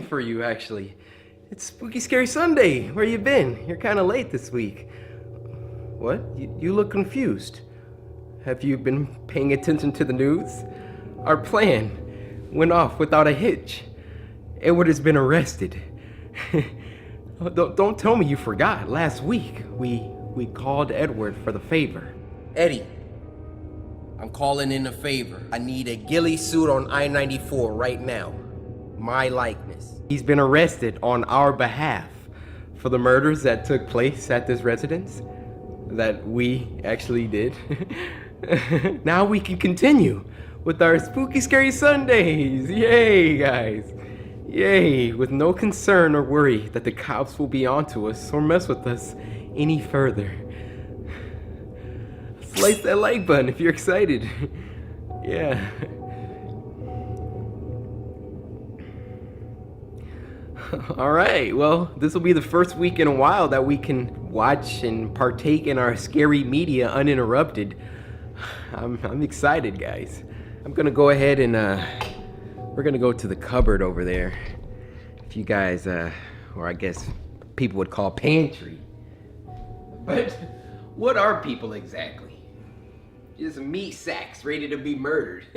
for you, actually. It's Spooky Scary Sunday. Where you been? You're kind of late this week. What? You look confused. Have you been paying attention to the news? Our plan went off without a hitch. Edward has been arrested. Don't tell me you forgot. Last week, we called Edward for the favor. Eddie, I'm calling in a favor. I need a ghillie suit on I-94 right now. My likeness. He's been arrested on our behalf for the murders that took place at this residence that we actually did. Now we can continue with our Spooky Scary Sundays. Yay, guys. Yay, with no concern or worry that the cops will be onto us or mess with us any further. Slice that like button if you're excited. Yeah. Alright, well, this will be the first week in a while that we can watch and partake in our scary media uninterrupted. I'm excited, guys. I'm gonna go ahead and we're gonna go to the cupboard over there. If you guys, or I guess people would call pantry. But what are people exactly? Just meat sacks ready to be murdered.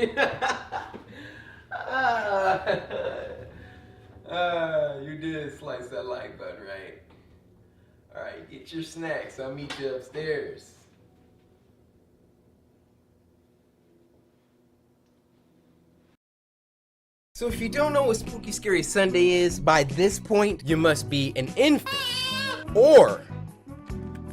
You did slice that like button, right? Alright, get your snacks. I'll meet you upstairs. So if you don't know what Spooky Scary Sunday is, by this point, you must be an infant. Or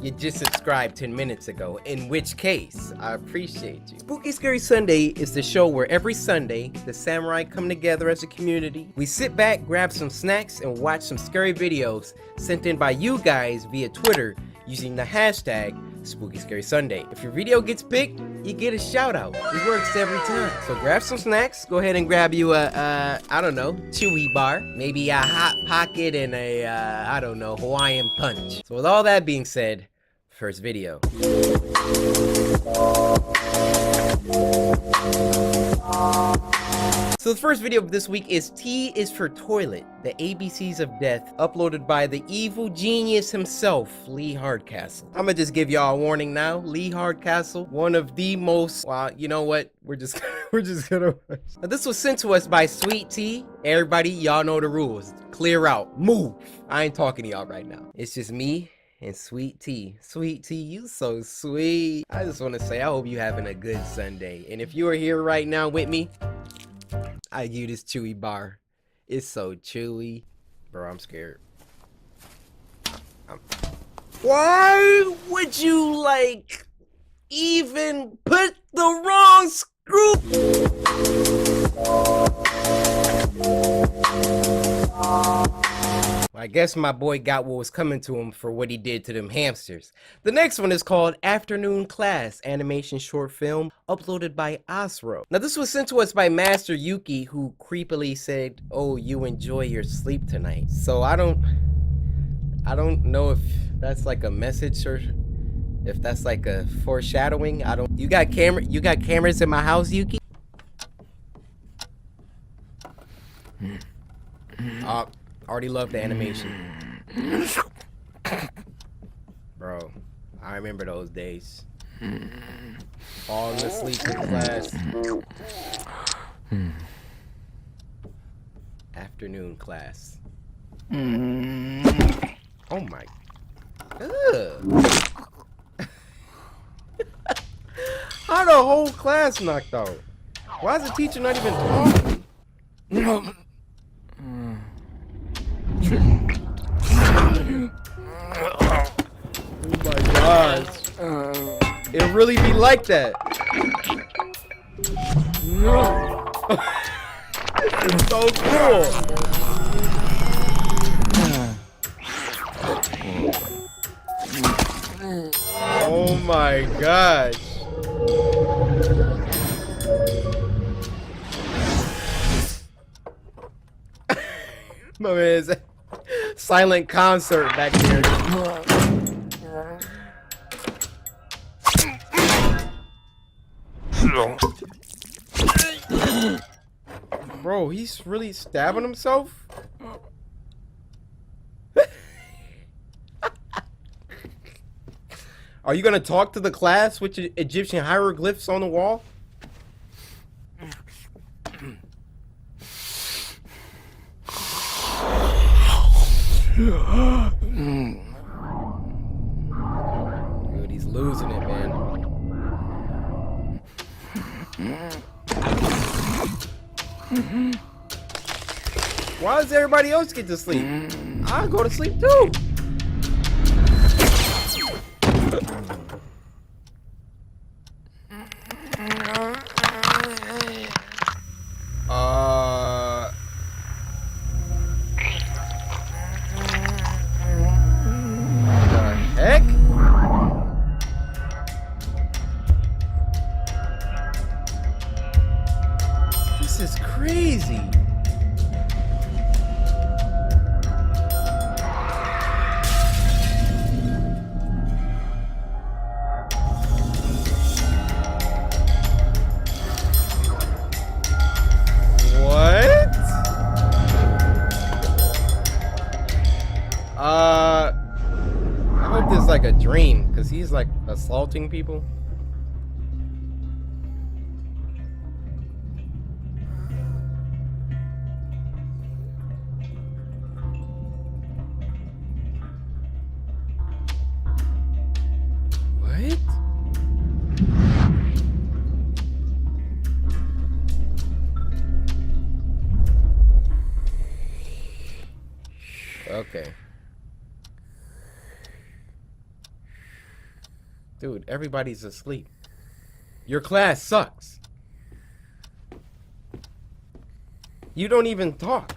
you just subscribed 10 minutes ago, in which case, I appreciate you. Spooky Scary Sunday is the show where every Sunday, the samurai come together as a community. We sit back, grab some snacks, and watch some scary videos sent in by you guys via Twitter using the hashtag Spooky Scary Sunday. If your video gets picked, you get a shout out. It works every time. So grab some snacks, go ahead and grab you a, I don't know, chewy bar, maybe a Hot Pocket and a, I don't know, Hawaiian Punch. So with all that being said, first video. So the first video of this week is T is for Toilet, the ABCs of Death, uploaded by the evil genius himself, Lee Hardcastle. I'm gonna just give y'all a warning now. Lee Hardcastle, one of the most, well, you know what? We're just gonna watch. Now, this was sent to us by Sweet T. Everybody, y'all know the rules. Clear out, move. I ain't talking to y'all right now. It's just me and Sweet T. Sweet T, you so sweet. I just want to say, I hope you having a good Sunday. And if you are here right now with me, I give you this chewy bar. It's so chewy. Bro, I'm scared. Why would you, like, even put the wrong screw? I guess my boy got what was coming to him for what he did to them hamsters. The next one is called Afternoon Class, animation short film, uploaded by Osro. Now this was sent to us by Master Yuki, who creepily said, "Oh, you enjoy your sleep tonight." So I don't know if that's like a message or if that's like a foreshadowing. You got cameras in my house, Yuki? Already love the animation. Bro, I remember those days. Falling asleep in class. Afternoon class. Oh my. How the whole class knocked out? Why is the teacher not even talking? No. Oh my gosh. It really be like that. No. It's so cool. Oh my gosh. My man's silent concert back there. Bro, he's really stabbing himself? Are you gonna talk to the class with Egyptian hieroglyphs on the wall? Dude, he's losing it, man. Why does everybody else get to sleep? I'll go to sleep too. The heck? This is crazy. I hope this is like a dream, because he's like assaulting people. What? Okay. Dude, everybody's asleep. Your class sucks. You don't even talk.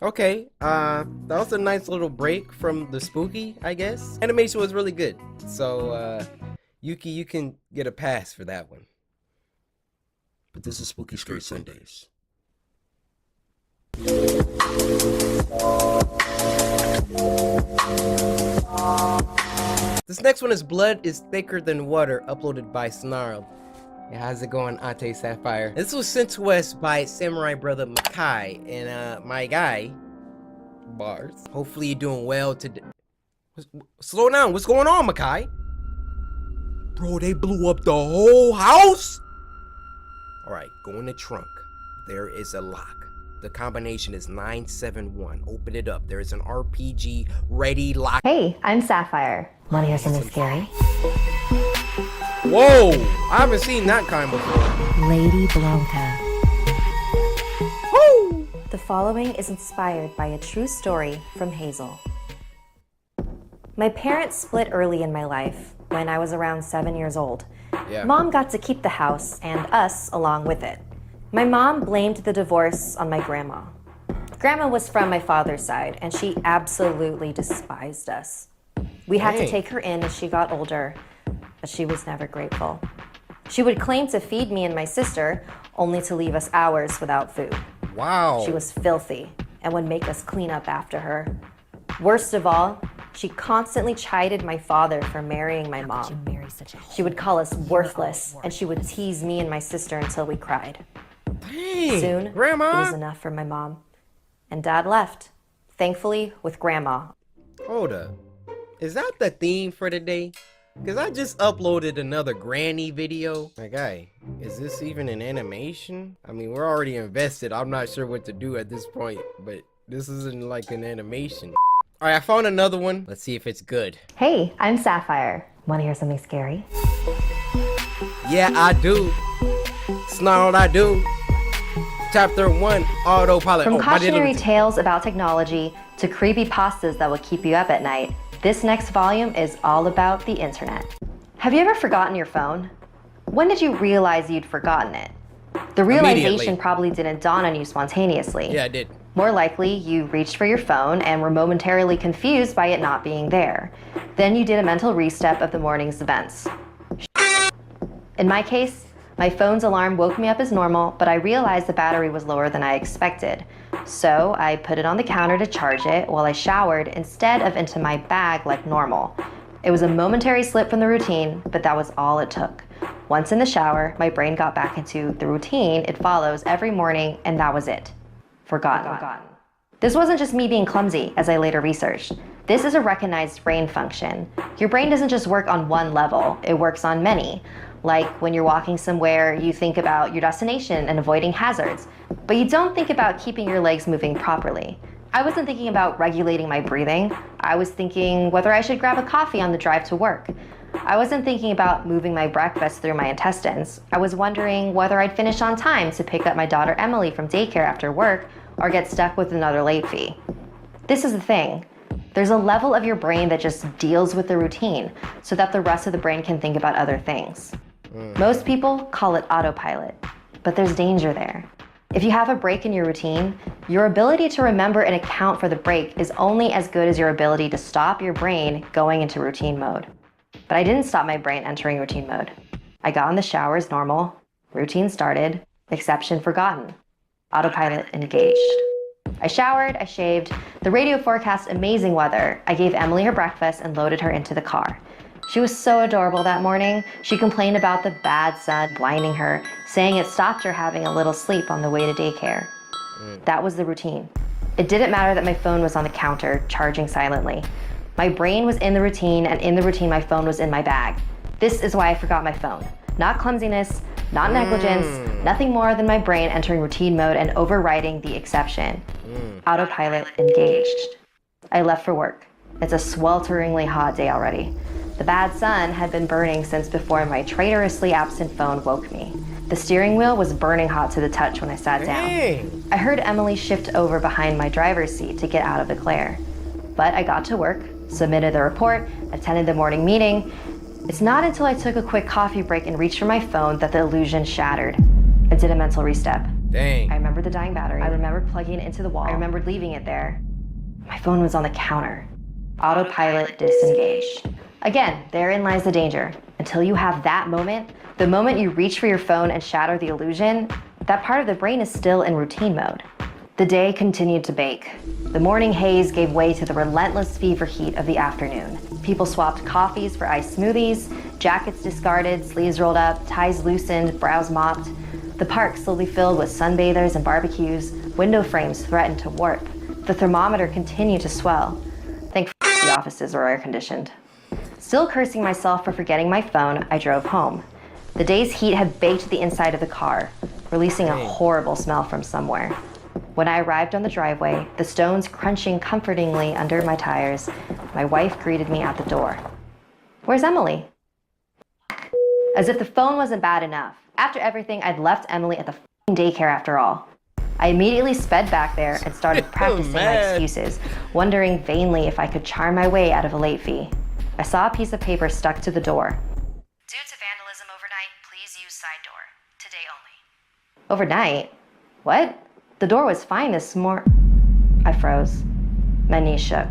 Okay, that was a nice little break from the spooky, I guess. Animation was really good. So, Yuki, you can get a pass for that one. But this is Spooky Scary Sundays. This next one is Blood is Thicker Than Water, uploaded by Snarl. Hey, how's it going, Ate Sapphire? This was sent to us by Samurai Brother Makai and my guy, Bars. Hopefully you're doing well today. Slow down, what's going on, Makai? Bro, they blew up the whole house? Alright, go in the trunk. There is a lock. The combination is 971. Open it up. There is an RPG ready lock. Hey, I'm Sapphire. Wanna hear something scary? Whoa! I haven't seen that kind before. Lady Blanca. Woo! The following is inspired by a true story from Hazel. My parents split early in my life, when I was around 7 years old. Yeah. Mom got to keep the house, and us along with it. My mom blamed the divorce on my grandma. Grandma was from my father's side, and she absolutely despised us. We had to take her in as she got older, but she was never grateful. She would claim to feed me and my sister, only to leave us hours without food. Wow. She was filthy and would make us clean up after her. Worst of all, she constantly chided my father for marrying my mom. She would call us worthless, and she would tease me and my sister until we cried. Dang, Soon, Grandma? it was enough for my mom. And Dad left, thankfully with Grandma. Hold up. Is that the theme for today? Because I just uploaded another granny video. My guy, is this even an animation? I mean, we're already invested. I'm not sure what to do at this point, but this isn't like an animation. All right, I found another one. Let's see if it's good. Hey, I'm Sapphire. Want to hear something scary? Yeah, I do. Snarled, I do. Chapter 1, Autopilot. From my cautionary little- tales about technology to creepy pastas that will keep you up at night, this next volume is all about the internet. Have you ever forgotten your phone? When did you realize you'd forgotten it? The realization Immediately. probably didn't dawn on you spontaneously. Yeah, I did. More likely, you reached for your phone and were momentarily confused by it not being there. Then you did a mental restep of the morning's events. In my case, my phone's alarm woke me up as normal, but I realized the battery was lower than I expected. So I put it on the counter to charge it while I showered instead of into my bag like normal. It was a momentary slip from the routine, but that was all it took. Once in the shower, my brain got back into the routine it follows every morning, and that was it. Forgotten. This wasn't just me being clumsy, as I later researched. This is a recognized brain function. Your brain doesn't just work on one level, it works on many. Like when you're walking somewhere, you think about your destination and avoiding hazards, but you don't think about keeping your legs moving properly. I wasn't thinking about regulating my breathing. I was thinking whether I should grab a coffee on the drive to work. I wasn't thinking about moving my breakfast through my intestines. I was wondering whether I'd finish on time to pick up my daughter Emily from daycare after work or get stuck with another late fee. This is the thing. There's a level of your brain that just deals with the routine so that the rest of the brain can think about other things. Most people call it autopilot, but there's danger there. If you have a break in your routine, your ability to remember and account for the break is only as good as your ability to stop your brain going into routine mode. But I didn't stop my brain entering routine mode. I got in the shower as normal, routine started, exception forgotten, autopilot engaged. I showered, I shaved, the radio forecast amazing weather. I gave Emily her breakfast and loaded her into the car. She was so adorable that morning. She complained about the bad sun blinding her, saying it stopped her having a little sleep on the way to daycare. That was the routine. It didn't matter that my phone was on the counter, charging silently. My brain was in the routine, and in the routine, my phone was in my bag. This is why I forgot my phone. Not clumsiness, not negligence, nothing more than my brain entering routine mode and overriding the exception. Autopilot engaged. I left for work. It's a swelteringly hot day already. The bad sun had been burning since before my traitorously absent phone woke me. The steering wheel was burning hot to the touch when I sat down. I heard Emily shift over behind my driver's seat to get out of the glare. But I got to work, submitted the report, attended the morning meeting. It's not until I took a quick coffee break and reached for my phone that the illusion shattered. I did a mental restep. Dang. I remembered the dying battery. I remembered plugging it into the wall. I remembered leaving it there. My phone was on the counter. Autopilot disengaged. Again, therein lies the danger. Until you have that moment, the moment you reach for your phone and shatter the illusion, that part of the brain is still in routine mode. The day continued to bake. The morning haze gave way to the relentless fever heat of the afternoon. People swapped coffees for iced smoothies, jackets discarded, sleeves rolled up, ties loosened, brows mopped. The park slowly filled with sunbathers and barbecues. Window frames threatened to warp. The thermometer continued to swell. Thankfully, the offices were air-conditioned. Still cursing myself for forgetting my phone, I drove home. The day's heat had baked the inside of the car, releasing a horrible smell from somewhere. When I arrived on the driveway, the stones crunching comfortingly under my tires, my wife greeted me at the door. "Where's Emily?" As if the phone wasn't bad enough. After everything, I'd left Emily at the daycare after all. I immediately sped back there and started practicing my excuses, wondering vainly if I could charm my way out of a late fee. I saw a piece of paper stuck to the door. "Due to vandalism overnight, please use side door. Today only." Overnight? What? The door was fine this morning. I froze. My knees shook.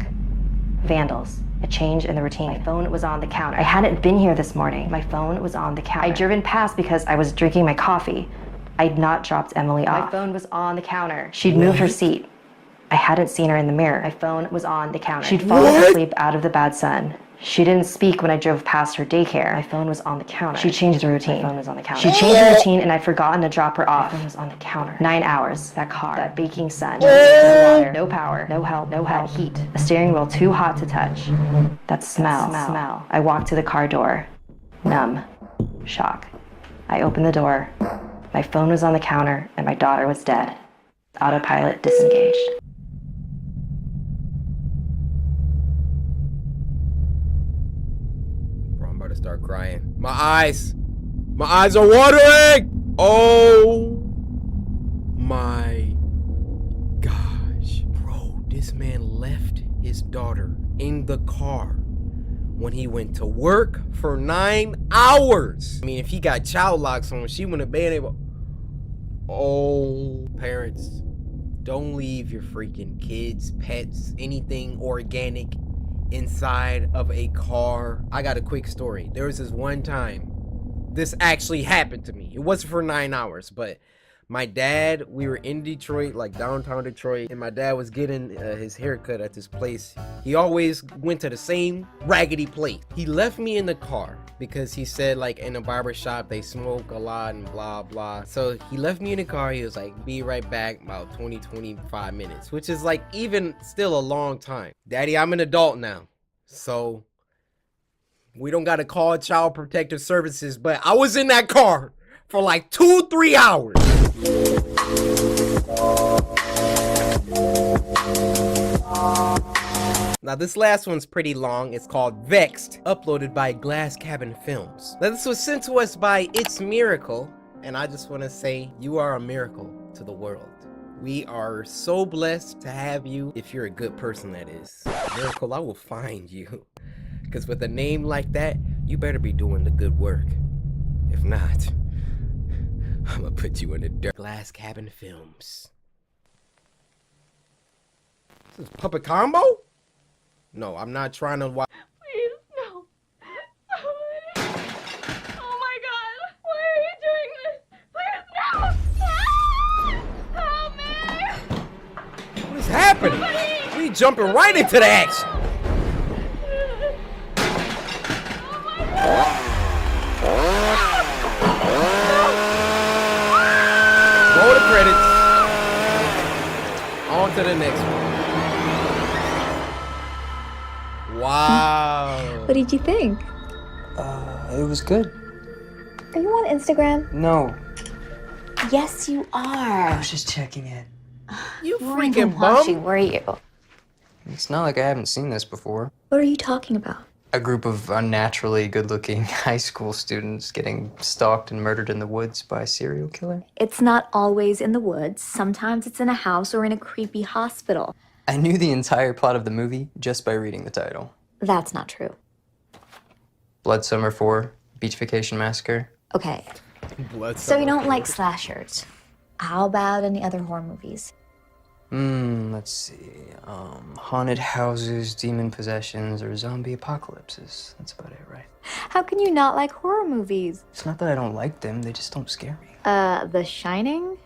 Vandals. A change in the routine. My phone was on the counter. I hadn't been here this morning. My phone was on the counter. I'd driven past because I was drinking my coffee. I'd not dropped Emily off. My phone was on the counter. She'd moved her seat. I hadn't seen her in the mirror. My phone was on the counter. She'd fallen asleep out of the bad sun. She didn't speak when I drove past her daycare. My phone was on the counter. She changed the routine. My phone was on the counter. She changed the routine and I'd forgotten to drop her off. My phone was on the counter. 9 hours. That car. That baking sun. No water. No power. No help. No help. Heat. A steering wheel too hot to touch. That smell. I walked to the car door. Numb. Shock. I opened the door. My phone was on the counter and my daughter was dead. Autopilot disengaged. To start crying. My eyes are watering. Oh my gosh, bro, this man left his daughter in the car when he went to work for 9 hours. I mean, if he got child locks on, she wouldn't have been able. Oh, parents, don't leave your freaking kids, pets, anything organic inside of a car. I got a quick story. There was this one time this actually happened to me. It wasn't for 9 hours, but my dad, we were in Detroit, like downtown Detroit, and my dad was getting his haircut at this place. He always went to the same raggedy place. He left me in the car because he said like in a barber shop they smoke a lot and blah blah. So he left me in the car. He was like, be right back, about 20-25 minutes, which is like even still a long time. Daddy, I'm an adult now, so we don't gotta call Child Protective Services, but I was in that car for like 2-3 hours. Now this last one's pretty long. It's called Vexed, uploaded by Glass Cabin Films. Now this was sent to us by It's Miracle, and I just want to say you are a miracle to the world. We are so blessed to have you, if you're a good person, that is. Miracle, I will find you. Because with a name like that, you better be doing the good work. If not, I'm gonna put you in the dirt. Glass Cabin Films. This is Puppet Combo? No, I'm not trying to watch. Please, no. Somebody. Oh my god. Why are you doing this? Please, no. Ah! Help me. What is happening? Somebody. We jumping right into the action. Oh my god. Roll the credits. On to the next one. Wow. What did you think? It was good. Are you on Instagram? No, Yes, you I are. was just checking in. You You weren't freaking watching, bum. were you? It's not like I haven't seen this before. What are you talking about? A group of unnaturally good-looking high school students getting stalked and murdered in the woods by a serial killer. It's not always in the woods. Sometimes it's in a house or in a creepy hospital. I knew the entire plot of the movie just by reading the title. That's not true. Blood Summer 4, Beach Vacation Massacre. Okay, Blood so you Summer don't like 4. slashers. How about any other horror movies? Let's see. Haunted houses, demon possessions, or zombie apocalypses. That's about it, right? How can you not like horror movies? It's not that I don't like them, they just don't scare me. The Shining?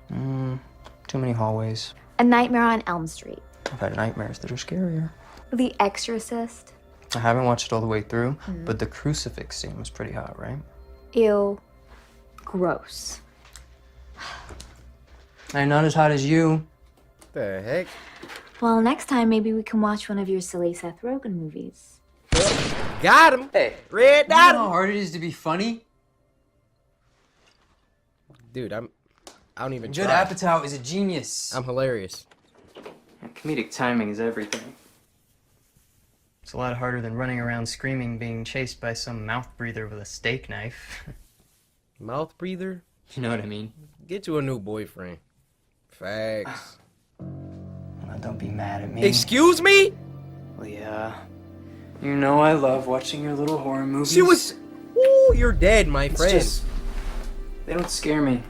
Too many hallways. A Nightmare on Elm Street. I've had nightmares that are scarier. The Exorcist. I haven't watched it all the way through, but the crucifix scene was pretty hot, right? Ew. Gross. I'm not as hot as you. The heck? Well, next time maybe we can watch one of your silly Seth Rogen movies. Got him. Hey, Red you know how dot. hard it is to be funny? Dude, I don't even Judd try. Apatow is a genius. I'm hilarious. Comedic timing is everything. It's a lot harder than running around screaming being chased by some mouth breather with a steak knife. Mouth breather? You know what I mean? Get you a new boyfriend. Facts. Well, don't be mad at me. Excuse me? Well, yeah. You know I love watching your little horror movies. She was. Ooh, you're dead, my It's friend. just, they don't scare me.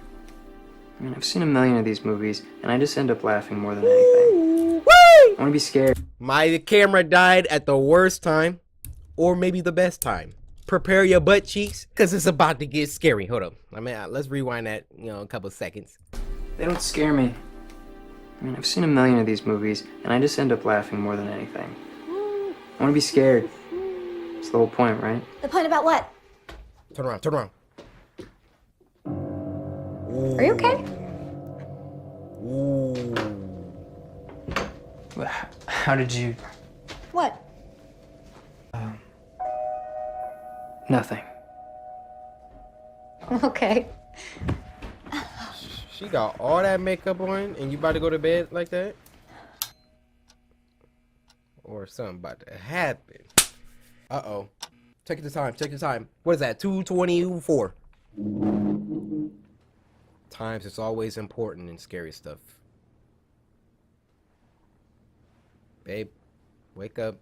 I mean, I've seen a million of these movies, and I just end up laughing more than anything. Woo! I want to be scared. My camera died at the worst time, or maybe the best time. Prepare your butt cheeks, cause it's about to get scary. Hold up. Let's rewind that, a couple seconds. They don't scare me. I mean, I've seen a million of these movies, and I just end up laughing more than anything. I want to be scared. It's the whole point, right? The point about what? Turn around, turn around. Are you okay? Ooh. How did you... What? Nothing. Okay. She got all that makeup on, and you about to go to bed like that? Or something about to happen. Uh-oh. Take your time, take your time. What is that, 2:24? Times is always important in scary stuff. Babe, wake up.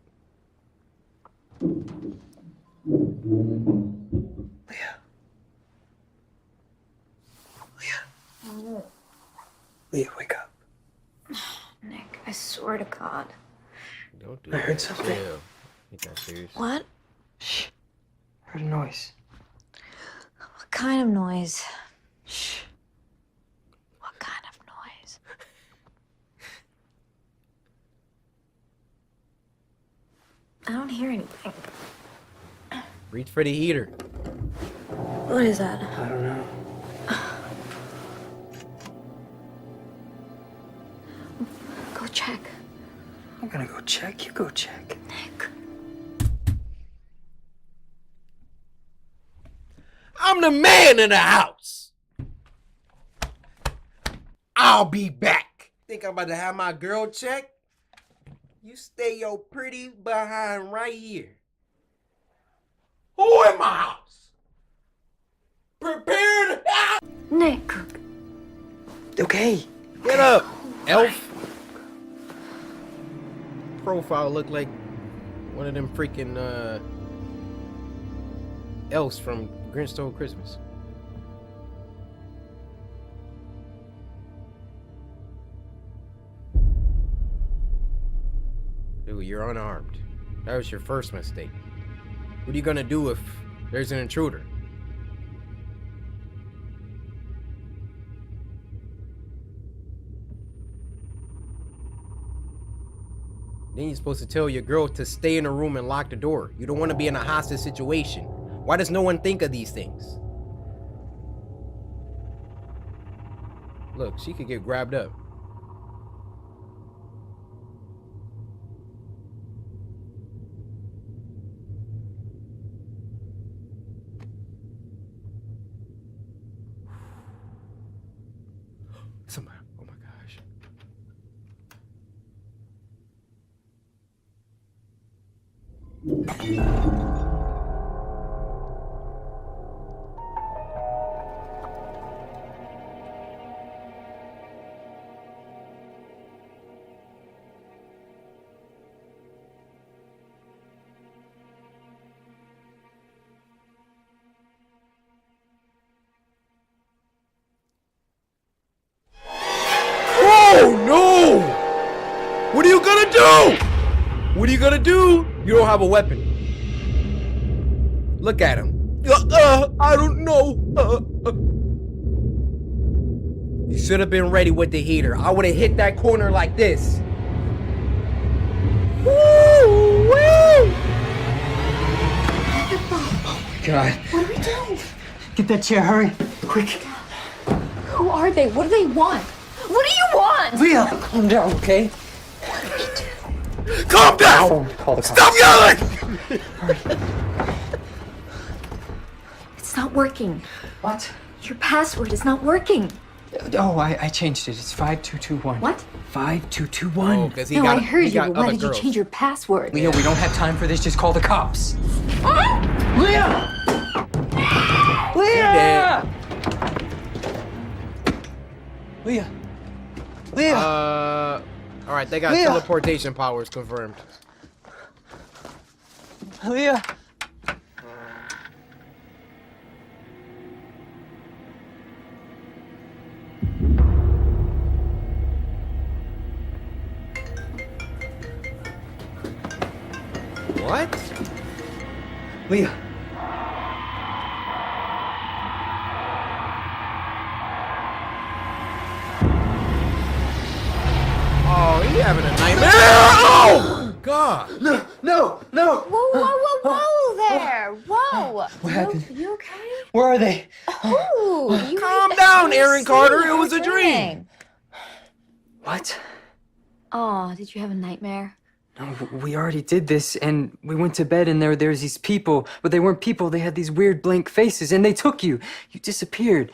Leah, wake up. Nick, I swear to God. Don't do I that. heard something. Chill. Ain't that serious? What? Shh. Heard a noise. Oh, kind of noise? Shh. What kind of noise? I don't hear anything. Reach for the heater. What is that? I don't know. Go check. I'm gonna go check. You go check. Nick. I'm the man in the house. I'll be back. Think I'm about to have my girl check? You stay your pretty behind right here. Who in my house? Prepare to... Ah! Nick. Okay. Get up, elf. Profile look like one of them freaking elves from Grinch Stole Christmas. Dude, you're unarmed. That was your first mistake. What are you gonna do if there's an intruder? Then you're supposed to tell your girl to stay in the room and lock the door. You don't want to be in a hostage situation. Why does no one think of these things? Look, she could get grabbed up. Somebody, oh my gosh. Oh no! What are you gonna do? What are you gonna do? You don't have a weapon. Look at him. I don't know. You should have been ready with the heater. I would have hit that corner like this. Woo! Woo! Oh my God. What are we doing? Get that chair, hurry. Quick. Who are they? What do they want? What do you want? Leah, calm down, okay? Calm down! Call the cops. Stop yelling! It's not working. What? Your password is not working. Oh, I changed it. It's 5221. What? 5221. Oh, because he No, got I heard you, got but why other did you girls. change your password? Leah, we don't have time for this. Just call the cops. Leah! Leah! Leah! Leah! All right, they got Leah! teleportation powers confirmed. Leah! What? Leah! Oh, he having a nightmare. Oh, God. No! No! No! Whoa, whoa, whoa, whoa there! Whoa! What happened? You okay? Where are they? Ooh, you Calm made down, that Aaron scene. Carter. It You was were a dream. What? Oh, did you have a nightmare? No, we already did this, and we went to bed, and there's these people, but they weren't people. They had these weird blank faces, and they took you. You disappeared.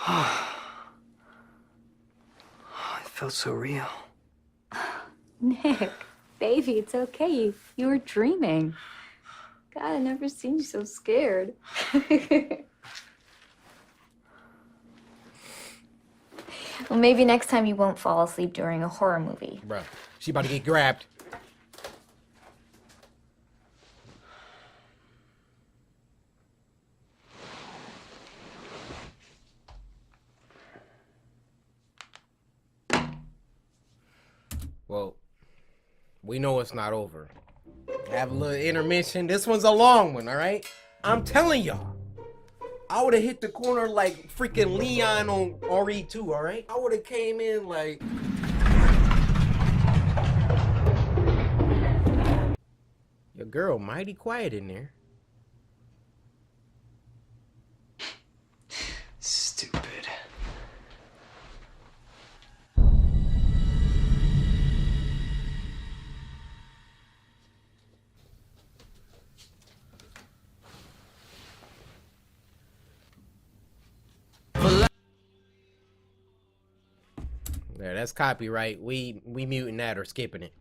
It felt so real. Nick, baby, it's okay. You were dreaming. God, I've never seen you so scared. Well, maybe next time you won't fall asleep during a horror movie. Bruh, she about to get grabbed. Well, we know it's not over. Have a little intermission. This one's a long one, all right? I'm telling y'all. I would have hit the corner like freaking Leon on RE2, all right? I would have came in like... Your girl mighty quiet in there. Stupid. There, that's copyright. We muting that or skipping it.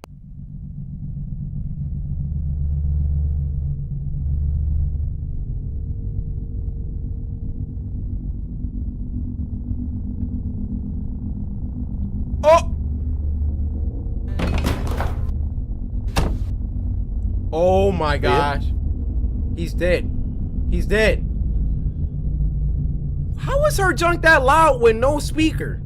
Oh! Oh my gosh. He's dead. He's dead. How was her junk that loud with no speaker?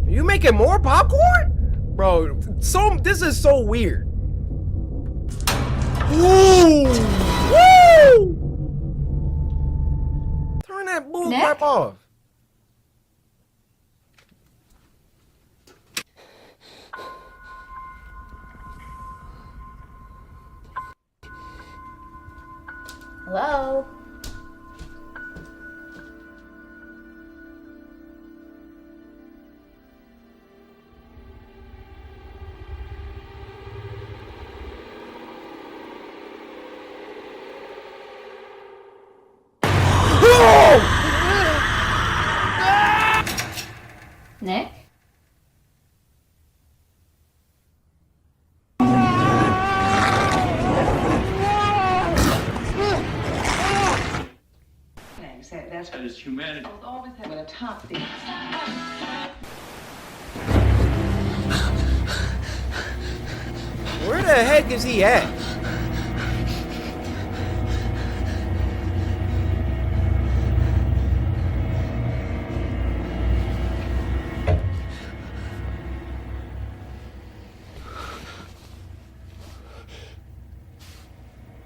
You making more popcorn? Bro, this is so weird. Ooh! Woo! Turn that bull crap off. Hello? Nick? That is humanity. I was always having a top thing. Where the heck is he at?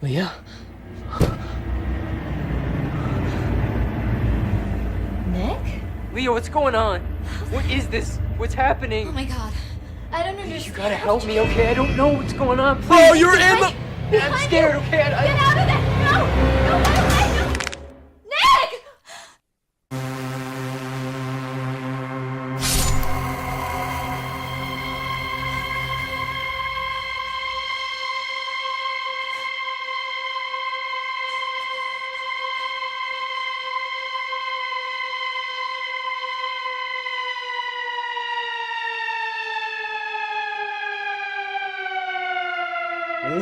Leah? Nick? Leah, what's going on? What is this? What's happening? Oh my god. I don't understand. You gotta help me, okay? I don't know what's going on. Please. Oh, you're in the... I'm scared, okay? Get out of there! No! No, no, no! Nick!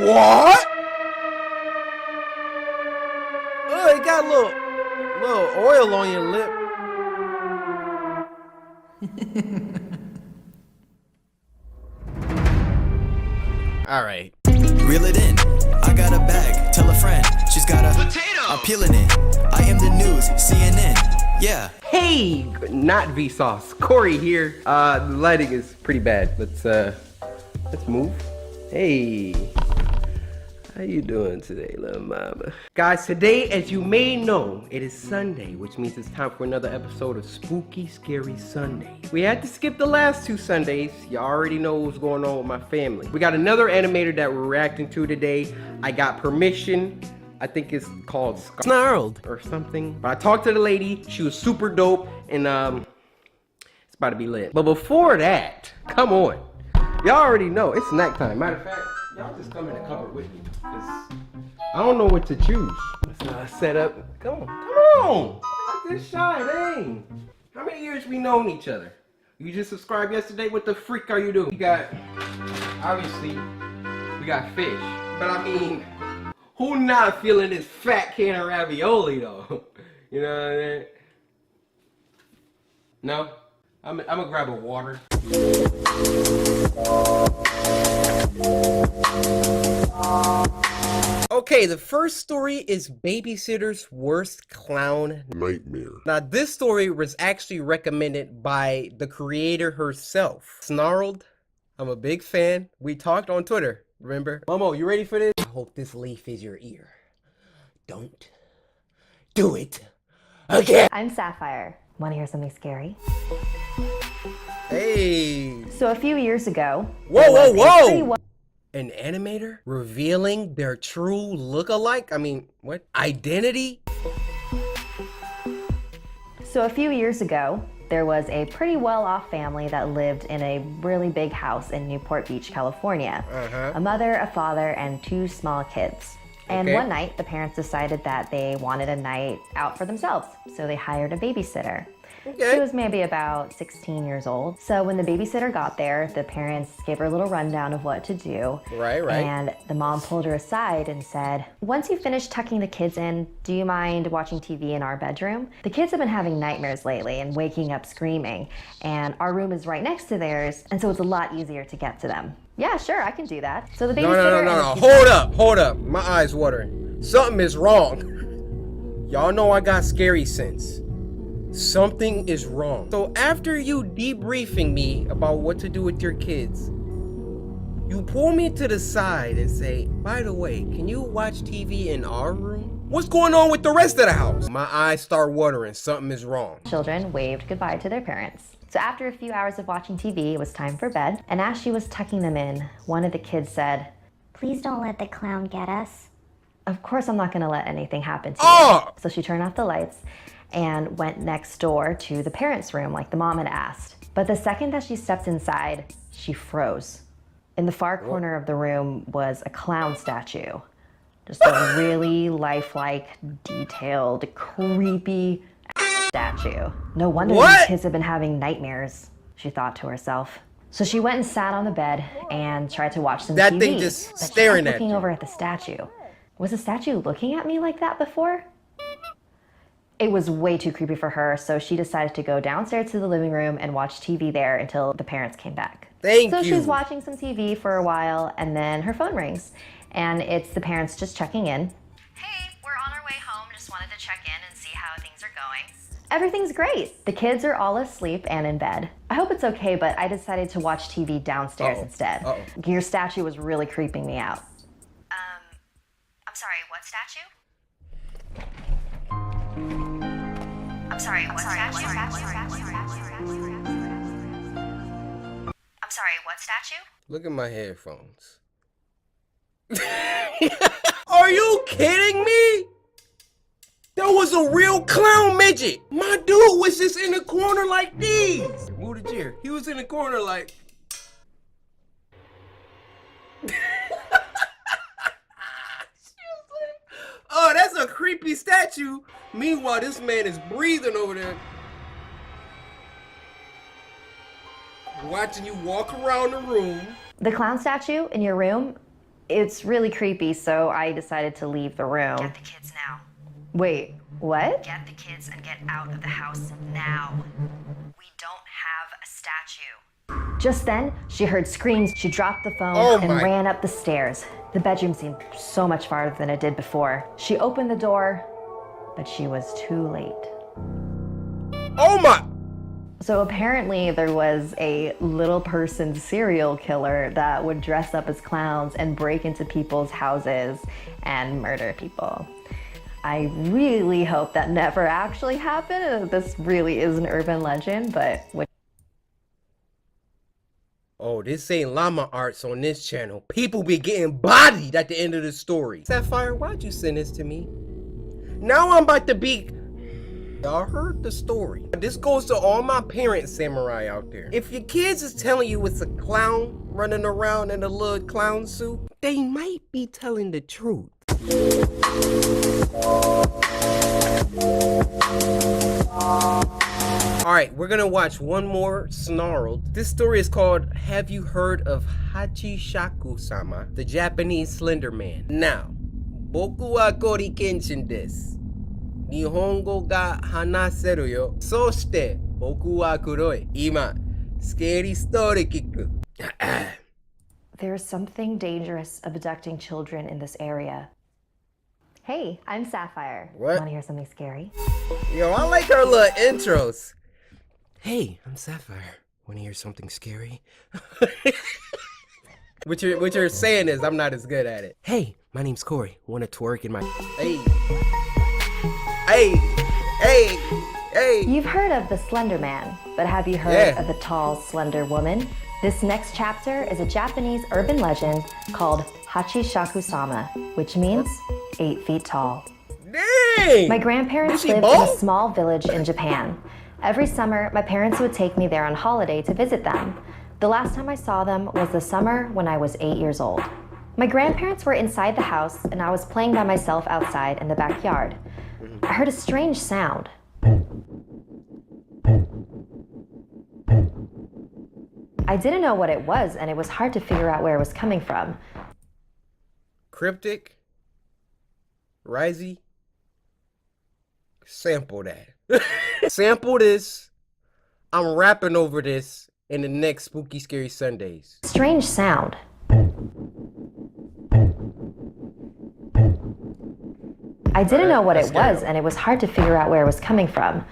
What? Oh, you got a little oil on your lip. All right. Reel it in. I got a bag. Tell a friend. She's got a potato. I'm peeling it. I am the news. CNN. Yeah. Hey, not Vsauce. Corey here. The lighting is pretty bad. Let's move. Hey. How you doing today, little mama? Guys, today, as you may know, it is Sunday, which means it's time for another episode of Spooky Scary Sundays. We had to skip the last 2 Sundays. You already know what's going on with my family. We got another animator that we're reacting to today. I got permission. I think it's called Snarled or something. But I talked to the lady. She was super dope, and it's about to be lit. But before that, come on. Y'all already know, it's snack time. Matter of fact, y'all just come in the cupboard with me. Cause I don't know what to choose. Let's set up. Come on. Not this shy, dang. How many years we known each other? You just subscribed yesterday? What the freak are you doing? We got, obviously, we got fish. But I mean, who not feeling this fat can of ravioli though? You know what I mean? No? I'm gonna grab a water. Okay, the first story is Babysitter's Worst Clown Nightmare. Now, this story was actually recommended by the creator herself. Snarled, I'm a big fan. We talked on Twitter, remember? Momo, you ready for this? I hope this leaf is your ear. Don't do it again. I'm Sapphire. Want to hear something scary? Hey. So a few years ago... Whoa! An animator revealing their true look-alike? I mean, what? Identity? So a few years ago, there was a pretty well-off family that lived in a really big house in Newport Beach, California. A mother, a father, and 2 small kids. And one night, the parents decided that they wanted a night out for themselves, so they hired a babysitter. She was maybe about 16 years old. So when the babysitter got there, the parents gave her a little rundown of what to do. Right. And the mom pulled her aside and said, once you finish tucking the kids in, do you mind watching TV in our bedroom? The kids have been having nightmares lately and waking up screaming. And our room is right next to theirs, and so it's a lot easier to get to them. Yeah, sure, I can do that. So the babysitter... No. Hold up. My eyes watering. Something is wrong. Y'all know I got scary sense. Something is wrong. So after you debriefing me about what to do with your kids, you pull me to the side and say, by the way, can you watch TV in our room? What's going on with the rest of the house? My eyes start watering. Something is wrong. Children waved goodbye to their parents. So after a few hours of watching TV, it was time for bed. And as she was tucking them in, one of the kids said, please don't let the clown get us. Of course I'm not gonna let anything happen to you. So she turned off the lights and went next door to the parents' room like the mom had asked. But the second that she stepped inside, she froze. In the far corner of the room was a clown statue. Just a really lifelike, detailed, creepy statue. No wonder these kids have been having nightmares, she thought to herself. So she went and sat on the bed and tried to watch some TV. That thing just staring at you. Looking over at the statue. Was the statue looking at me like that before? It was way too creepy for her, so she decided to go downstairs to the living room and watch TV there until the parents came back. So she's watching some TV for a while, and then her phone rings, and it's the parents just checking in. Hey, we're on our way home. Just wanted to check in and see how things are going. Everything's great. The kids are all asleep and in bed. I hope it's okay, but I decided to watch TV downstairs instead. Your statue was really creeping me out. I'm sorry, what statue? I'm sorry, what statue? I'm sorry, what statue? Look at my headphones. Are you kidding me? That was a real clown midget. My dude was just in the corner like this. Move the chair. He was in the corner like... Oh, that's a creepy statue. Meanwhile, this man is breathing over there. Watching you walk around the room. The clown statue in your room, it's really creepy, so I decided to leave the room. Get the kids now. Wait, what? Get the kids and get out of the house now. We don't have a statue. Just then, she heard screams. She dropped the phone and ran up the stairs. The bedroom seemed so much farther than it did before. She opened the door, but she was too late. Oh my! So apparently there was a little person serial killer that would dress up as clowns and break into people's houses and murder people. I really hope that never actually happened. This really is an urban legend, but... Oh, this ain't llama arts on this channel. People be getting bodied at the end of the story. Sapphire, why'd you send this to me? Now I'm about to be... Y'all heard the story. This goes to all my parents samurai out there. If your kids is telling you it's a clown running around in a little clown suit, they might be telling the truth. Alright, we're gonna watch one more Snarled. This story is called Have You Heard of Hachishaku-sama, the Japanese Slender Man? Now, boku wa Coryxkenshin desu. Nihongo ga hanaseru yo. Soshite, boku wa kuroi. Ima, scary story kiku. There's something dangerous abducting children in this area. Hey, I'm Sapphire. What? Want to hear something scary? Yo, I like her little intros. Hey, I'm Sapphire. Want to hear something scary? What you're saying is I'm not as good at it. Hey, my name's Corey. Want to twerk in my... Hey. Hey. Hey. Hey. You've heard of the Slender Man, but have you heard of the tall, slender woman? This next chapter is a Japanese urban legend called Hachishaku-sama, which means 8 feet tall. Dang! My grandparents lived in a small village in Japan. Every summer, my parents would take me there on holiday to visit them. The last time I saw them was the summer when I was 8 years old. My grandparents were inside the house and I was playing by myself outside in the backyard. I heard a strange sound. I didn't know what it was and it was hard to figure out where it was coming from. Cryptic? Risey? Sample that. Sample this. I'm rapping over this in the next Spooky Scary Sundays. Strange sound. I didn't know what it was, and it was hard to figure out where it was coming from.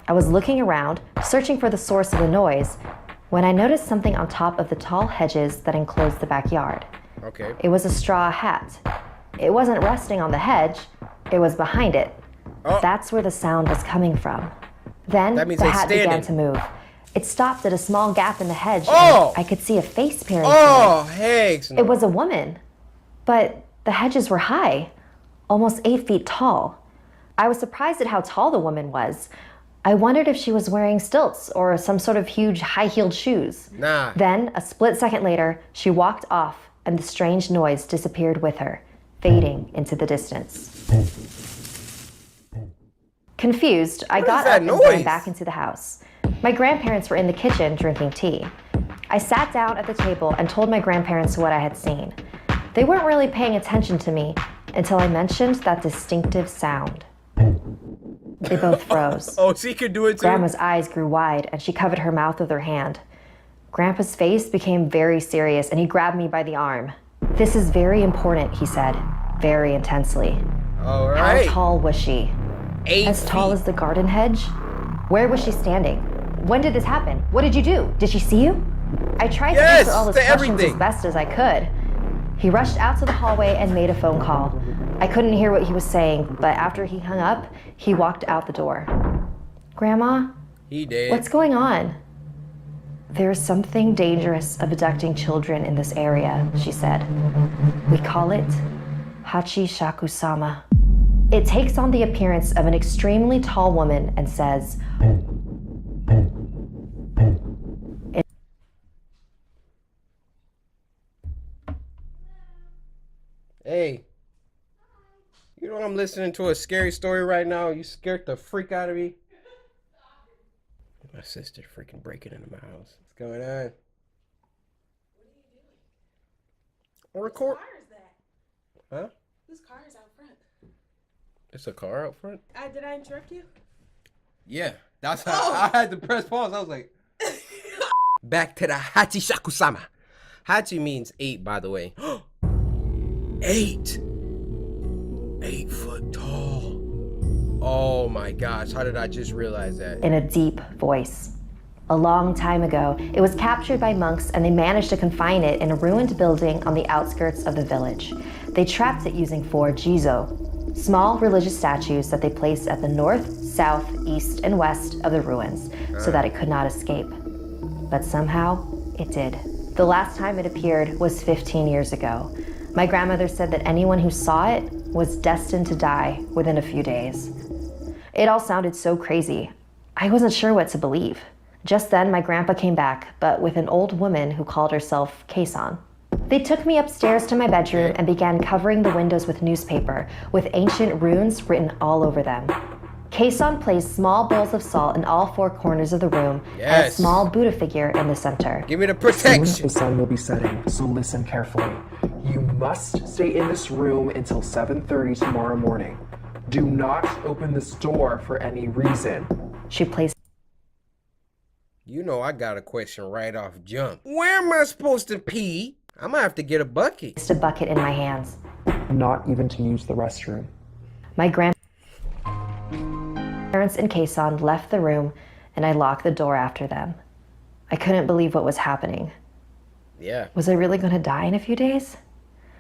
I was looking around, searching for the source of the noise, when I noticed something on top of the tall hedges that enclosed the backyard. Okay. It was a straw hat. It wasn't resting on the hedge, it was behind it. Oh. That's where the sound was coming from. Then That means the it's hat standing. began to move. It stopped at a small gap in the hedge, Oh! and I could see a face peering Oh, through it. heck. It was a woman, but the hedges were high, almost 8 feet tall. I was surprised at how tall the woman was. I wondered if she was wearing stilts or some sort of huge high-heeled shoes. Nah. Then, a split second later, she walked off and the strange noise disappeared with her, fading into the distance. Confused, I got up and ran back into the house. My grandparents were in the kitchen drinking tea. I sat down at the table and told my grandparents what I had seen. They weren't really paying attention to me until I mentioned that distinctive sound. They both froze. Oh, she could do it too? Grandma's eyes grew wide and she covered her mouth with her hand. Grandpa's face became very serious and he grabbed me by the arm. This is very important, he said, very intensely. All right. How tall was she? 8 As tall as the garden hedge? Where was she standing? When did this happen? What did you do? Did she see you? I tried to answer all his questions as best as I could. He rushed out to the hallway and made a phone call. I couldn't hear what he was saying, but after he hung up, he walked out the door. Grandma? He did. What's going on? There's something dangerous abducting children in this area, she said. We call it Hachishaku-sama. It takes on the appearance of an extremely tall woman and says, Hey, you know I'm listening to a scary story right now. You scared the freak out of me. My sister freaking breaking into my house. What's going on? What are you doing? I'll record. Whose car is that? Huh? Whose car is out front? It's a car out front? Did I interrupt you? Yeah. That's how I had to press pause. I was like, back to the Hachishaku-sama. Hachi means 8, by the way. 8. 8 foot tall. Oh my gosh, how did I just realize that? in a deep voice. A long time ago, it was captured by monks and they managed to confine it in a ruined building on the outskirts of the village. They trapped it using 4 jizo, small religious statues that they placed at the north, south, east, and west of the ruins so that it could not escape. But somehow, it did. The last time it appeared was 15 years ago. My grandmother said that anyone who saw it was destined to die within a few days. It all sounded so crazy. I wasn't sure what to believe. Just then, my grandpa came back, but with an old woman who called herself Kenshin. They took me upstairs to my bedroom and began covering the windows with newspaper, with ancient runes written all over them. Kenshin placed small bowls of salt in all 4 corners of the room and a small Buddha figure in the center. Give me the protection. Soon the sun will be setting, so listen carefully. You must stay in this room until 7:30 tomorrow morning. Do not open this door for any reason. She placed... You know I got a question right off jump. Where am I supposed to pee I might have to get a bucket. Just a bucket in my hands. Not even to use the restroom. My grandparents and Kason left the room, and I locked the door after them. I couldn't believe what was happening. Yeah. Was I really going to die in a few days?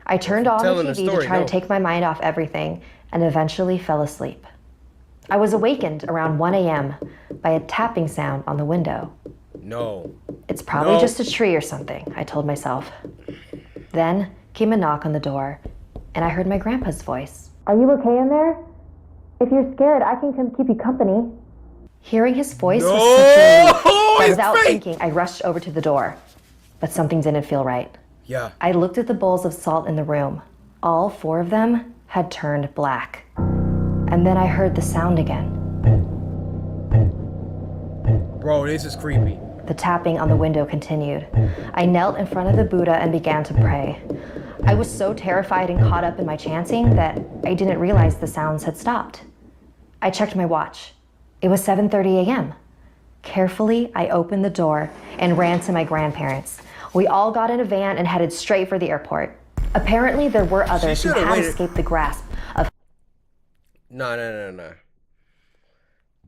I turned on the TV to try to take my mind off everything, and eventually fell asleep. I was awakened around 1 a.m. by a tapping sound on the window. No. It's probably just a tree or something, I told myself. Then came a knock on the door, and I heard my grandpa's voice. Are you okay in there? If you're scared, I can come keep you company. Hearing his voice was such a relief that without thinking, I rushed over to the door. But something didn't feel right. Yeah. I looked at the bowls of salt in the room. All 4 of them had turned black. And then I heard the sound again. Bro, this is creepy. The tapping on the window continued. I knelt in front of the Buddha and began to pray. I was so terrified and caught up in my chanting that I didn't realize the sounds had stopped. I checked my watch. It was 7:30 a.m. Carefully, I opened the door and ran to my grandparents. We all got in a van and headed straight for the airport. Apparently, there were others who had escaped the grasp of... No.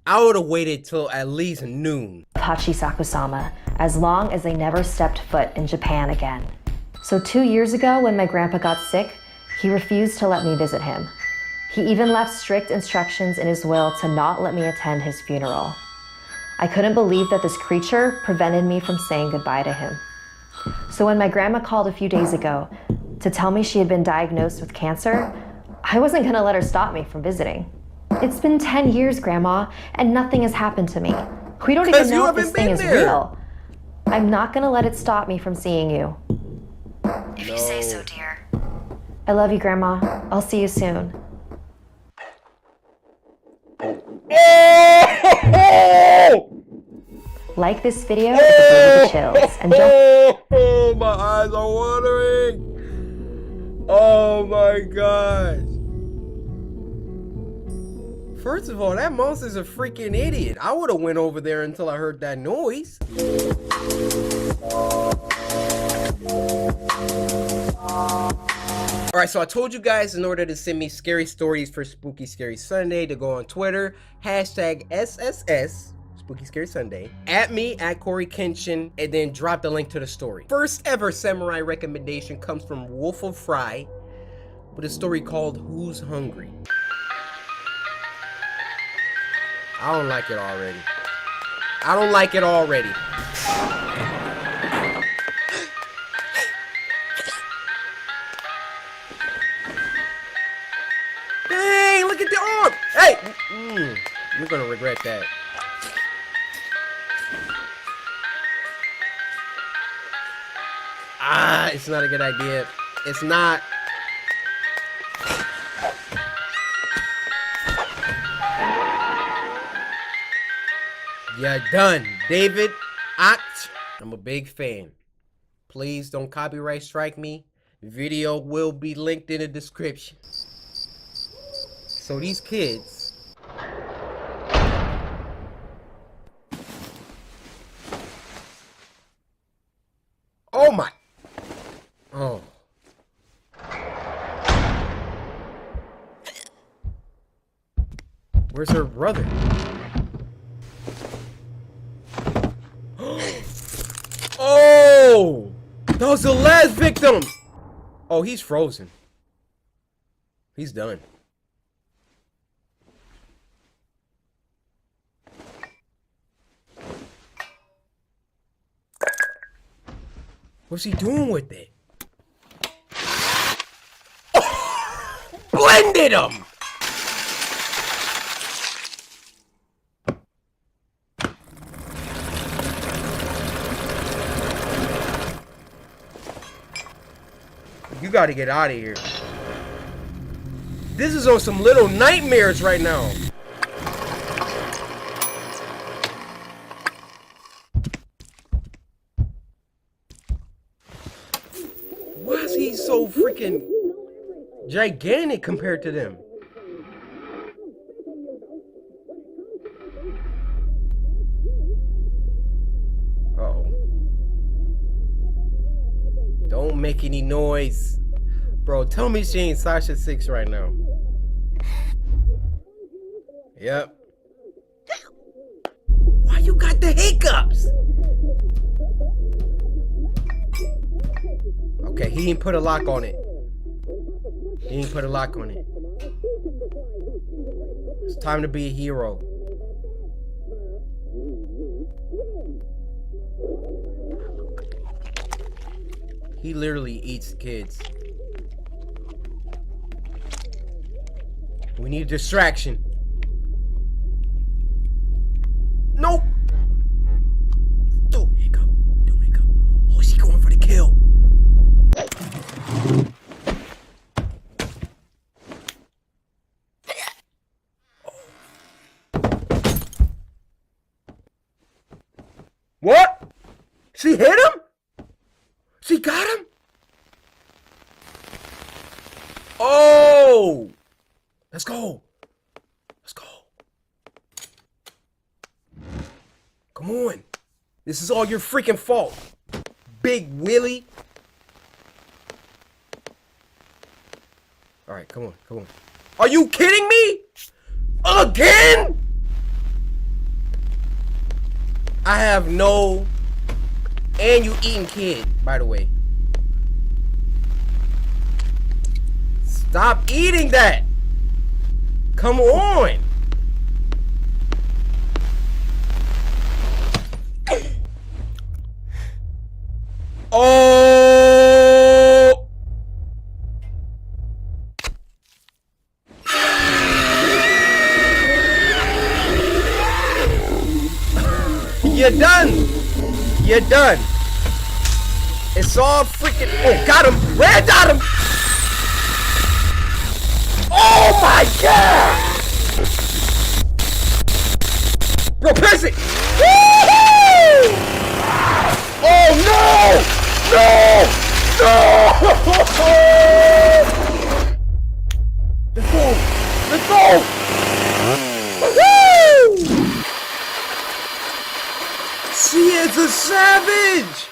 I would have waited till at least noon. Hachisaku-sama, as long as they never stepped foot in Japan again. So 2 years ago, when my grandpa got sick, he refused to let me visit him. He even left strict instructions in his will to not let me attend his funeral. I couldn't believe that this creature prevented me from saying goodbye to him. So when my grandma called a few days ago to tell me she had been diagnosed with cancer, I wasn't gonna let her stop me from visiting. It's been 10 years, Grandma, and nothing has happened to me. We don't even know if this thing is real. I'm not gonna let it stop me from seeing you. If you say so, dear. I love you, Grandma. I'll see you soon. Like this video if it gave you the chills, and don't... Oh, my eyes are watering. Oh my gosh. First of all, that monster's a freaking idiot. I would have went over there until I heard that noise. All right, so I told you guys in order to send me scary stories for Spooky Scary Sunday to go on Twitter, hashtag SSS, Spooky Scary Sunday, at me, at Coryxkenshin, and then drop the link to the story. First ever samurai recommendation comes from Wolf of Fry with a story called Who's Hungry? I don't like it already. I don't like it already. Hey, look at the arm! Hey! You're gonna regret that. It's not a good idea. It's not. Yeah, done. David Act. I'm a big fan. Please don't copyright strike me. Video will be linked in the description. So these kids. Oh my. Oh. Where's her brother? Oh! That was the last victim! Oh, he's frozen. He's done. What's he doing with it? Oh! Blended him! You gotta get out of here. This is on some little nightmares right now. Why is he so freaking gigantic compared to them? Don't make any noise. Bro, tell me she ain't Sasha 6 right now. Yep. Why you got the hiccups? Okay, he didn't put a lock on it. He didn't put a lock on it. It's time to be a hero. He literally eats kids. We need a distraction. Nope. Don't wake up. Don't wake up. Oh, she's going for the kill. What? She hit him? She got him? Oh! Let's go. Let's go. Come on. This is all your freaking fault, Big Willie. All right, come on, come on. Are you kidding me? Again? I have no... And you eating kid, by the way. Stop eating that. Come on. Oh. You're done. You're done. It's all freaking... Oh, got him. Red got him. Oh my god! Bro, press it! Woo-hoo! Oh no! No! No! Let's go! Let's go! Woo! She is a savage!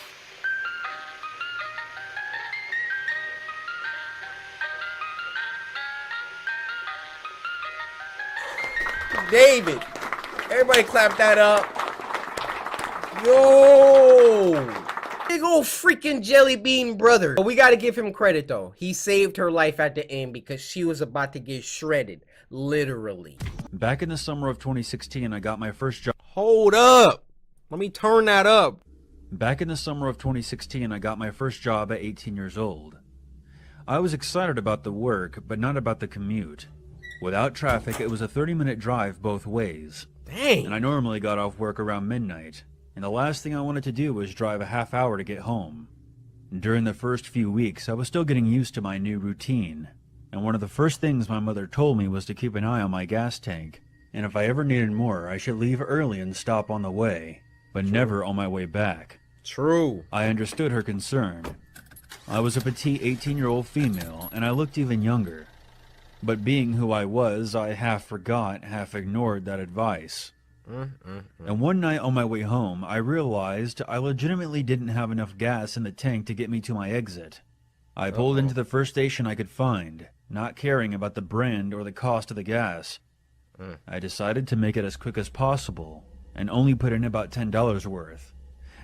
David, everybody clap that up. Yo, big old freaking jelly bean brother. But we gotta give him credit though. He saved her life at the end because she was about to get shredded, literally. Back in the summer of 2016, I got my first job. Hold up, let me turn that up. Back in the summer of 2016, I got my first job at 18 years old. I was excited about the work, but not about the commute. Without traffic, it was a 30-minute drive both ways. Dang. And I normally got off work around midnight, and the last thing I wanted to do was drive a half hour to get home. During the first few weeks, I was still getting used to my new routine, and one of the first things my mother told me was to keep an eye on my gas tank, and if I ever needed more, I should leave early and stop on the way, but never on my way back. True. I understood her concern. I was a petite 18-year-old female, and I looked even younger. But being who I was, I half forgot, half ignored that advice. And one night on my way home, I realized I legitimately didn't have enough gas in the tank to get me to my exit. I pulled into the first station I could find, not caring about the brand or the cost of the gas. I decided to make it as quick as possible, and only put in about $10 worth,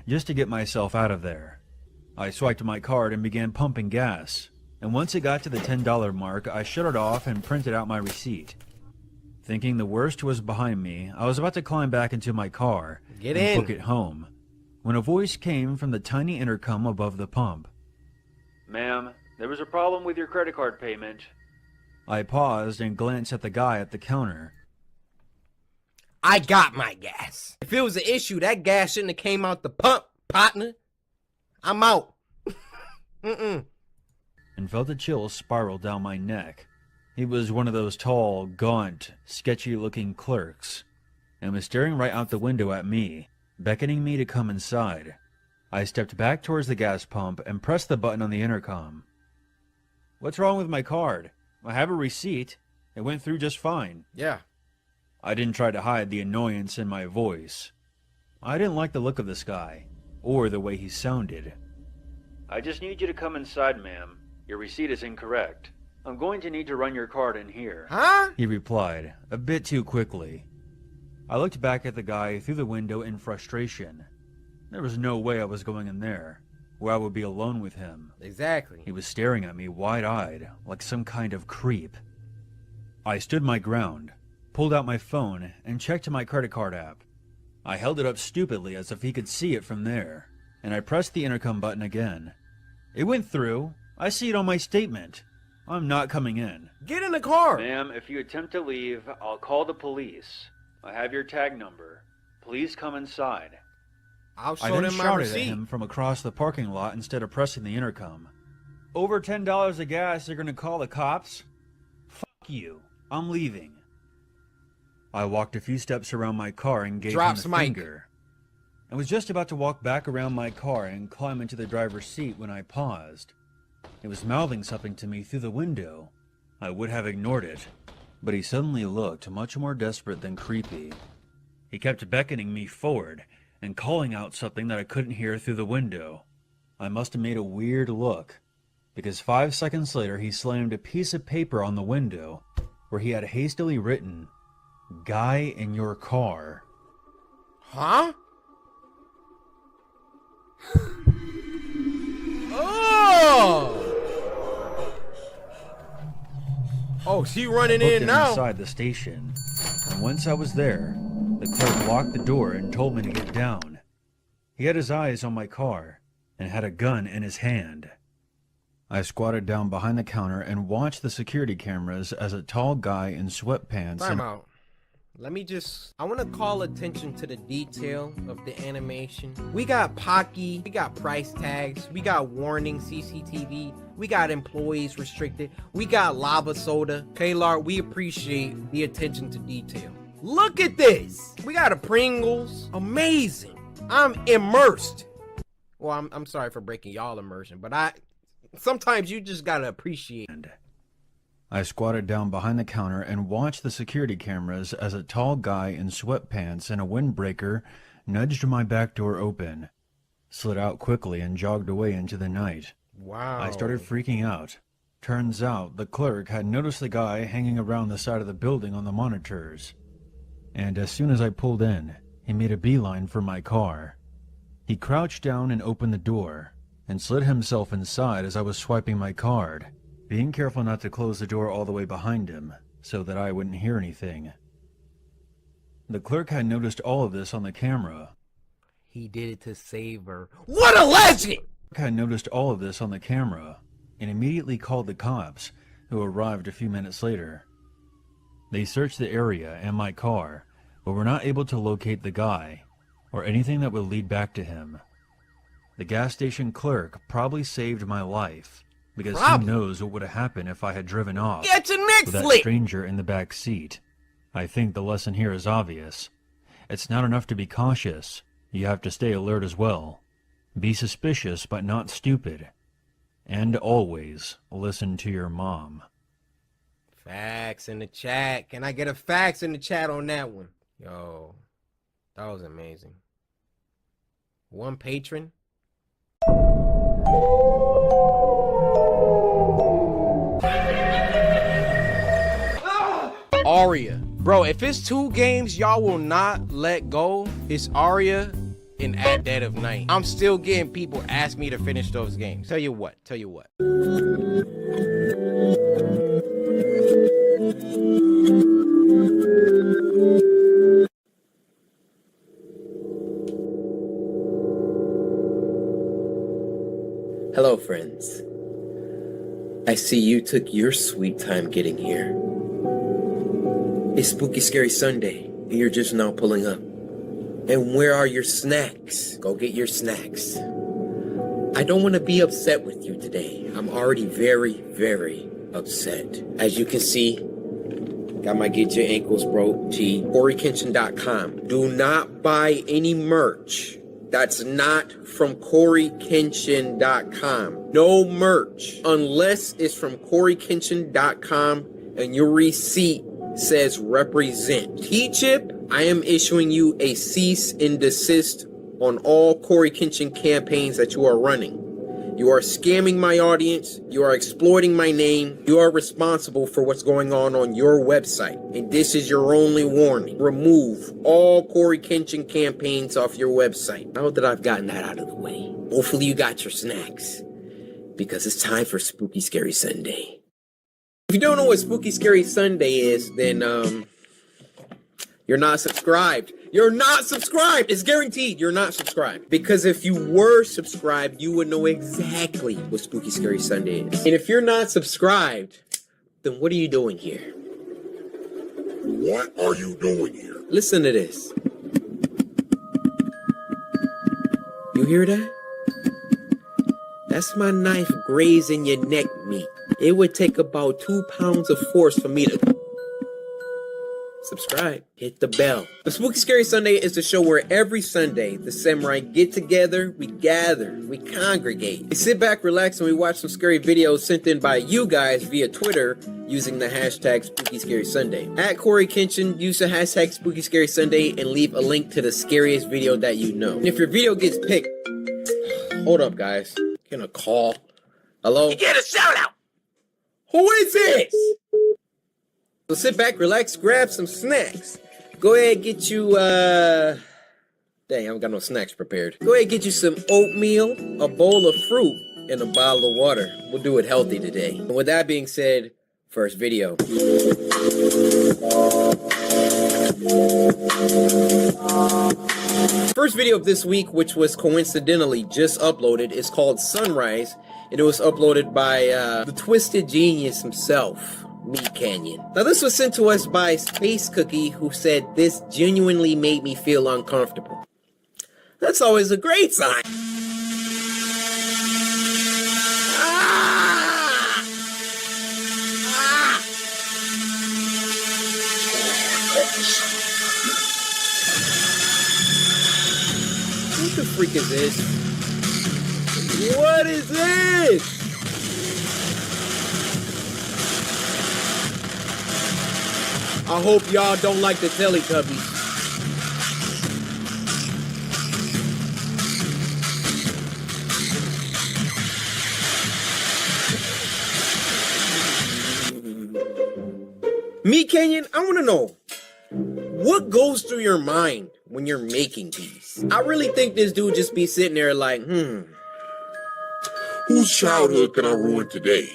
just to get myself out of there. I swiped my card and began pumping gas. And once it got to the $10 mark, I shut it off and printed out my receipt. Thinking the worst was behind me, I was about to climb back into my car and book it home, when a voice came from the tiny intercom above the pump. "Ma'am, there was a problem with your credit card payment." I paused and glanced at the guy at the counter. I got my gas. If it was an issue, that gas shouldn't have came out the pump, partner. I'm out. And felt a chill spiral down my neck. He was one of those tall, gaunt, sketchy-looking clerks, and was staring right out the window at me, beckoning me to come inside. I stepped back towards the gas pump and pressed the button on the intercom. "What's wrong with my card? I have a receipt. It went through just fine." Yeah. I didn't try to hide the annoyance in my voice. I didn't like the look of this guy, or the way he sounded. I just need you to come inside, ma'am. Your receipt is incorrect. I'm going to need to run your card in here. Huh? He replied, a bit too quickly. I looked back at the guy through the window in frustration. There was no way I was going in there, where I would be alone with him. Exactly. He was staring at me wide-eyed, like some kind of creep. I stood my ground, pulled out my phone, and checked my credit card app. I held it up stupidly as if he could see it from there, and I pressed the intercom button again. It went through. I see it on my statement. I'm not coming in. Get in the car! Ma'am, if you attempt to leave, I'll call the police. I have your tag number. Please come inside. I'll I show then them my shouted at receipt. him from across the parking lot instead of pressing the intercom. Over $10 of gas, you're gonna call the cops? Fuck you. I'm leaving. I walked a few steps around my car and gave him the finger. I was just about to walk back around my car and climb into the driver's seat when I paused. He was mouthing something to me through the window. I would have ignored it, but he suddenly looked much more desperate than creepy. He kept beckoning me forward and calling out something that I couldn't hear through the window. I must have made a weird look, because 5 seconds later he slammed a piece of paper on the window where he had hastily written, "Guy in your car." Huh? Oh! Oh, she running in now. Inside the station, and once I was there, the clerk locked the door and told me to get down. He had his eyes on my car and had a gun in his hand. I squatted down behind the counter and watched the security cameras as a tall guy in sweatpants Time out. I want to call attention to the detail of the animation. We got Pocky, we got price tags, we got warning CCTV, we got employees restricted, we got lava soda. Kalar, we appreciate the attention to detail. Look at this. We got a Pringles. Amazing. I'm immersed. Well, I'm sorry for breaking y'all immersion, but sometimes you just gotta appreciate. I squatted down behind the counter and watched the security cameras as a tall guy in sweatpants and a windbreaker nudged my back door open, slid out quickly and jogged away into the night. Wow. I started freaking out. Turns out the clerk had noticed the guy hanging around the side of the building on the monitors. And as soon as I pulled in, he made a beeline for my car. He crouched down and opened the door, and slid himself inside as I was swiping my card, being careful not to close the door all the way behind him, so that I wouldn't hear anything. The clerk had noticed all of this on the camera. He did it to save her. What a legend! The clerk had noticed all of this on the camera, and immediately called the cops, who arrived a few minutes later. They searched the area and my car, but were not able to locate the guy, or anything that would lead back to him. The gas station clerk probably saved my life, because who knows what would have happened if I had driven off with that stranger in the back seat. I think the lesson here is obvious. It's not enough to be cautious. You have to stay alert as well. Be suspicious but not stupid. And always listen to your mom. Facts in the chat. Can I get a fax in the chat on that one? Yo, that was amazing. One patron. Aria. Bro, if it's 2 games y'all will not let go, it's Aria and At Dead of Night. I'm still getting people ask me to finish those games. Tell you what. Hello, friends. I see you took your sweet time getting here. It's Spooky Scary Sunday, and you're just now pulling up. And where are your snacks? Go get your snacks. I don't want to be upset with you today. I'm already very, very upset. As you can see, got my Get Your Ankles Broke tee. Coryxkenshin.com. Do not buy any merch that's not from Coryxkenshin.com. No merch unless it's from Coryxkenshin.com and your receipt says represent. T-Chip, I am issuing you a cease and desist on all Coryxkenshin campaigns that you are running. You are scamming my audience. You are exploiting my name. You are responsible for what's going on your website. And this is your only warning. Remove all Coryxkenshin campaigns off your website. Now that I've gotten that out of the way, hopefully you got your snacks, because it's time for Spooky Scary Sunday. If you don't know what Spooky Scary Sunday is, then you're not subscribed. You're not subscribed. It's guaranteed you're not subscribed. Because if you were subscribed, you would know exactly what Spooky Scary Sunday is. And if you're not subscribed, then what are you doing here? What are you doing here? Listen to this. You hear that? That's my knife grazing your neck meat. It would take about 2 pounds of force for me to subscribe. Hit the bell. The Spooky Scary Sunday is the show where every Sunday the samurai get together, we gather, we congregate. We sit back, relax, and we watch some scary videos sent in by you guys via Twitter using the hashtag Spooky Scary Sunday. At Coryxkenshin, use the hashtag Spooky Scary Sunday and leave a link to the scariest video that you know. And if your video gets picked, hold up guys, getting a call. Hello? You get a shout out! Who is this? So sit back, relax, grab some snacks. Go ahead, get you, dang, I don't got no snacks prepared. Go ahead, get you some oatmeal, a bowl of fruit, and a bottle of water. We'll do it healthy today. And with that being said, first video. First video of this week, which was coincidentally just uploaded, is called Sunrise, and it was uploaded by the Twisted Genius himself, Me Canyon. Now this was sent to us by Space Cookie, who said this genuinely made me feel uncomfortable. That's always a great sign. What the freak is this? What is this? I hope y'all don't like the Teletubbies. Me, Canyon, I want to know, what goes through your mind when you're making these? I really think this dude just be sitting there like, Whose childhood can I ruin today?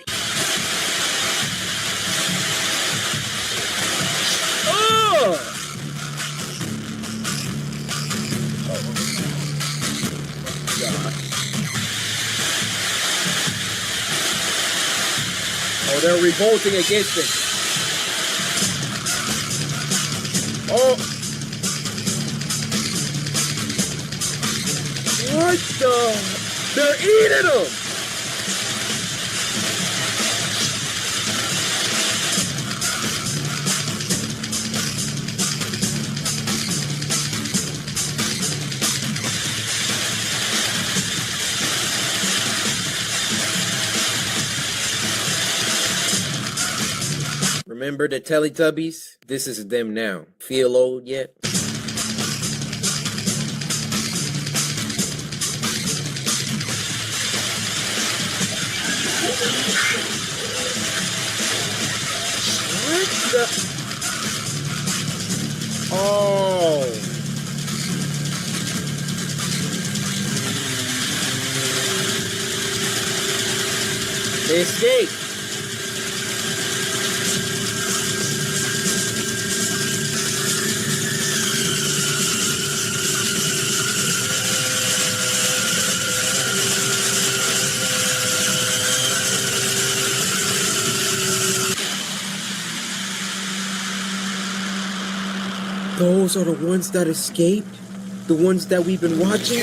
Oh, they're revolting against it. Oh. What the? They're eating them. Remember the Teletubbies? This is them now. Feel old yet? What the? Oh. They escaped. Those are the ones that escaped? The ones that we've been watching?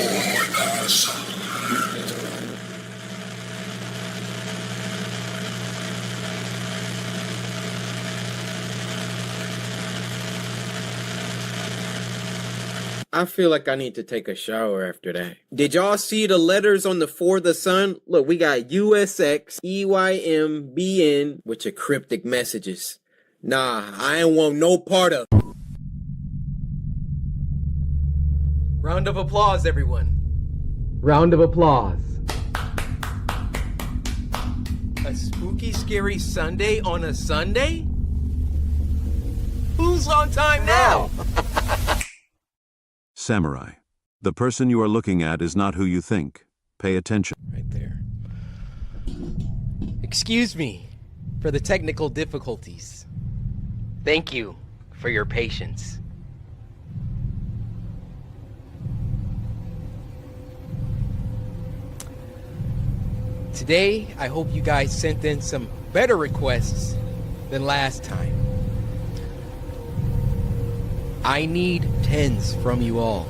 I feel like I need to take a shower after that. Did y'all see the letters on the For the Sun? Look, we got USX, EYM, BN, with your cryptic messages. Nah, I ain't want no part of. Round of applause, everyone. Round of applause. A spooky, scary Sunday on a Sunday? Who's on time now? Samurai. The person you are looking at is not who you think. Pay attention. Right there. Excuse me for the technical difficulties. Thank you for your patience. Today, I hope you guys sent in some better requests than last time. I need 10s from you all.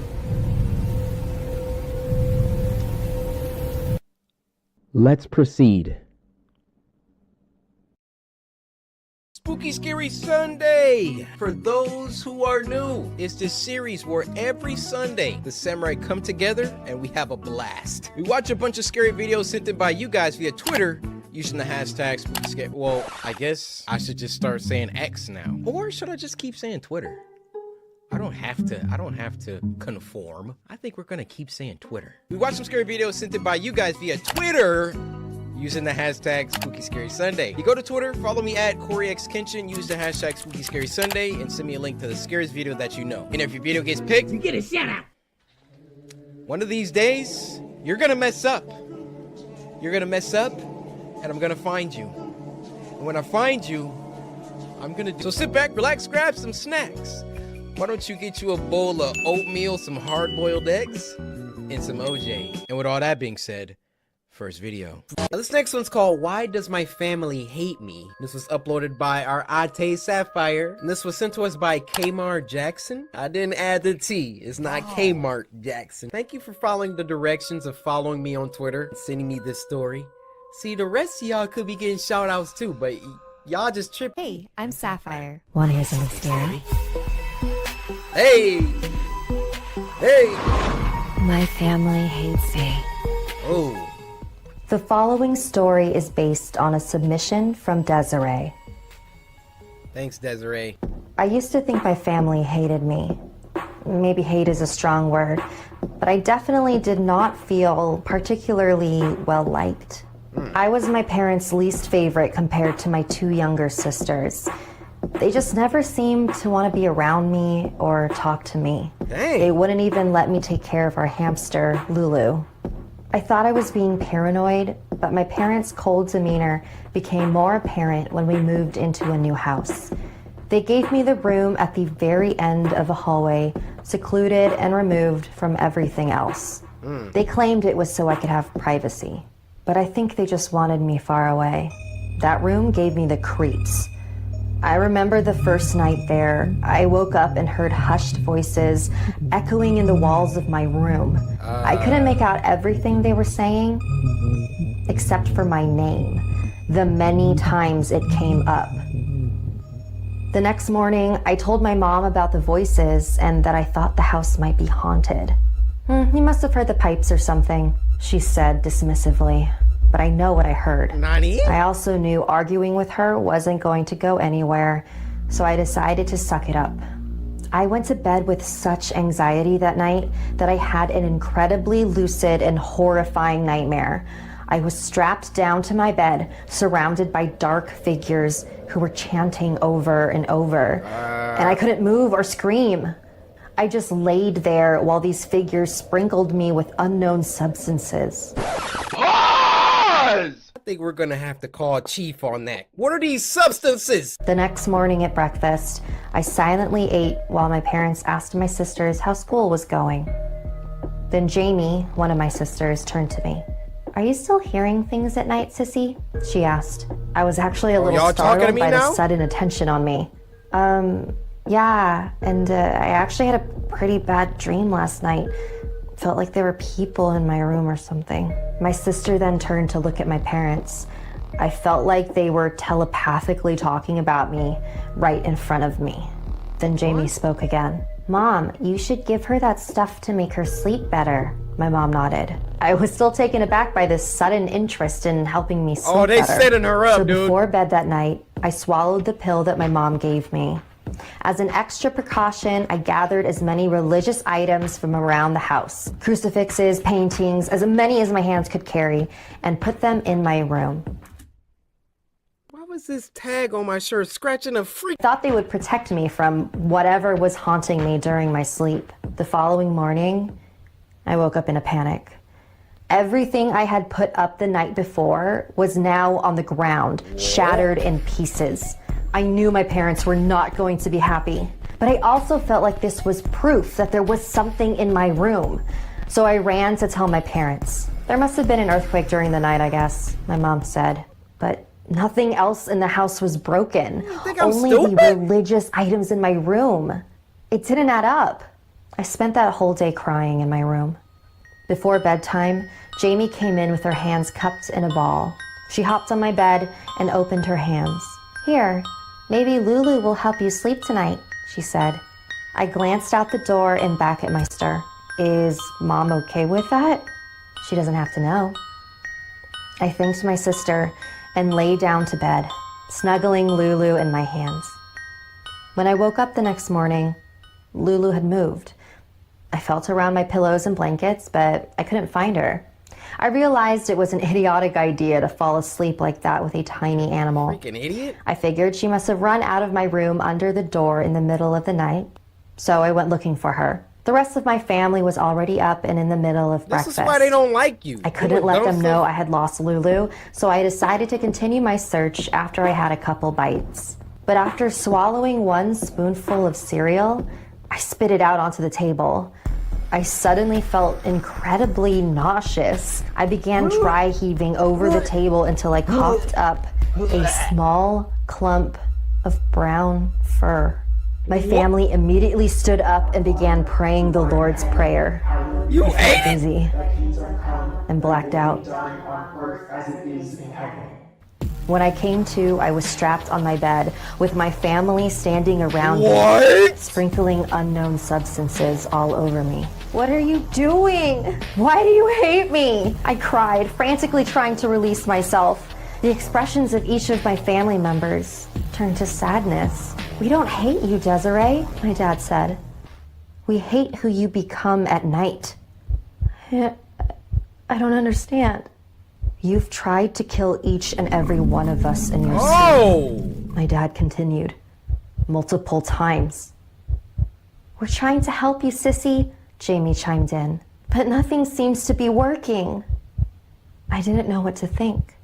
Let's proceed. Spooky Scary Sunday! For those who are new, it's this series where every Sunday the samurai come together and we have a blast. We watch a bunch of scary videos sent in by you guys via Twitter using the hashtag Spooky Scary. Well, I guess I should just start saying X now. Or should I just keep saying Twitter? I don't have to conform. I think we're gonna keep saying Twitter. We watch some scary videos sent in by you guys via Twitter using the hashtag Spooky Scary Sunday. You go to Twitter, follow me at Coryxkenshin, use the hashtag Spooky Scary Sunday, and send me a link to the scariest video that you know. And if your video gets picked, you get a shout out. One of these days, you're gonna mess up. You're gonna mess up, and I'm gonna find you. And when I find you, I'm gonna So sit back, relax, grab some snacks. Why don't you get you a bowl of oatmeal, some hard-boiled eggs, and some OJ. And with all that being said, first video. Now this next one's called Why Does My Family Hate Me? This was uploaded by our Ate Sapphire, and this was sent to us by Kmart Jackson. I didn't add the T, it's not Kmart Jackson. Thank you for following the directions of following me on Twitter and sending me this story. See, the rest of y'all could be getting shout outs too, but y'all just trip. Hey, I'm Sapphire. Wanna hear something scary? Hey! Hey! My family hates me. Oh. The following story is based on a submission from Desiree. Thanks, Desiree. I used to think my family hated me. Maybe hate is a strong word, but I definitely did not feel particularly well liked. I was my parents' least favorite compared to my two younger sisters. They just never seemed to want to be around me or talk to me. Dang. They wouldn't even let me take care of our hamster, Lulu. I thought I was being paranoid, but my parents' cold demeanor became more apparent when we moved into a new house. They gave me the room at the very end of a hallway, secluded and removed from everything else. They claimed it was so I could have privacy, but I think they just wanted me far away. That room gave me the creeps. I remember the first night there, I woke up and heard hushed voices echoing in the walls of my room. I couldn't make out everything they were saying, except for my name, the many times it came up. The next morning, I told my mom about the voices and that I thought the house might be haunted. You must have heard the pipes or something, she said dismissively. But I know what I heard. Nani? I also knew arguing with her wasn't going to go anywhere, so I decided to suck it up. I went to bed with such anxiety that night that I had an incredibly lucid and horrifying nightmare. I was strapped down to my bed, surrounded by dark figures who were chanting over and over, and I couldn't move or scream. I just laid there while these figures sprinkled me with unknown substances. I think we're gonna have to call Chief on that. What are these substances? The next morning at breakfast, I silently ate while my parents asked my sisters how school was going. Then Jamie, one of my sisters, turned to me. "Are you still hearing things at night, sissy?" she asked. I was actually a little startled by the sudden attention on me. Yeah, and I actually had a pretty bad dream last night. Felt like there were people in my room or something. My sister then turned to look at my parents. I felt like they were telepathically talking about me right in front of me. Then Jamie spoke again. "Mom, you should give her that stuff to make her sleep better." My mom nodded. I was still taken aback by this sudden interest in helping me sleep better. Oh, they setting her up, dude. So before bed that night, I swallowed the pill that my mom gave me. As an extra precaution, I gathered as many religious items from around the house, crucifixes, paintings, as many as my hands could carry, and put them in my room. was this tag on my shirt scratching a freak? Thought they would protect me from whatever was haunting me during my sleep. The following morning, I woke up in a panic. Everything I had put up the night before was now on the ground, shattered in pieces. I knew my parents were not going to be happy, but I also felt like this was proof that there was something in my room. So I ran to tell my parents. There must have been an earthquake during the night, I guess, my mom said. But nothing else in the house was broken. Only the religious items in my room. It didn't add up. I spent that whole day crying in my room. Before bedtime, Jamie came in with her hands cupped in a ball. She hopped on my bed and opened her hands. Here, maybe Lulu will help you sleep tonight, she said. I glanced out the door and back at my sister. Is Mom okay with that? She doesn't have to know. I thanked my sister and lay down to bed, snuggling Lulu in my hands. When I woke up the next morning, Lulu had moved. I felt around my pillows and blankets, but I couldn't find her. I realized it was an idiotic idea to fall asleep like that with a tiny animal. Freaking idiot. I figured she must have run out of my room under the door in the middle of the night, so I went looking for her. The rest of my family was already up and in the middle of breakfast. This is why they don't like you. I couldn't let them know I had lost Lulu, so I decided to continue my search after I had a couple bites. But after swallowing one spoonful of cereal, I spit it out onto the table. I suddenly felt incredibly nauseous. I began dry heaving over the table until I coughed up a small clump of brown fur. My family immediately stood up and began praying the Lord's Prayer. You I felt ate it? dizzy and blacked out. When I came to, I was strapped on my bed with my family standing around me, sprinkling unknown substances all over me. What are you doing? Why do you hate me? I cried, frantically trying to release myself. The expressions of each of my family members turned to sadness. We don't hate you, Desiree, my dad said. We hate who you become at night. I don't understand. You've tried to kill each and every one of us in your sleep. My dad continued, multiple times. We're trying to help you, sissy, Jamie chimed in, but nothing seems to be working. I didn't know what to think.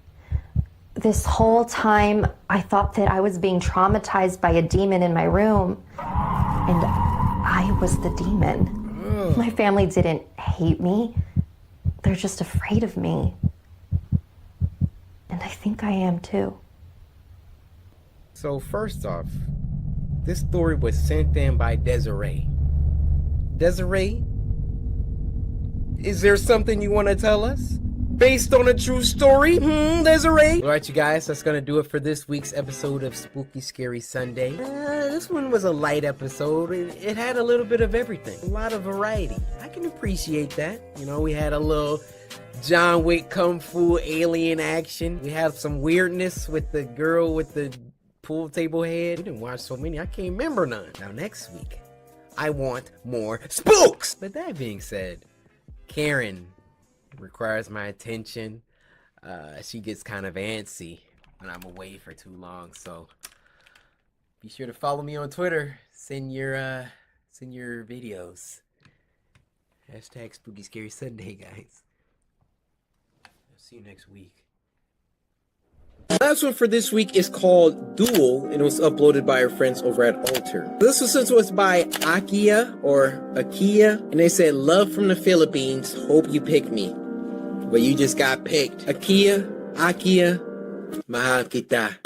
This whole time, I thought that I was being traumatized by a demon in my room, and I was the demon. My family didn't hate me. They're just afraid of me. And I think I am too. So first off, this story was sent in by Desiree. Desiree, is there something you want to tell us? Based on a true story? Desiree? Alright you guys, that's gonna do it for this week's episode of Spooky Scary Sunday. This one was a light episode. It had a little bit of everything. A lot of variety. I can appreciate that. You know, we had a little John Wick Kung Fu alien action. We have some weirdness with the girl with the pool table head. We didn't watch so many, I can't remember none. Now next week, I want more spooks! But that being said, Karen requires my attention. She gets kind of antsy when I'm away for too long, so be sure to follow me on Twitter. Send your videos. Hashtag Spooky Scary Sunday, guys. See you next week. The last one for this week is called Duel, and it was uploaded by our friends over at Alter. This was sent to us by Akia, and they said, love from the Philippines, hope you pick me. But you just got picked. Akia, mahal kita.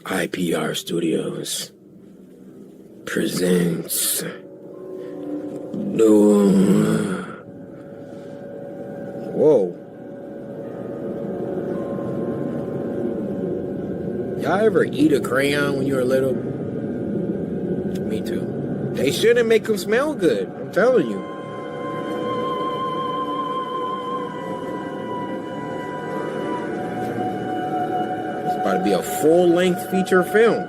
IPR Studios presents Duel. Whoa. Y'all ever eat a crayon when you were little? Me too. They shouldn't make them smell good, I'm telling you. It's about to be a full-length feature film.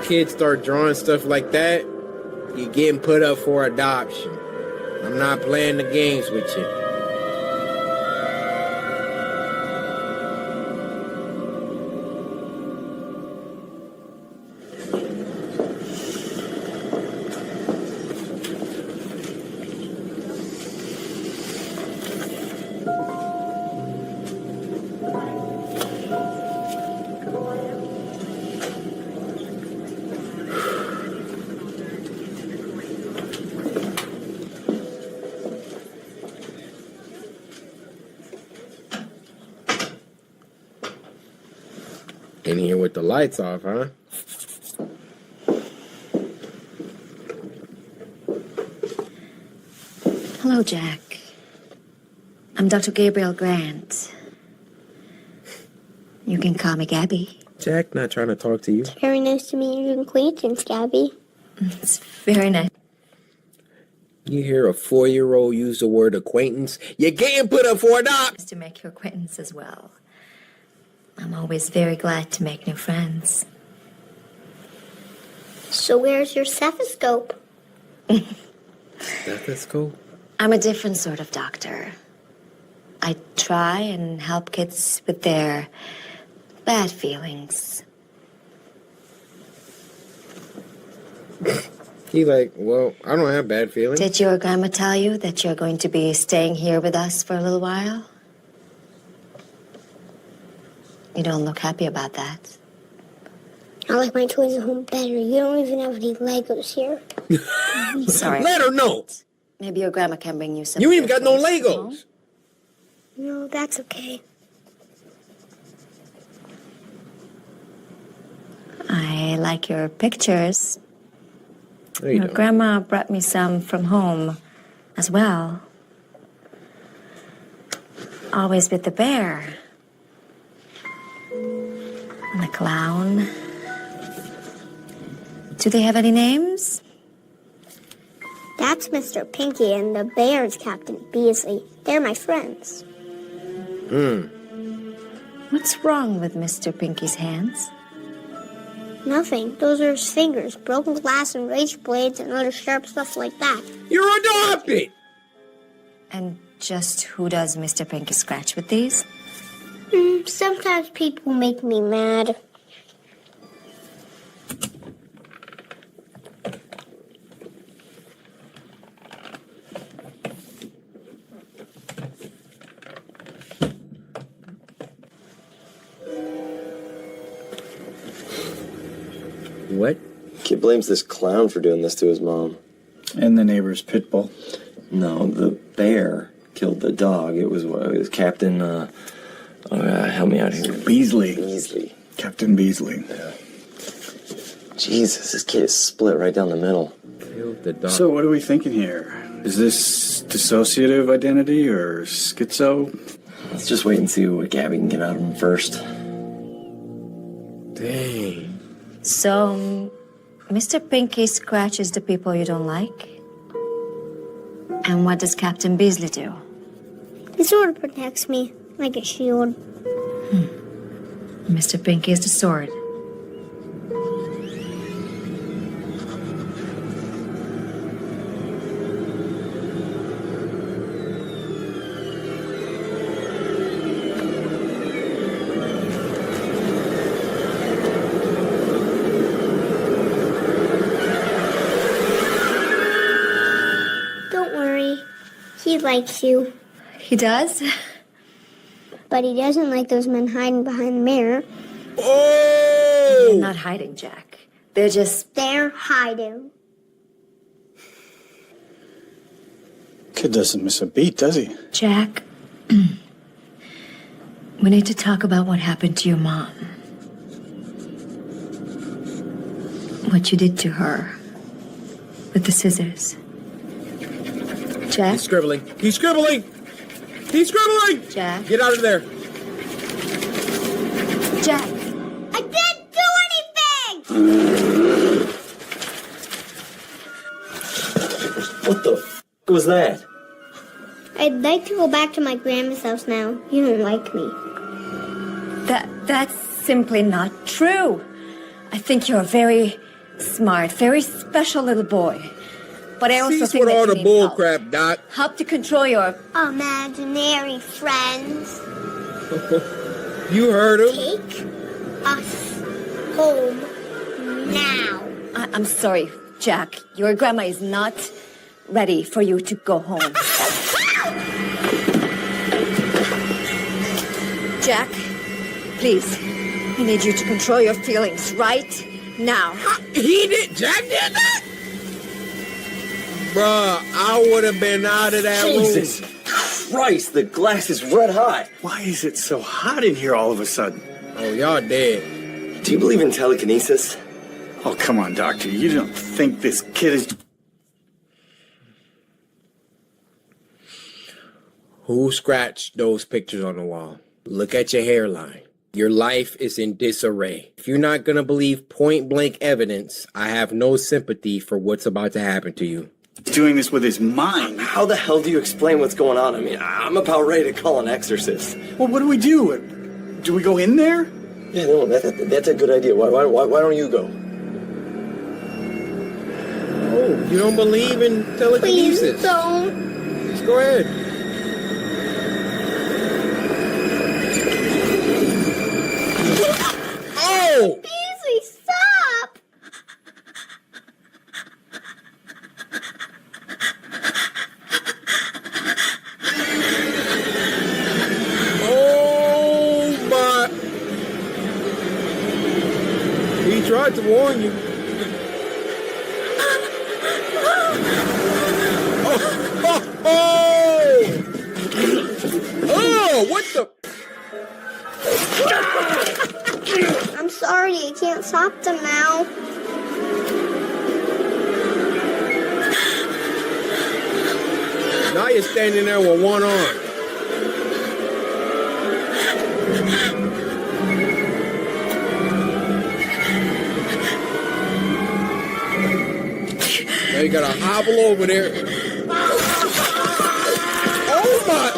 kids start drawing stuff like that, you're getting put up for adoption. I'm not playing the games with you. In here with the lights off, huh? Hello, Jack. I'm Dr. Gabriel Grant. You can call me Gabby. Jack, not trying to talk to you. Very nice to meet your acquaintance, Gabby. It's very nice. You hear a 4-year-old use the word acquaintance, you're getting put up for adoption. To make your acquaintance as well. I'm always very glad to make new friends. So where's your stethoscope? Stethoscope? I'm a different sort of doctor. I try and help kids with their bad feelings. He like, well, I don't have bad feelings. Did your grandma tell you that you're going to be staying here with us for a little while? You don't look happy about that. I like my toys at home better. You don't even have any Legos here. Sorry. Let her know. Maybe your grandma can bring you some. You ain't even got no Legos. No, that's okay. I like your pictures. No, you Your don't. grandma brought me some from home as well. Always with the bear. And the clown. Do they have any names? That's Mr. Pinky and the bear's Captain Beasley. They're my friends. What's wrong with Mr. Pinky's hands? Nothing. Those are his fingers. Broken glass and razor blades and other sharp stuff like that. You're adopted! And just who does Mr. Pinky scratch with these? Sometimes people make me mad. What? Kid blames this clown for doing this to his mom. And the neighbor's pit bull. No, the bear killed the dog. It was Captain, help me out here. Beasley. Captain Beasley. Yeah. Jesus, this kid is split right down the middle. Killed the dog. So what are we thinking here? Is this dissociative identity or schizo? Let's just wait and see what Gabby can get out of him first. Dang. So, Mr. Pinky scratches the people you don't like? And what does Captain Beasley do? He sort of protects me, like a shield. Mr. Pinky is the sword. Don't worry. He likes you. He does? But he doesn't like those men hiding behind the mirror. Oh! They're not hiding, Jack. They're just... They're hiding. Kid doesn't miss a beat, does he? Jack, we need to talk about what happened to your mom. What you did to her. With the scissors. Jack? He's scribbling. He's scribbling! He's scribbling! Jack? Get out of there. Jack! I didn't do anything! What the f*** was that? I'd like to go back to my grandma's house now. You don't like me. That's simply not true. I think you're a very smart, very special little boy. But I also Cease think with that all you the need bull help. crap, Doc. Help to control your... Imaginary friends. You heard him. Take us home now. I'm sorry, Jack. Your grandma is not ready for you to go home. Jack, please. I need you to control your feelings right now. He did? Jack did that? Bruh, I would have been out of that Jesus room. Christ, the glass is red hot. Why is it so hot in here all of a sudden? Oh, y'all dead. Do you believe in telekinesis? Oh, come on, Doctor. You don't think this kid is... Who scratched those pictures on the wall? Look at your hairline. Your life is in disarray. If you're not gonna believe point-blank evidence, I have no sympathy for what's about to happen to you. He's doing this with his mind. How the hell do you explain what's going on? I mean, I'm about ready to call an exorcist. Well, what do we do? Do we go in there? Yeah, no, that's a good idea. Why don't you go? Oh, you don't believe in telekinesis? Please don't. Just go ahead. Oh! Beasley, stop! Oh my! He tried to warn you. Oh, what the? I'm sorry, I can't stop them now. Now you're standing there with one arm. Now you gotta hobble over there. Oh my!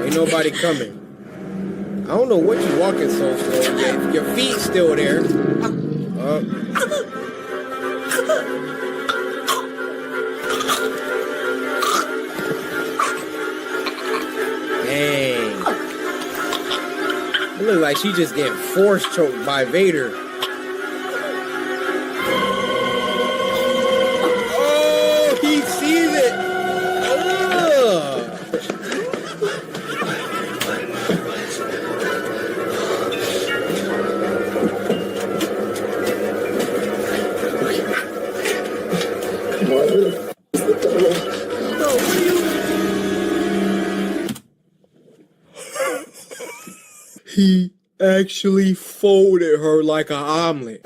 Ain't nobody coming. I don't know what you're walking so slow. Your feet still there. Dang. It looks like she just getting force choked by Vader. Oh, he sees it. Ugh. He actually folded her like an omelet.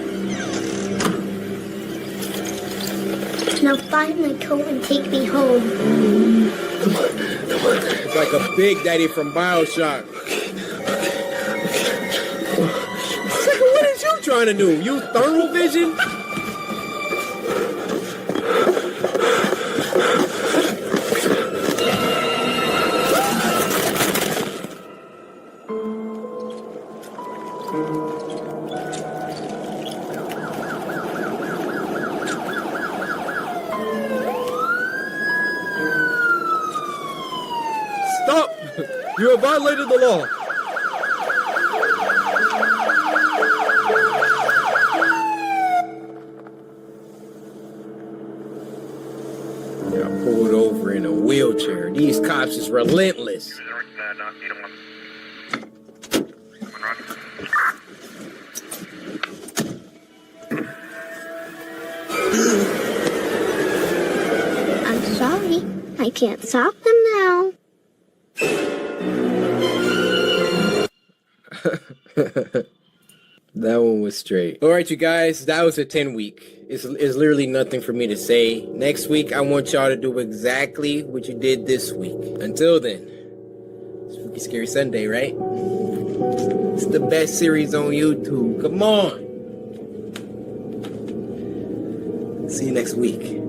Now find my coat and take me home. It's like a Big Daddy from BioShock. Sucker, what is you trying to do? Use thermal vision? Stop! You have violated the law. Got pulled over in a wheelchair. These cops is relentless. I'm sorry, I can't stop them now. That one was straight. All right, you guys, that was a 10-week. It's literally nothing for me to say. Next week, I want y'all to do exactly what you did this week. Until then, Spooky Scary Sunday, right? It's the best series on YouTube. Come on. See you next week.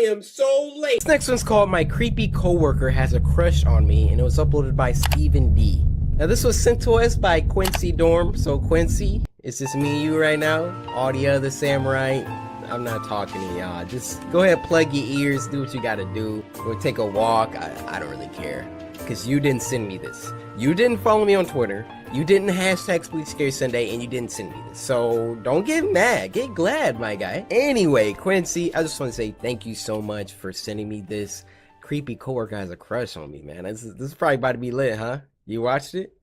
am so late. This next one's called My Creepy Coworker Has a Crush on Me, and it was uploaded by Stephen D. Now this was sent to us by Quincy Dorm. So Quincy, it's just me and you right now. All the other samurai, I'm not talking to y'all. Just go ahead, plug your ears, do what you gotta do. Go take a walk. I don't really care. Because you didn't send me this. You didn't follow me on Twitter. You didn't hashtag Spooky Scary Sunday, and you didn't send me this. So don't get mad. Get glad, my guy. Anyway, Quincy, I just want to say thank you so much for sending me this. Creepy coworker has a crush on me, man. This is probably about to be lit, huh? You watched it?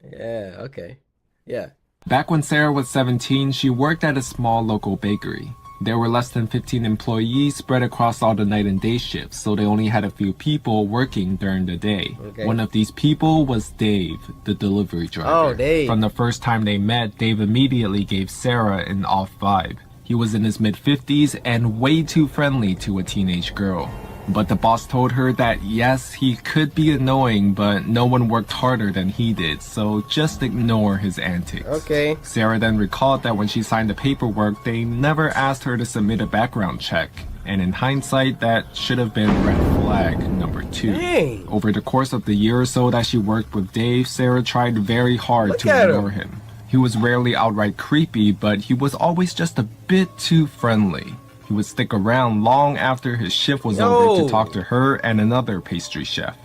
Yeah, okay. Yeah. Back when Sarah was 17, she worked at a small local bakery. There were less than 15 employees spread across all the night and day shifts, so they only had a few people working during the day. Okay. One of these people was Dave, the delivery driver. Oh, Dave. From the first time they met, Dave immediately gave Sarah an off vibe. He was in his mid-50s and way too friendly to a teenage girl. But the boss told her that yes, he could be annoying, but no one worked harder than he did, so just ignore his antics. Okay. Sarah then recalled that when she signed the paperwork, they never asked her to submit a background check. And in hindsight, that should have been red flag number 2. Dang. Over the course of the year or so that she worked with Dave, Sarah tried very hard to ignore him. He was rarely outright creepy, but he was always just a bit too friendly. He would stick around long after his shift was over to talk to her and another pastry chef.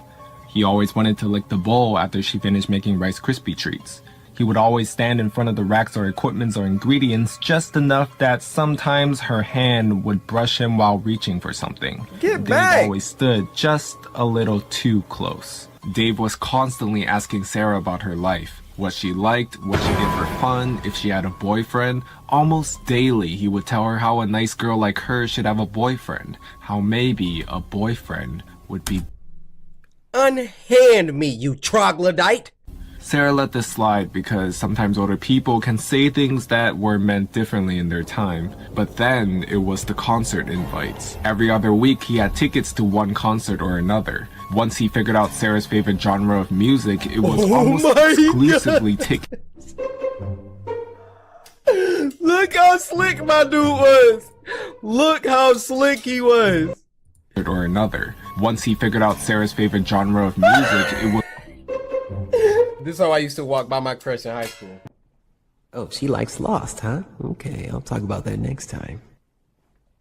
He always wanted to lick the bowl after she finished making Rice Krispie treats. He would always stand in front of the racks or equipments or ingredients just enough that sometimes her hand would brush him while reaching for something. Get back! Dave always stood just a little too close. Dave was constantly asking Sarah about her life. What she liked, what she did for fun, if she had a boyfriend. Almost daily, he would tell her how a nice girl like her should have a boyfriend. How maybe a boyfriend would be... Unhand me, you troglodyte! Sarah let this slide because sometimes older people can say things that were meant differently in their time. But then it was the concert invites. Every other week he had tickets to one concert or another. Once he figured out Sarah's favorite genre of music, it was almost exclusively tickets. Look how slick my dude was! Look how slick he was! Or another. Once he figured out Sarah's favorite genre of music, it was... This is how I used to walk by my crush in high school. Oh, she likes Lost, huh? Okay, I'll talk about that next time.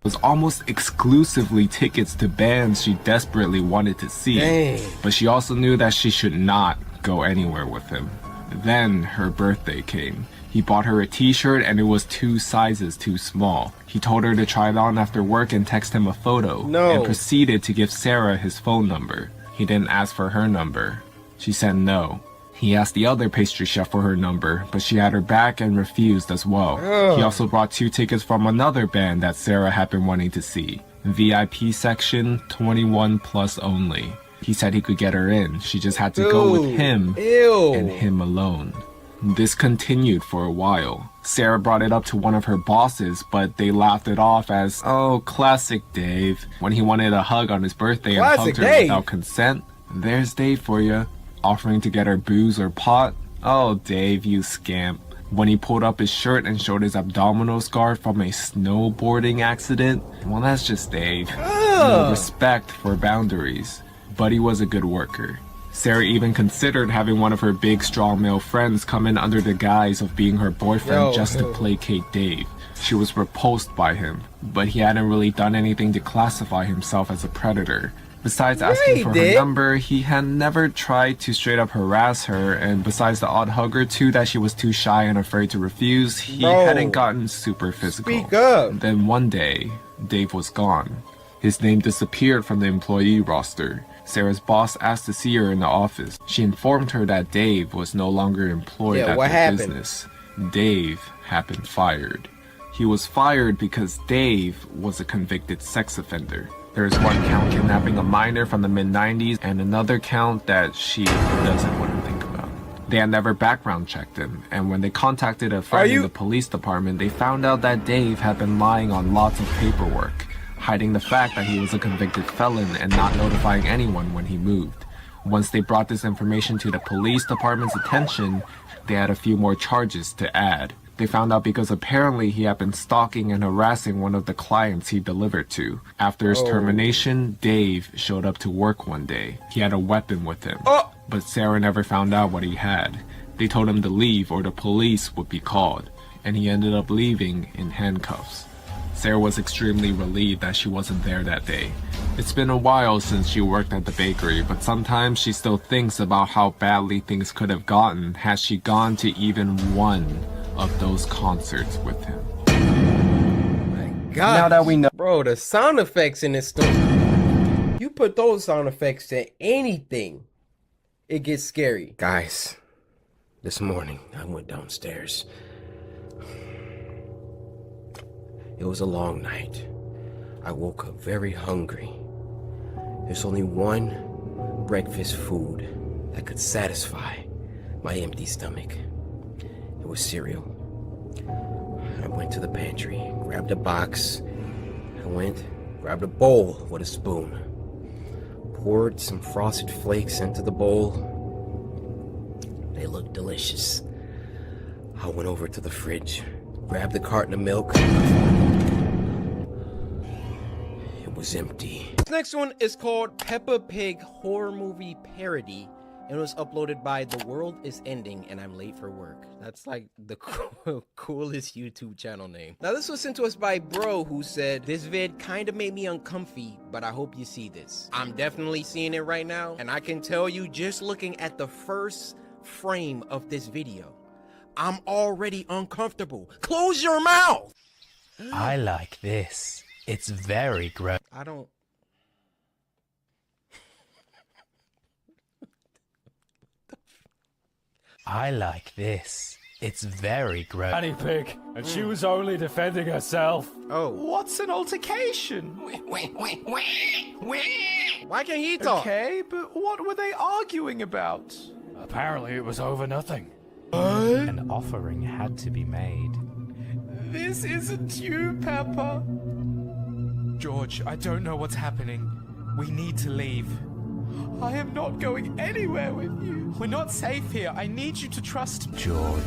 Was almost exclusively tickets to bands she desperately wanted to see. Dang. But she also knew that she should not go anywhere with him. Then her birthday came. He bought her a t-shirt and it was 2 sizes too small. He told her to try it on after work and text him a photo. And proceeded to give Sarah his phone number. He didn't ask for her number. She said no. He asked the other pastry chef for her number, but she had her back and refused as well. He also brought 2 tickets from another band that Sarah had been wanting to see. VIP section, 21 plus only. He said he could get her in. She just had to go with him and him alone. This continued for a while. Sarah brought it up to one of her bosses, but they laughed it off as, oh, classic Dave. When he wanted a hug on his birthday and hugged her without consent, there's Dave for you. Offering to get her booze or pot? Oh, Dave, you scamp. When he pulled up his shirt and showed his abdominal scar from a snowboarding accident? Well, that's just Dave. No respect for boundaries. But he was a good worker. Sarah even considered having one of her big, strong male friends come in under the guise of being her boyfriend just to placate Dave. She was repulsed by him, but he hadn't really done anything to classify himself as a predator. Besides asking for her number, he had never tried to straight up harass her, and besides the odd hug or two that she was too shy and afraid to refuse, he hadn't gotten super physical. Speak up! Then one day, Dave was gone. His name disappeared from the employee roster. Sarah's boss asked to see her in the office. She informed her that Dave was no longer employed at the business. Dave had been fired. He was fired because Dave was a convicted sex offender. There's one count kidnapping a minor from the mid-90s and another count that she doesn't want to think about. They had never background checked him, and when they contacted a friend in the police department, they found out that Dave had been lying on lots of paperwork, hiding the fact that he was a convicted felon and not notifying anyone when he moved. Once they brought this information to the police department's attention, they had a few more charges to add. They found out because apparently he had been stalking and harassing one of the clients he delivered to. After his termination, Dave showed up to work one day. He had a weapon with him, but Sarah never found out what he had. They told him to leave or the police would be called, and he ended up leaving in handcuffs. Sarah was extremely relieved that she wasn't there that day. It's been a while since she worked at the bakery, but sometimes she still thinks about how badly things could have gotten had she gone to even one of those concerts with him. God, Now that we know, bro, the sound effects in this story. You put those sound effects to anything, it gets scary. Guys, this morning I went downstairs. It was a long night. I woke up very hungry. There's only one breakfast food that could satisfy my empty stomach. It was cereal. I went to the pantry, grabbed a box. Grabbed a bowl with a spoon. Poured some Frosted Flakes into the bowl. They looked delicious. I went over to the fridge, grabbed a carton of milk. It was empty. This next one is called Peppa Pig Horror Movie Parody, and it was uploaded by The World Is Ending and I'm Late for Work. That's like the coolest YouTube channel name. Now this was sent to us by Bro, who said, "This vid kinda made me uncomfy, but I hope you see this." I'm definitely seeing it right now, and I can tell you just looking at the first frame of this video, I'm already uncomfortable. Close your mouth! I like this. It's very gross. I don't... I like this. It's very gross. Granny Pig, and she was only defending herself. Oh. What's an altercation? Why can't he talk? Okay, but what were they arguing about? Apparently it was over nothing. An offering had to be made. This isn't you, Peppa. George, I don't know what's happening. We need to leave. I am not going anywhere with you. We're not safe here. I need you to trust me. George.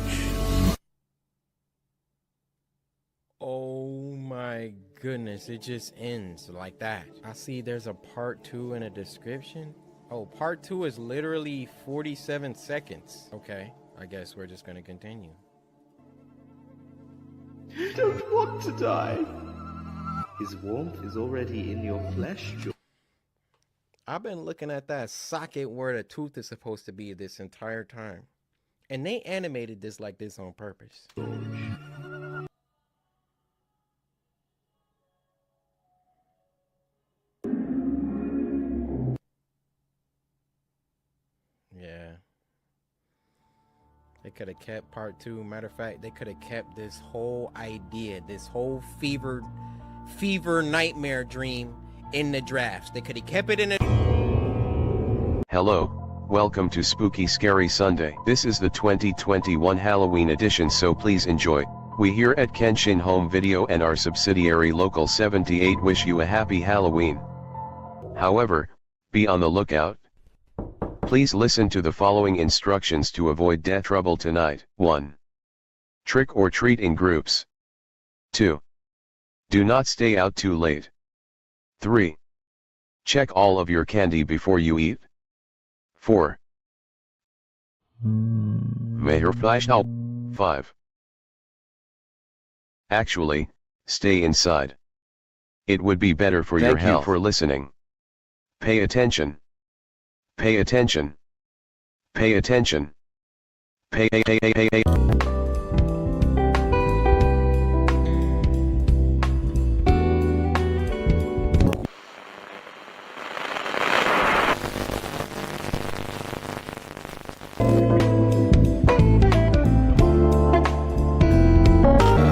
Oh my goodness, it just ends like that. I see there's a part 2 in a description. Oh, part 2 is literally 47 seconds. Okay, I guess we're just gonna continue. You don't want to die. His warmth is already in your flesh, George. I've been looking at that socket where the tooth is supposed to be this entire time. And they animated this like this on purpose. Yeah. They could have kept part 2. Matter of fact, they could have kept this whole idea, this whole fever nightmare dream in the drafts. They could have kept it in a... Hello, welcome to Spooky Scary Sunday. This is the 2021 Halloween edition, so please enjoy. We here at Kenshin Home Video and our subsidiary Local 78 wish you a happy Halloween. However, be on the lookout. Please listen to the following instructions to avoid death trouble tonight. 1. Trick or treat in groups. 2. Do not stay out too late. 3. Check all of your candy before you eat. 4. May your flash out. 5. Actually, stay inside. It would be better for your health. Thank you for listening. Pay attention. Pay attention. Pay attention. Pay.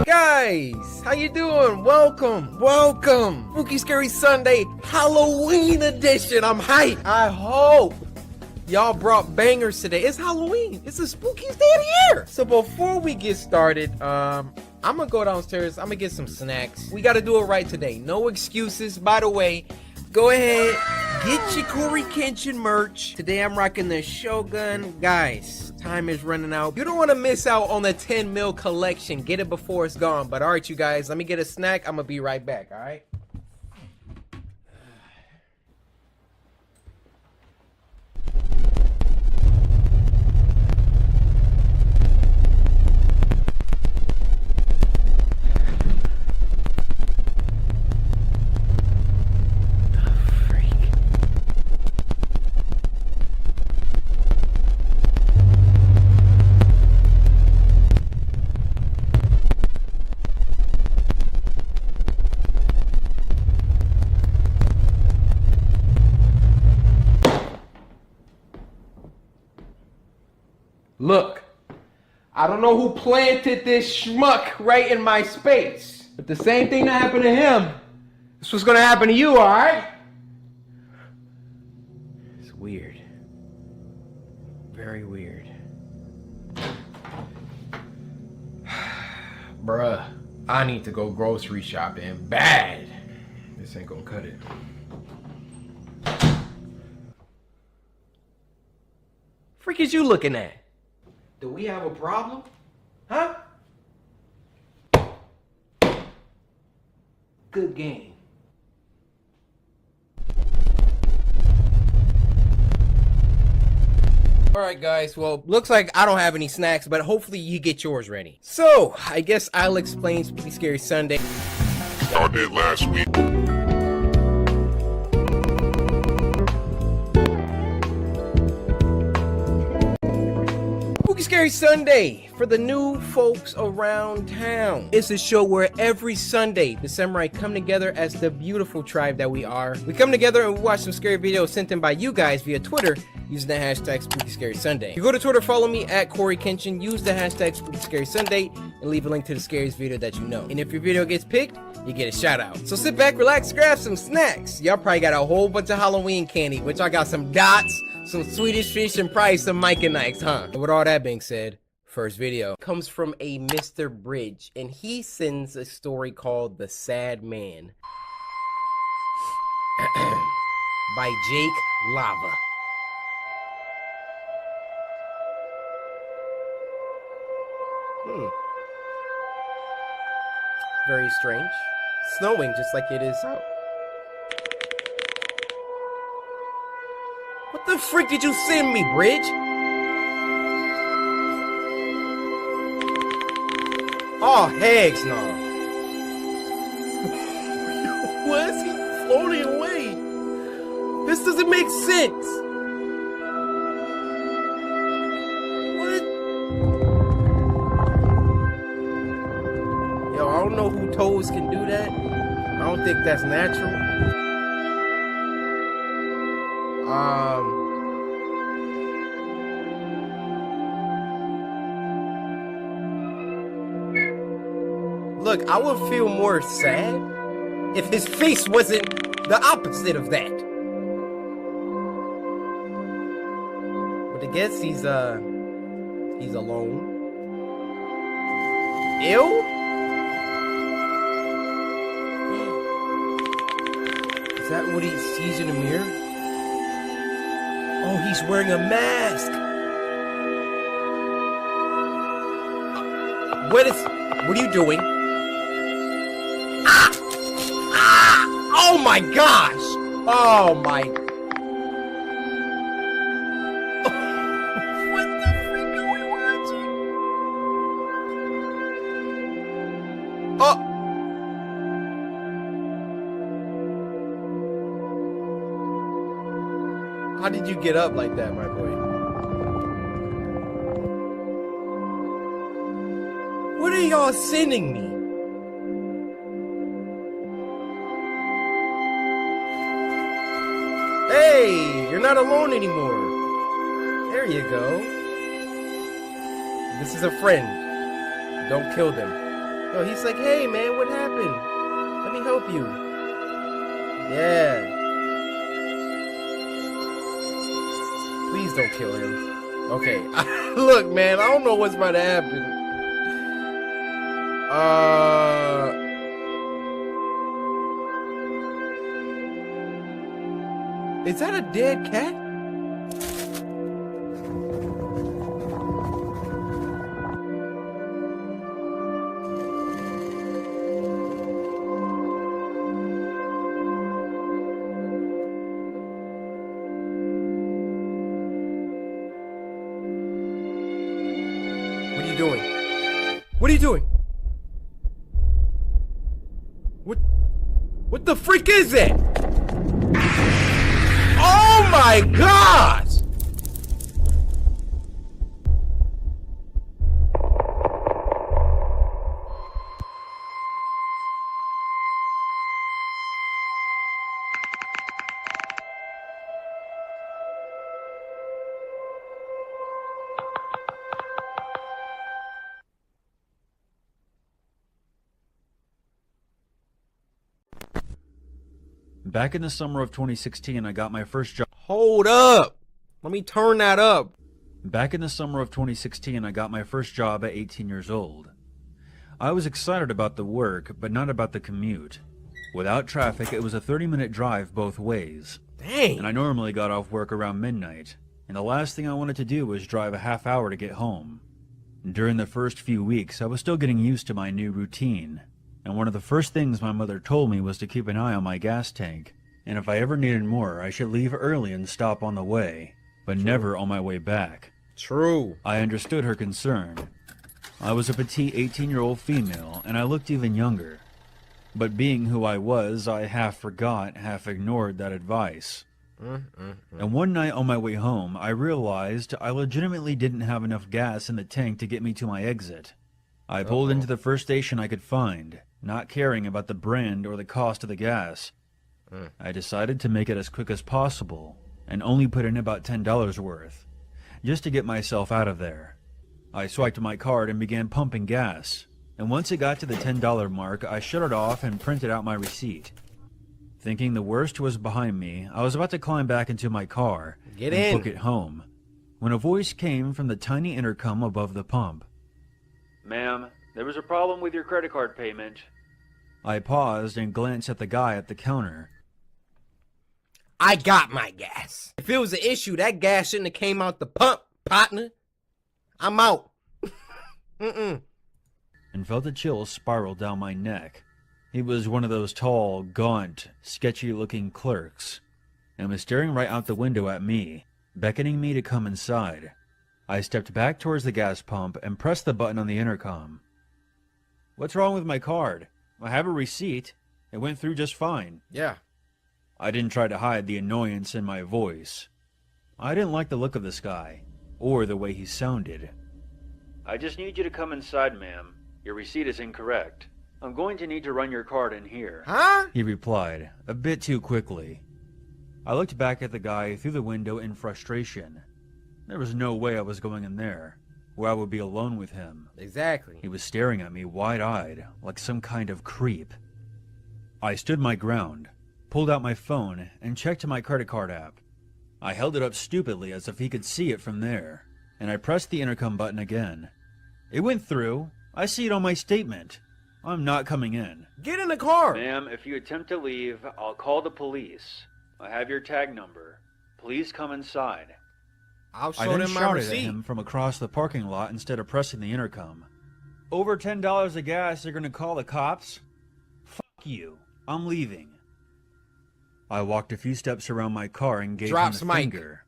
Guys, how you doing? Welcome. Spooky Scary Sunday Halloween edition. I'm hyped. I hope y'all brought bangers today. It's Halloween. It's the spookiest day of the year. So before we get started, I'm gonna go downstairs. I'm gonna get some snacks. We gotta do it right today. No excuses. By the way, go ahead, Get your Coryxkenshin merch. Today I'm rocking the Shogun. Guys, time is running out. You don't want to miss out on the 10 mil collection. Get it before it's gone. But alright, you guys, let me get a snack. I'm gonna be right back, alright? Look, I don't know who planted this schmuck right in my space, but the same thing that happened to him, this was gonna happen to you, alright? It's weird. Very weird. Bruh, I need to go grocery shopping bad. This ain't gonna cut it. Freak is you looking at? Do we have a problem? Huh? Good game. Alright guys, well, looks like I don't have any snacks, but hopefully you get yours ready. So, I guess I'll explain Spooky Scary Sunday. Y'all did last week. Spooky Scary Sunday for the new folks around town. It's a show where every Sunday the samurai come together as the beautiful tribe that we are. We come together and we watch some scary videos sent in by you guys via Twitter using the hashtag Spooky Scary Sunday. You go to Twitter, follow me at Coryxkenshin, use the hashtag Spooky Scary Sunday, and leave a link to the scariest video that you know. And if your video gets picked, you get a shout out. So sit back, relax, grab some snacks. Y'all probably got a whole bunch of Halloween candy, which I got some dots, some Swedish fish, and probably some Mike and Ike's, huh? And with all that being said, first video comes from a Mr. Bridge, and he sends a story called The Sad Man by Jake Lava. Very strange. Snowing just like it is out. What the freak did you send me, Bridge? Oh, heck no. Why is he floating away? This doesn't make sense. What? Yo, I don't know who toes can do that. I don't think that's natural. Look, I would feel more sad if his face wasn't the opposite of that. But I guess he's alone. Ew? Is that what he sees in the mirror? Oh, he's wearing a mask. What are you doing? Ah! Ah! Oh my gosh! Oh my. What the freak are we watching? Oh! How did you get up like that, my boy? What are y'all sending me? Hey, you're not alone anymore. There you go. This is a friend. Don't kill them. No, he's like, hey man, what happened? Let me help you. Yeah. Please don't kill him. Okay. Look, man, I don't know what's about to happen. Is that a dead cat? What are you doing? What are you doing? What the freak is that? Oh my gosh! Back in the summer of 2016, I got my first job. Hold up! Let me turn that up. Back in the summer of 2016, I got my first job at 18 years old. I was excited about the work, but not about the commute. Without traffic, it was a 30-minute drive both ways. Dang! And I normally got off work around midnight, and the last thing I wanted to do was drive a half hour to get home. During the first few weeks, I was still getting used to my new routine, and one of the first things my mother told me was to keep an eye on my gas tank, and if I ever needed more, I should leave early and stop on the way, but never on my way back. True. I understood her concern. I was a petite 18-year-old female, and I looked even younger. But being who I was, I half forgot, half ignored that advice. And one night on my way home, I realized I legitimately didn't have enough gas in the tank to get me to my exit. I pulled into the first station I could find, not caring about the brand or the cost of the gas. I decided to make it as quick as possible, and only put in about $10 worth, just to get myself out of there. I swiped my card and began pumping gas, and once it got to the $10 mark, I shut it off and printed out my receipt. Thinking the worst was behind me, I was about to climb back into my car and book it home, when a voice came from the tiny intercom above the pump. "Ma'am, there was a problem with your credit card payment." I paused and glanced at the guy at the counter. I got my gas. If it was an issue, that gas shouldn't have came out the pump, partner. I'm out. And felt a chill spiral down my neck. He was one of those tall, gaunt, sketchy-looking clerks, and was staring right out the window at me, beckoning me to come inside. I stepped back towards the gas pump and pressed the button on the intercom. "What's wrong with my card? I have a receipt. It went through just fine." Yeah. I didn't try to hide the annoyance in my voice. I didn't like the look of this guy, or the way he sounded. "I just need you to come inside, ma'am. Your receipt is incorrect. I'm going to need to run your card in here." Huh? He replied, a bit too quickly. I looked back at the guy through the window in frustration. There was no way I was going in there, where I would be alone with him. Exactly. He was staring at me wide-eyed, like some kind of creep. I stood my ground, pulled out my phone, and checked my credit card app. I held it up stupidly as if he could see it from there, and I pressed the intercom button again. It went through. I see it on my statement. I'm not coming in. Get in the car! "Ma'am, if you attempt to leave, I'll call the police. I have your tag number. Please come inside." I'll I show then them my shouted at receipt. him from across the parking lot instead of pressing the intercom. "Over $10 of gas, you're gonna call the cops? Fuck you. I'm leaving." I walked a few steps around my car and gave him the finger.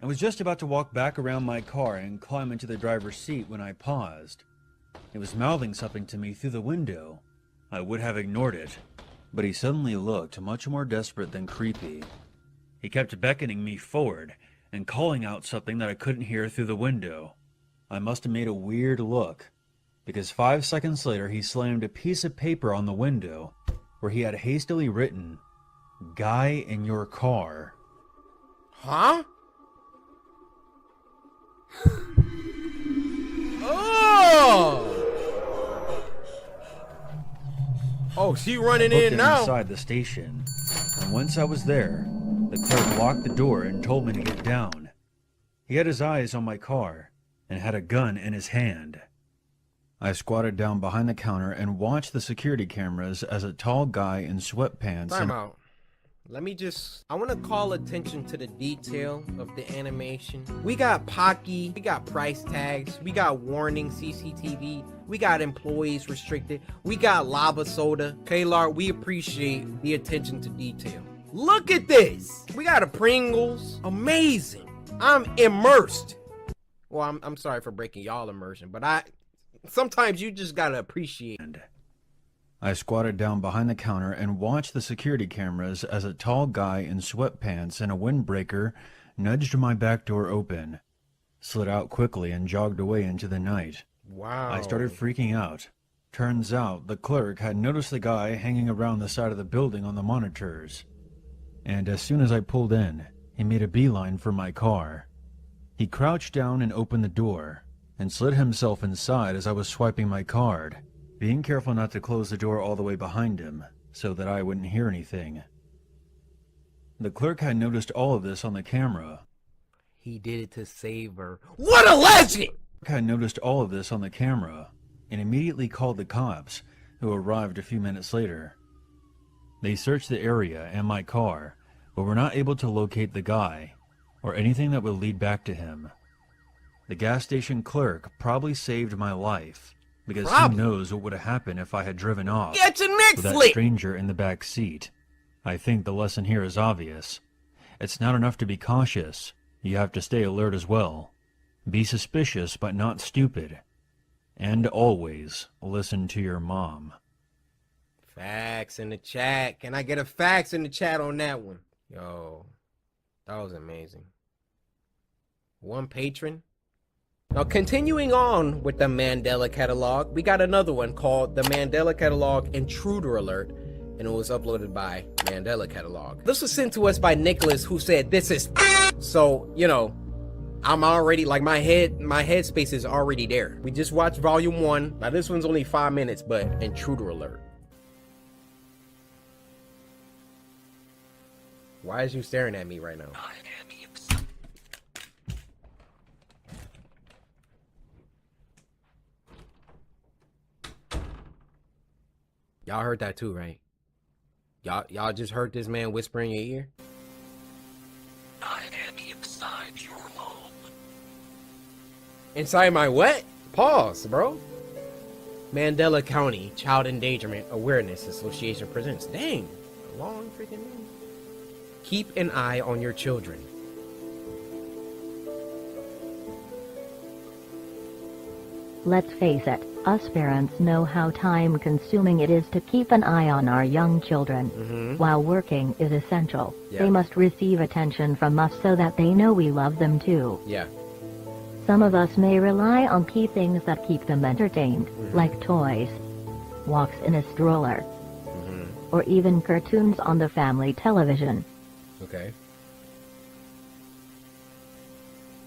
I was just about to walk back around my car and climb into the driver's seat when I paused. He was mouthing something to me through the window. I would have ignored it, but he suddenly looked much more desperate than creepy. He kept beckoning me forward and calling out something that I couldn't hear through the window. I must have made a weird look, because 5 seconds later he slammed a piece of paper on the window where he had hastily written, "Guy in your car." Huh? Oh! Oh, she running in now. Inside the station, and once I was there, the clerk locked the door and told me to get down. He had his eyes on my car and had a gun in his hand. I squatted down behind the counter and watched the security cameras as a tall guy in sweatpants Time out. I want to call attention to the detail of the animation. We got Pocky, we got price tags, we got warning CCTV, we got employees restricted, we got lava soda. Klar, we appreciate the attention to detail. Look at this. We got a Pringles. Amazing. I'm immersed. Well, I'm sorry for breaking y'all immersion, but sometimes you just gotta appreciate. I squatted down behind the counter and watched the security cameras as a tall guy in sweatpants and a windbreaker nudged my back door open, slid out quickly, and jogged away into the night. Wow. I started freaking out. Turns out the clerk had noticed the guy hanging around the side of the building on the monitors. And as soon as I pulled in, he made a beeline for my car. He crouched down and opened the door, and slid himself inside as I was swiping my card, being careful not to close the door all the way behind him, so that I wouldn't hear anything. The clerk had noticed all of this on the camera. He did it to save her. What a legend! The clerk had noticed all of this on the camera, and immediately called the cops, who arrived a few minutes later. They searched the area and my car, but were not able to locate the guy, or anything that would lead back to him. The gas station clerk probably saved my life, because who knows what would have happened if I had driven off with that stranger in the back seat. I think the lesson here is obvious. It's not enough to be cautious. You have to stay alert as well. Be suspicious but not stupid. And always listen to your mom. Facts in the chat. Can I get a fax in the chat on that one? Yo, that was amazing. One patron. Now, continuing on with the Mandela Catalog, we got another one called the Mandela Catalog Intruder Alert, and it was uploaded by Mandela Catalog. This was sent to us by Nicholas, who said this is so, you know, I'm already, like, my headspace is already there. We just watched volume 1. Now, this one's only 5 minutes, but Intruder Alert. Why is you staring at me right now? Y'all heard that too, right? Y'all just heard this man whisper in your ear? I am inside your home. Inside my what? Pause, bro. Mandela County Child Endangerment Awareness Association presents. Dang, a long freaking name. Keep an eye on your children. Let's face it, us parents know how time-consuming it is to keep an eye on our young children. While working is essential, they must receive attention from us so that they know we love them too. Some of us may rely on key things that keep them entertained, like toys, walks in a stroller, or even cartoons on the family television. Okay.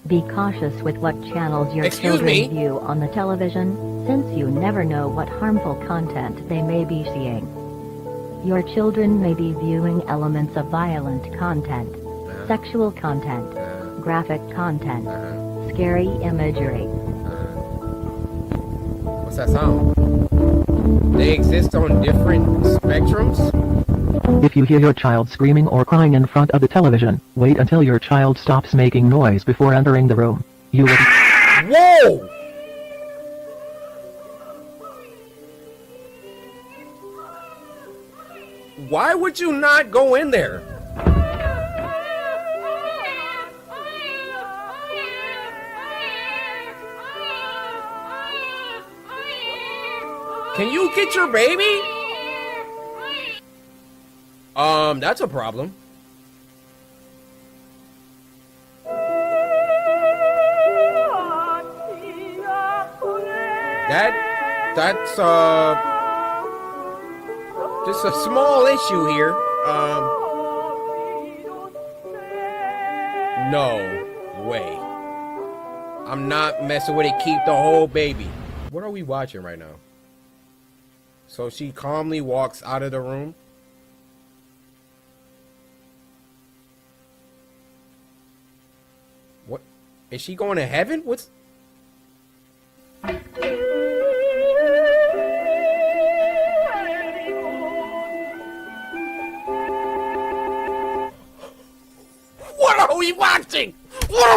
Be cautious with what channels your children view on the television, since you never know what harmful content they may be seeing. Your children may be viewing elements of violent content, sexual content, graphic content, scary imagery. What's that sound? They exist on different spectrums? If you hear your child screaming or crying in front of the television, wait until your child stops making noise before entering the room. You will... Whoa! Why would you not go in there? Can you get your baby? That's a problem. That's just a small issue here. No way. I'm not messing with it. Keep the whole baby. What are we watching right now? So she calmly walks out of the room. What? Is she going to heaven? What's...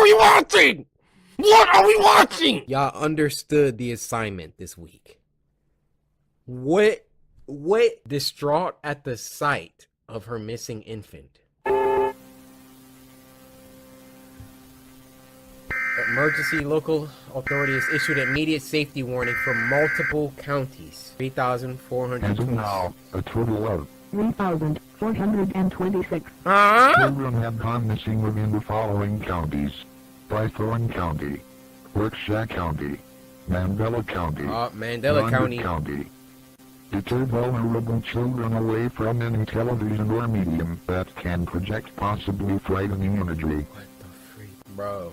we watching? What are we watching? Y'all understood the assignment this week. What distraught at the sight of her missing infant. Emergency local authorities issued an immediate safety warning for multiple counties. 3,400. As of now, a total of 3,426 children have gone missing within the following counties: Thorn County, Coryxkenshin County, Mandela County, Mandela County. Deter vulnerable children away from any television or medium that can project possibly frightening imagery. What the freak, bro?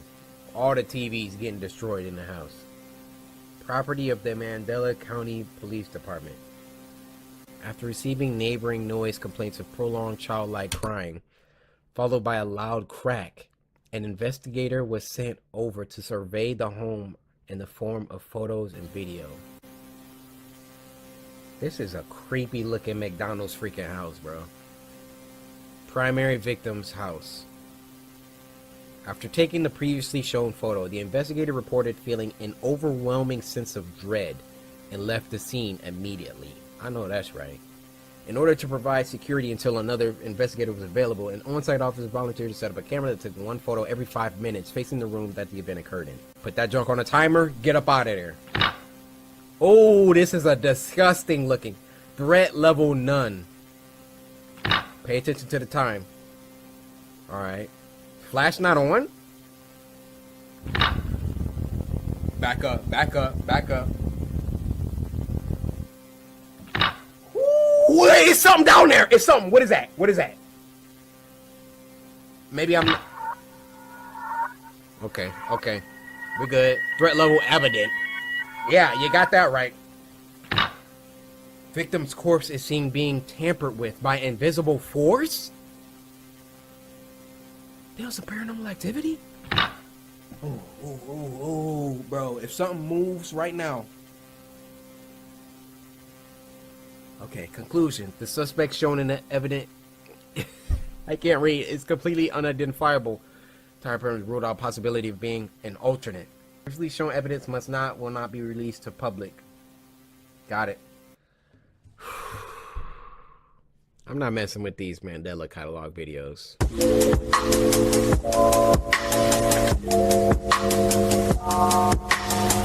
All the TVs getting destroyed in the house. Property of the Mandela County Police Department. After receiving neighboring noise complaints of prolonged childlike crying, followed by a loud crack, an investigator was sent over to survey the home in the form of photos and video. This is a creepy looking McDonald's freaking house, bro. Primary victim's house. After taking the previously shown photo, the investigator reported feeling an overwhelming sense of dread and left the scene immediately. I know that's right. In order to provide security until another investigator was available, an on-site officer volunteered to set up a camera that took one photo every 5 minutes facing the room that the event occurred in. Put that junk on a timer, get up out of there. Oh, this is a disgusting looking. Threat level none. Pay attention to the time. Alright. Flash not on? Back up, back up, back up. Ooh, it's something down there. It's something. What is that? What is that? Maybe I'm... Okay, okay. We're good. Threat level evident. Yeah, you got that right. Victim's corpse is seen being tampered with by invisible force? There's some paranormal activity? Oh, bro. If something moves right now. Okay, conclusion. The suspect shown in the evidence... I can't read. It's completely unidentifiable. Time parameters ruled out possibility of being an alternate. Previously shown evidence will not be released to public. Got it. I'm not messing with these Mandela Catalog videos.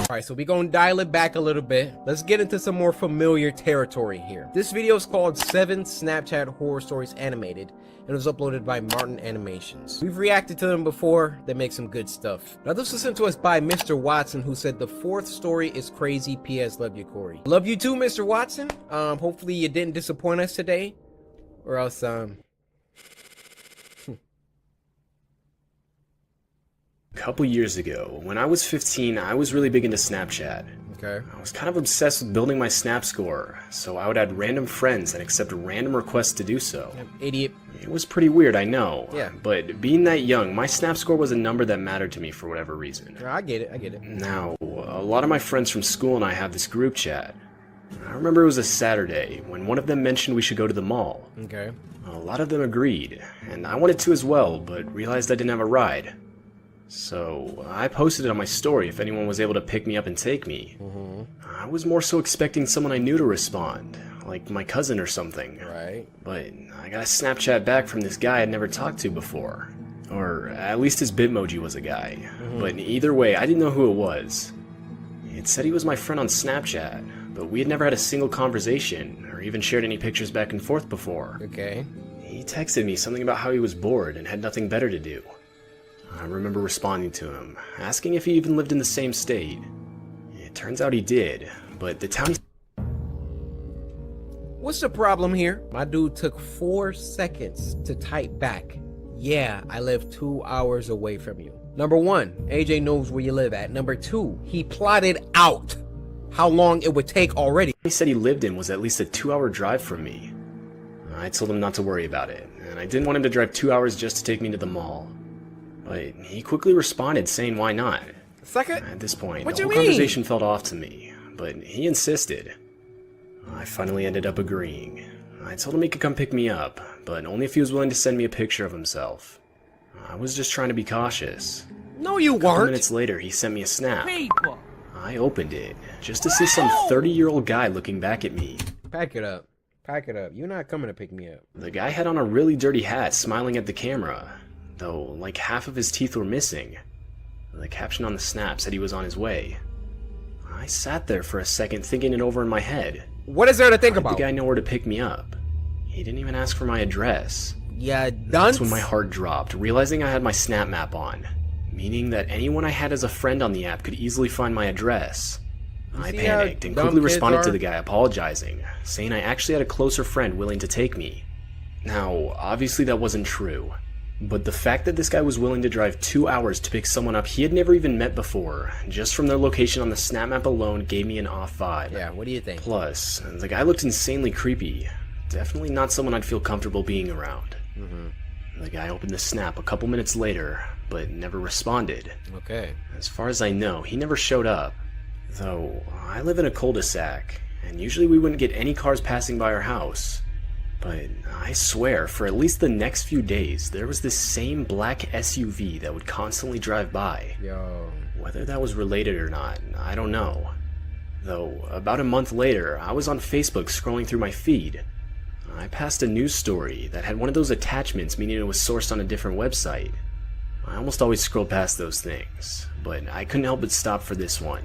Alright, so we're gonna dial it back a little bit. Let's get into some more familiar territory here. This video is called 7 Snapchat Horror Stories Animated, and it was uploaded by Martin Animations. We've reacted to them before. They make some good stuff. Now this was sent to us by Mr. Watson, who said the 4th story is crazy. P.S. Love you, Corey. Love you too, Mr. Watson. Hopefully you didn't disappoint us today. Or else, A couple years ago, when I was 15, I was really big into Snapchat. Okay. I was kind of obsessed with building my Snap score, so I would add random friends and accept random requests to do so. Idiot. It was pretty weird, I know. Yeah. But being that young, my Snap score was a number that mattered to me for whatever reason. I get it, I get it. Now, a lot of my friends from school and I have this group chat. I remember it was a Saturday when one of them mentioned we should go to the mall. Okay. A lot of them agreed, and I wanted to as well, but realized I didn't have a ride. So I posted it on my story if anyone was able to pick me up and take me. I was more so expecting someone I knew to respond, like my cousin or something. Right. But I got a Snapchat back from this guy I'd never talked to before. Or at least his Bitmoji was a guy. But either way, I didn't know who it was. It said he was my friend on Snapchat, but we had never had a single conversation or even shared any pictures back and forth before. Okay. He texted me something about how he was bored and had nothing better to do. I remember responding to him, asking if he even lived in the same state. It turns out he did, but the town What's the problem here? My dude took 4 seconds to type back. Yeah, I live 2 hours away from you. Number 1, AJ knows where you live at. Number 2, he plotted out how long it would take already. He said he lived in was at least a 2-hour drive from me. I told him not to worry about it, and I didn't want him to drive 2 hours just to take me to the mall. But he quickly responded saying why not. Second? At this point, What the you whole mean? conversation felt off to me, but he insisted. I finally ended up agreeing. I told him he could come pick me up, but only if he was willing to send me a picture of himself. I was just trying to be cautious. No, you A couple weren't. minutes later, he sent me a snap. People. I opened it, just to see some 30-year-old guy looking back at me. Pack it up. Pack it up. You're not coming to pick me up. The guy had on a really dirty hat, smiling at the camera, though like half of his teeth were missing. The caption on the snap said he was on his way. I sat there for a second thinking it over in my head. What is there to think How did about? the guy know where to pick me up? He didn't even ask for my address. Yeah, That's when my heart dropped, realizing I had my snap map on, meaning that anyone I had as a friend on the app could easily find my address. I see how panicked and dumb quickly kids responded to are? the guy apologizing, saying I actually had a closer friend willing to take me. Now, obviously that wasn't true, but the fact that this guy was willing to drive 2 hours to pick someone up he had never even met before, just from their location on the snap map alone, gave me an off vibe. Yeah, what do you think? Plus, the guy looked insanely creepy. Definitely not someone I'd feel comfortable being around. The guy opened the snap a couple minutes later, but never responded. Okay. As far as I know, he never showed up. Though, I live in a cul-de-sac, and usually we wouldn't get any cars passing by our house. But I swear, for at least the next few days, there was this same black SUV that would constantly drive by. Yo. Whether that was related or not, I don't know. Though, about a month later, I was on Facebook scrolling through my feed. I passed a news story that had one of those attachments, meaning it was sourced on a different website. I almost always scroll past those things, but I couldn't help but stop for this one.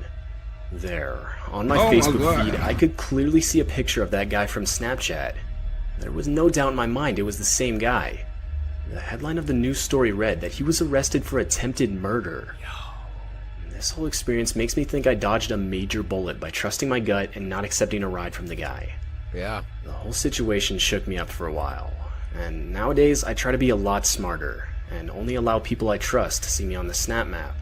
There, on my Facebook feed, I could clearly see a picture of that guy from Snapchat. There was no doubt in my mind it was the same guy. The headline of the news story read that he was arrested for attempted murder. This whole experience makes me think I dodged a major bullet by trusting my gut and not accepting a ride from the guy. Yeah. The whole situation shook me up for a while, and nowadays I try to be a lot smarter and only allow people I trust to see me on the snap map.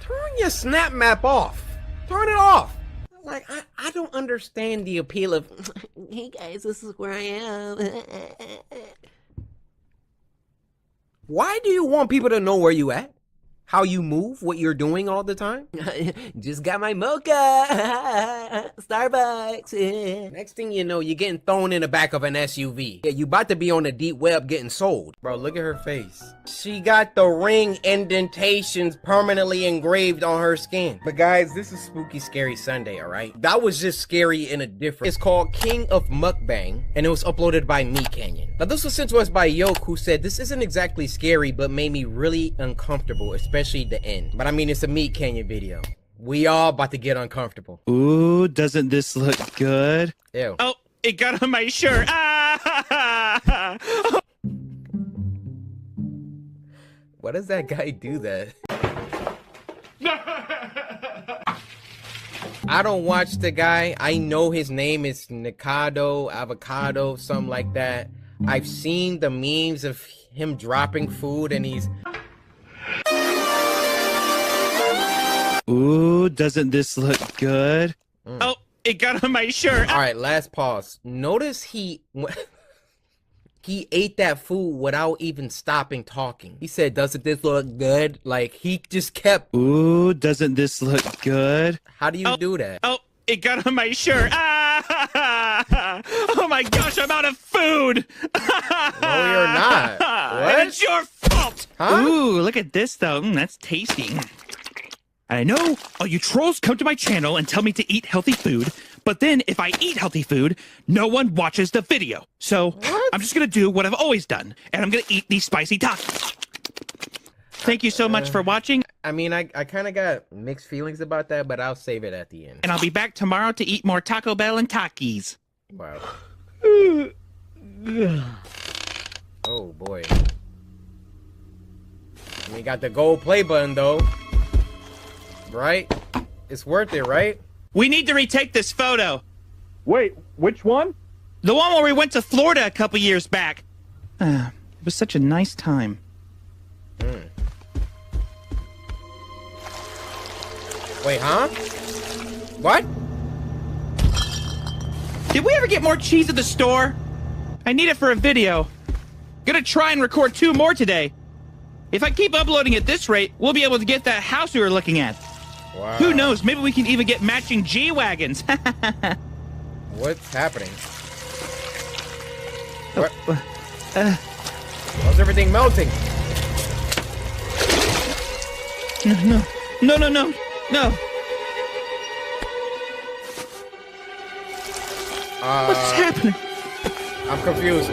Turn your snap map off. Turn it off. Like, I don't understand the appeal of, hey guys, this is where I am. Why do you want people to know where you at? How you move, what you're doing all the time? Just got my mocha, Starbucks. Next thing you know, you're getting thrown in the back of an SUV. Yeah, you about to be on the deep web getting sold. Bro, look at her face. She got the ring indentations permanently engraved on her skin. But guys, this is Spooky Scary Sunday, all right? That was just scary in a different. It's called King of Mukbang, and it was uploaded by Me Canyon. Now, this was sent to us by Yoke, who said, this isn't exactly scary, but made me really uncomfortable, especially the end. But I mean, it's a Meat Canyon video. We all about to get uncomfortable. Ooh, doesn't this look good? Ew. Oh, it got on my shirt. Ah! Why does that guy do that? I don't watch the guy. I know his name is Nikado, Avocado, something like that. I've seen the memes of him dropping food and he's... Ooh, doesn't this look good? Oh, it got on my shirt. All right, last pause. Notice he ate that food without even stopping talking. He said, doesn't this look good? Like, he just kept... Ooh, doesn't this look good? How do you do that? Oh, it got on my shirt. Ah! Oh my gosh, I'm out of food. No, you're not. What? It's your fault. Huh? Ooh, look at this though. That's tasty. I know all you trolls come to my channel and tell me to eat healthy food, but then if I eat healthy food, no one watches the video. So I'm just gonna do what I've always done, and I'm gonna eat these spicy tacos. Thank you so much for watching. I mean, I kind of got mixed feelings about that, but I'll save it at the end. And I'll be back tomorrow to eat more Taco Bell and Takis. Wow. Oh boy. We got the gold play button though. Right? It's worth it, right? We need to retake this photo. Wait, which one? The one where we went to Florida a couple years back. It was such a nice time. Wait, huh? What? Did we ever get more cheese at the store? I need it for a video. Gonna try and record 2 more today. If I keep uploading at this rate, we'll be able to get that house we were looking at. Wow. Who knows, maybe we can even get matching G-Wagons. What's happening? What? How's everything melting? No. What's happening? I'm confused.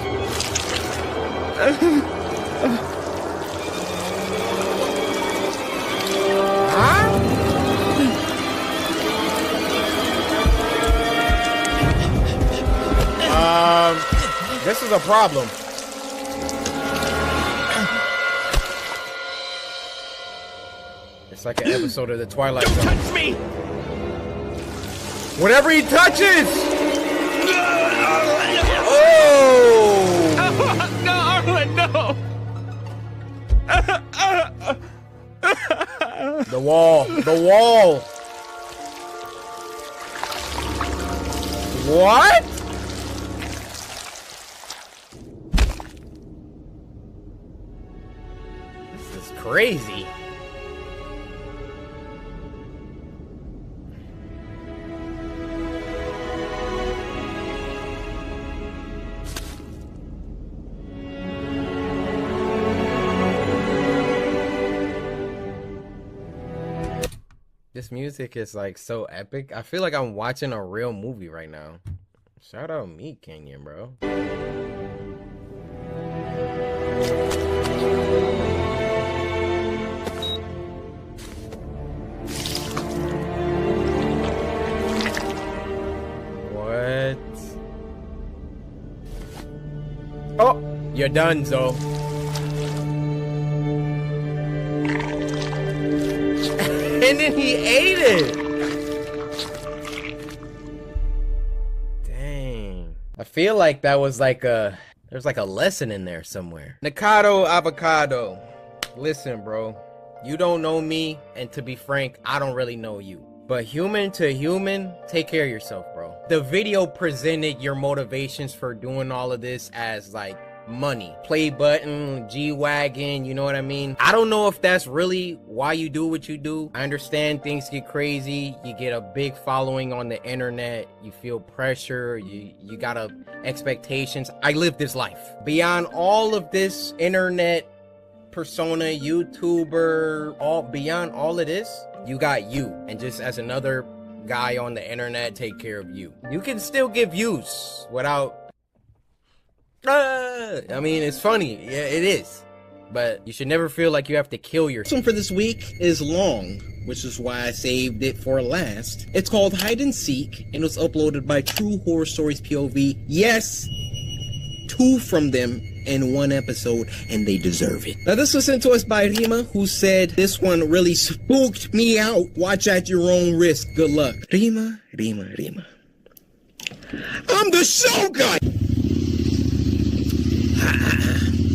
This is a problem. It's like an episode of the Twilight Zone. Touch me! Whatever he touches! No, Arlen, no! The wall. What? This is crazy. This music is like so epic. I feel like I'm watching a real movie right now. Shout out me, Kenyon, bro. What? Oh, you're done, Zo. And then he ate it. Dang. I feel like that was like there's like a lesson in there somewhere. Nikado Avocado. Listen, bro. You don't know me, and to be frank, I don't really know you. But human to human, take care of yourself, bro. The video presented your motivations for doing all of this as like money, play button, G-Wagon, you know what I mean? I don't know if that's really why you do what you do. I understand things get crazy, you get a big following on the internet, you feel pressure, you got expectations. I live this life. Beyond all of this internet persona, YouTuber, beyond all of this, you got you. And just as another guy on the internet, take care of you. You can still give views without I mean, it's funny. Yeah, it is. But you should never feel like you have to kill yourself. This one for this week is long, which is why I saved it for last. It's called Hide and Seek, and it was uploaded by True Horror Stories POV. Yes, 2 from them in 1 episode, and they deserve it. Now, this was sent to us by Rima, who said, this one really spooked me out. Watch at your own risk. Good luck. Rima. I'm the Shogun!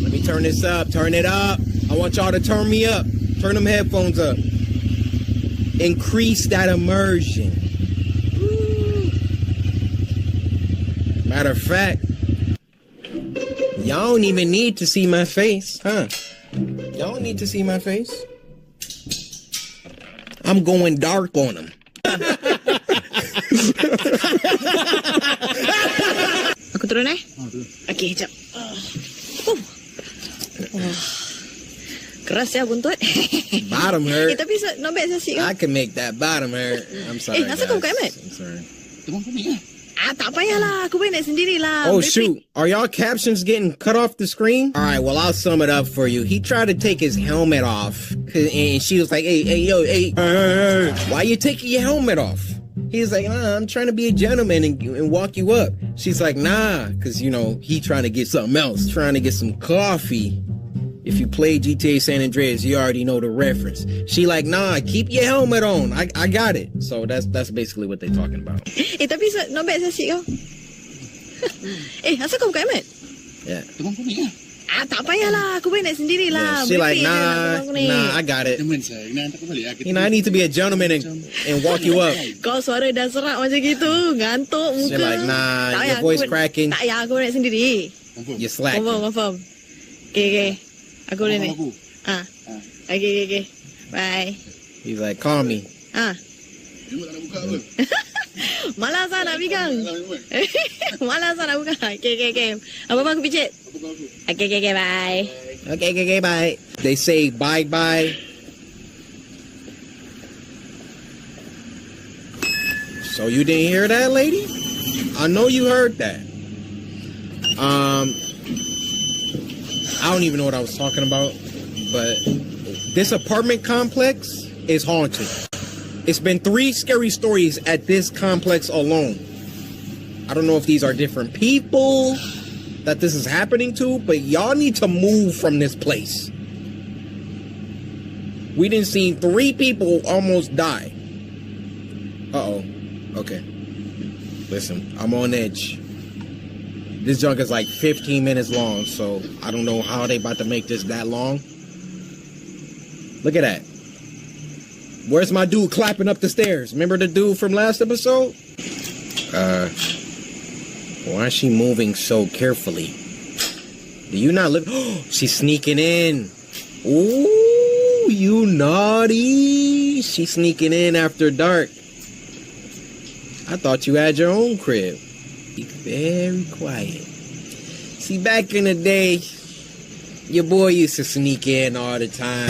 Let me turn this up. Turn it up. I want y'all to turn me up. Turn them headphones up. Increase that immersion. Matter of fact, y'all don't even need to see my face, huh? Y'all don't need to see my face. I'm going dark on them. Aku turun Okey, jap. Keras ya buntut. Bottom hurt. Tapi not bad sih. I can make that bottom hurt. I'm sorry. Asal kau buka Mat? I'm sorry. Tak payahlah. Aku boleh naik sendirilah. Oh shoot. Are y'all captions getting cut off the screen? All right, well, I'll sum it up for you. He tried to take his helmet off, and she was like, hey, why you taking your helmet off? He's like, nah, I'm trying to be a gentleman and walk you up. She's like, nah, because, you know, he trying to get something else, trying to get some coffee. If you play GTA San Andreas, you already know the reference. She like, nah, keep your helmet on. I got it. So that's basically what they're talking about. Tapi not bad sih kau. Asal kau buka Mat? Yeah. Tak payahlah. Aku boleh naik sendirilah. Yeah, she like, nah, I got it. You know, I need to be a gentleman and walk you up. Kau suara dah serak macam gitu. Ngantuk muka. She like, nah, your voice cracking. Tak payah, aku boleh naik sendiri. You slacking. Confirm. Okay. Aku boleh naik. Okay. Bye. He's like, call me. Malasan nak pegang. Malasan nak buka. Okay. Apa-apa aku pijit. Okay, bye. Okay, bye. They say bye. So you didn't hear that, lady? I know you heard that. I don't even know what I was talking about, but this apartment complex is haunted. It's been 3 scary stories at this complex alone. I don't know if these are different people that this is happening to, but y'all need to move from this place. We done seen 3 people almost die. Uh-oh. Okay. Listen, I'm on edge. This junk is like 15 minutes long, so I don't know how they about to make this that long. Look at that. Where's my dude clapping up the stairs? Remember the dude from last episode? Why is she moving so carefully? Do you not live? Oh, she's sneaking in. Ooh, you naughty. She's sneaking in after dark. I thought you had your own crib. Be very quiet. See, back in the day, your boy used to sneak in all the time.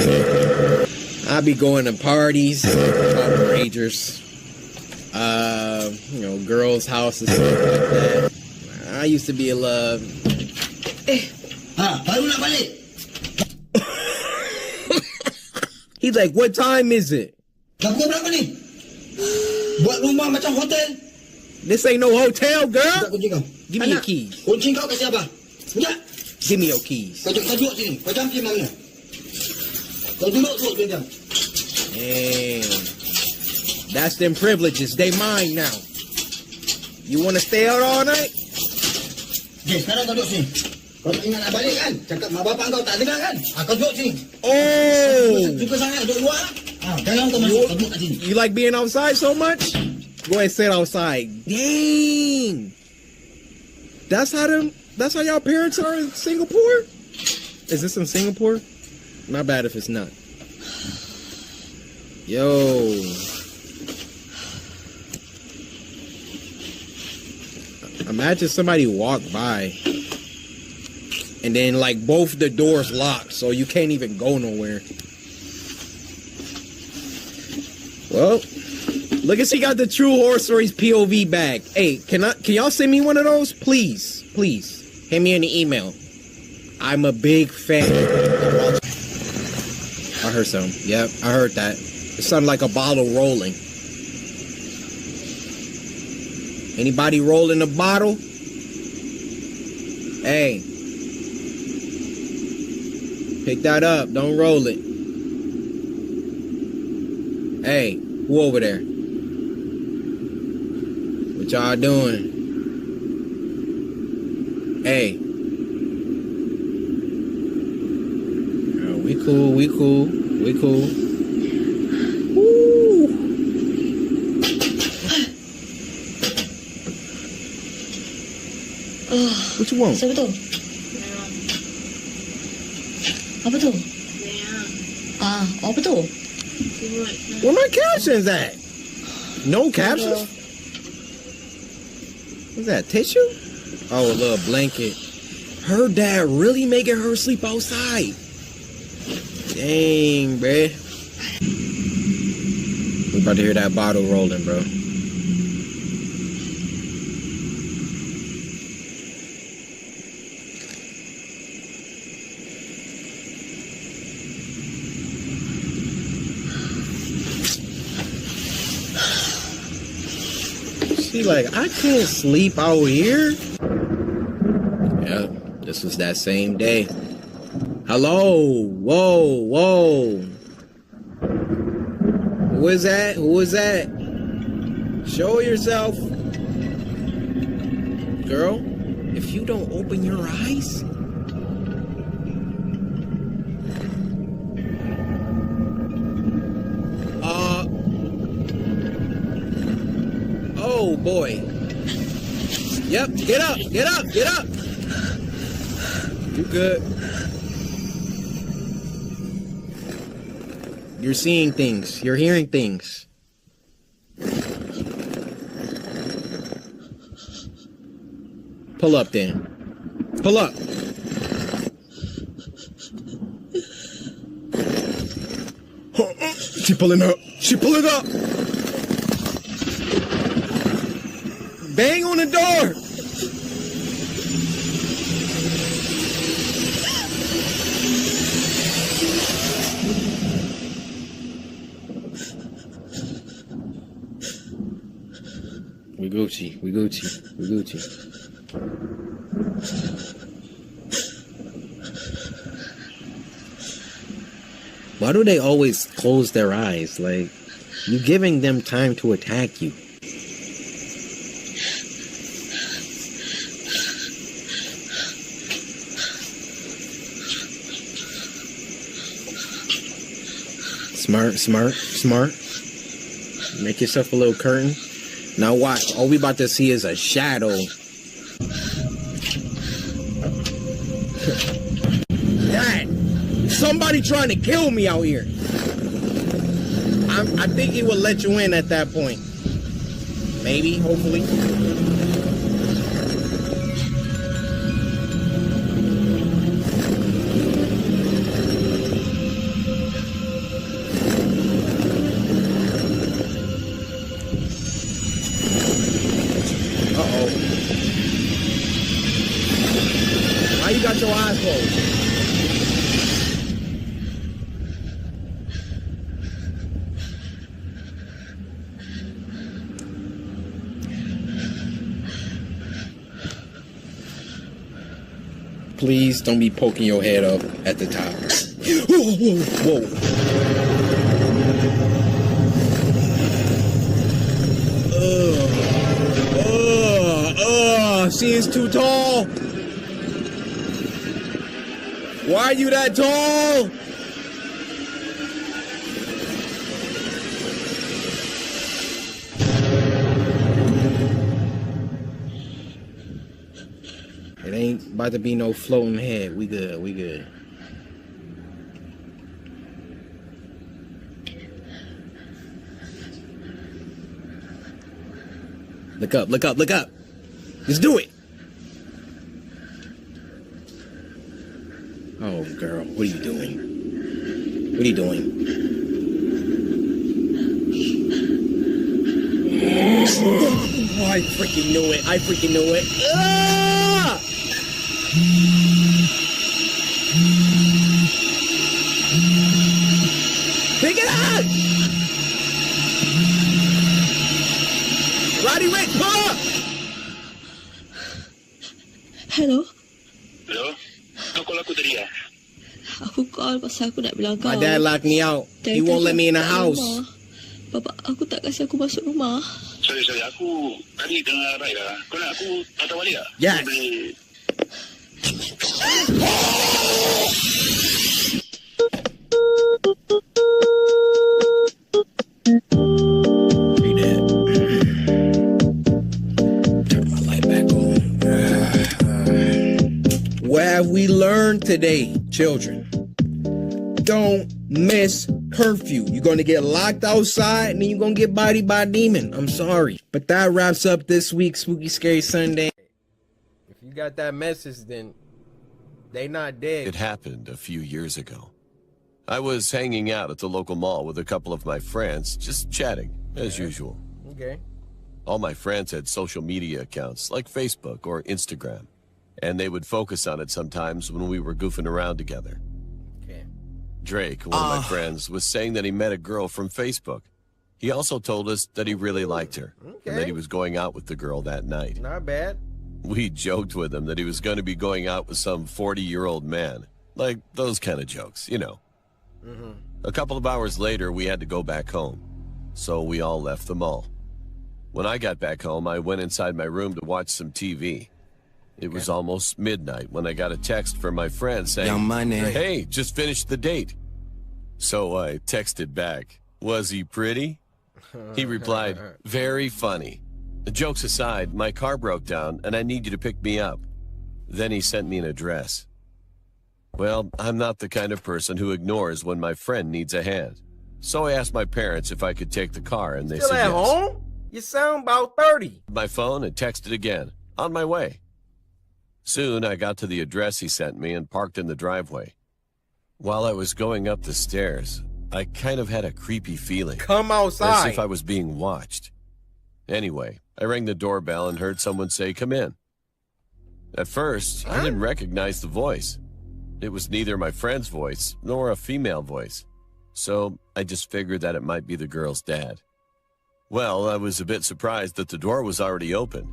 I'd be going to parties, ragers, you know, girls' houses, stuff like that. I used to be in love. He's like, what time is it? This ain't no hotel, girl. Give me your keys. Give me your keys. Damn. That's them privileges. They mine now. You want to stay out all night? Kau tak ingat nak balik kan? Cakap mak bapak kau tak dengar kan? Kau duduk sini. Oh! Suka sangat duduk luar. Jangan kau masuk, kau duduk kat sini. You like being outside so much? Go ahead, sit outside. Dang! That's how y'all parents are in Singapore? Is this in Singapore? Not bad if it's not. Yo. Imagine somebody walked by and then like both the doors locked, so you can't even go nowhere. Well, look at she got the True Horror Stories POV bag. Hey, can y'all send me one of those? Please, please. Hit me in the email. I'm a big fan. I heard some. Yep, I heard that. It sounded like a bottle rolling. Anybody rolling a bottle? Hey. Pick that up. Don't roll it. Hey, who over there? What y'all doing? Hey. Oh, we cool. We cool. We cool. Woo. What you want? Siapa tu? Apa tu? Apa tu? Where my captions at? No captions? What's that, tissue? Oh, a little blanket. Her dad really making her sleep outside. Dang, bruh. We about to hear that bottle rolling, bro. She like, I can't sleep out here. Yeah, this was that same day. Hello, whoa, whoa. Who is that? Who is that? Show yourself. Girl, if you don't open your eyes. Oh boy. Yep, get up, get up, get up. You good. You're seeing things. You're hearing things. Pull up then. Pull up. She pulling up. She pulling up. Bang on the door! We Gucci. Why do they always close their eyes? Like, you're giving them time to attack you. Smart. Make yourself a little curtain. Now watch, all we about to see is a shadow. Dad, somebody trying to kill me out here. I think he will let you in at that point. Maybe, hopefully. Why you got your eyes closed? Please don't be poking your head up at the top. Whoa. She is too tall. Why are you that tall? It ain't about to be no floating head. We good. Look up. Let's do it. Oh, girl, what are you doing? Oh, I freaking knew it. Ah! Pick it up! Roddy Rick, pull up! Hello? Hello? Kau call aku tadi ya? Aku call pasal aku nak bilang kau. My dad locked me out. He won't let me in the house. Bapak aku tak kasi aku masuk rumah. Sorry, aku tadi dengar Raida. Kau nak aku hantar balik tak? Yes. What have we learned today, children? Don't miss curfew. You're gonna get locked outside and then you're gonna get bodied by a demon. I'm sorry. But that wraps up this week's Spooky Scary Sunday. If you got that message, then they not dead. It happened a few years ago. I was hanging out at the local mall with a couple of my friends, just chatting, as usual. Okay. All my friends had social media accounts, like Facebook or Instagram, and they would focus on it sometimes when we were goofing around together. Okay. Drake, one of my friends, was saying that he met a girl from Facebook. He also told us that he really liked her, and that he was going out with the girl that night. Not bad. We joked with him that he was going to be going out with some 40-year-old man. Like those kind of jokes, you know. A couple of hours later, we had to go back home, so we all left the mall. When I got back home, I went inside my room to watch some TV. It was almost midnight when I got a text from my friend saying, "Hey, just finished the date." So I texted back, "Was he pretty?" He replied, "Very funny. Jokes aside, my car broke down and I need you to pick me up." Then he sent me an address. Well, I'm not the kind of person who ignores when my friend needs a hand. So I asked my parents if I could take the car, and they Still said at yes. home? You sound about 30. My phone and texted again. On my way. Soon I got to the address he sent me and parked in the driveway. While I was going up the stairs, I kind of had a creepy feeling. Come outside. As if I was being watched. Anyway, I rang the doorbell and heard someone say, "Come in." At first, I didn't recognize the voice. It was neither my friend's voice nor a female voice. So I just figured that it might be the girl's dad. Well, I was a bit surprised that the door was already open.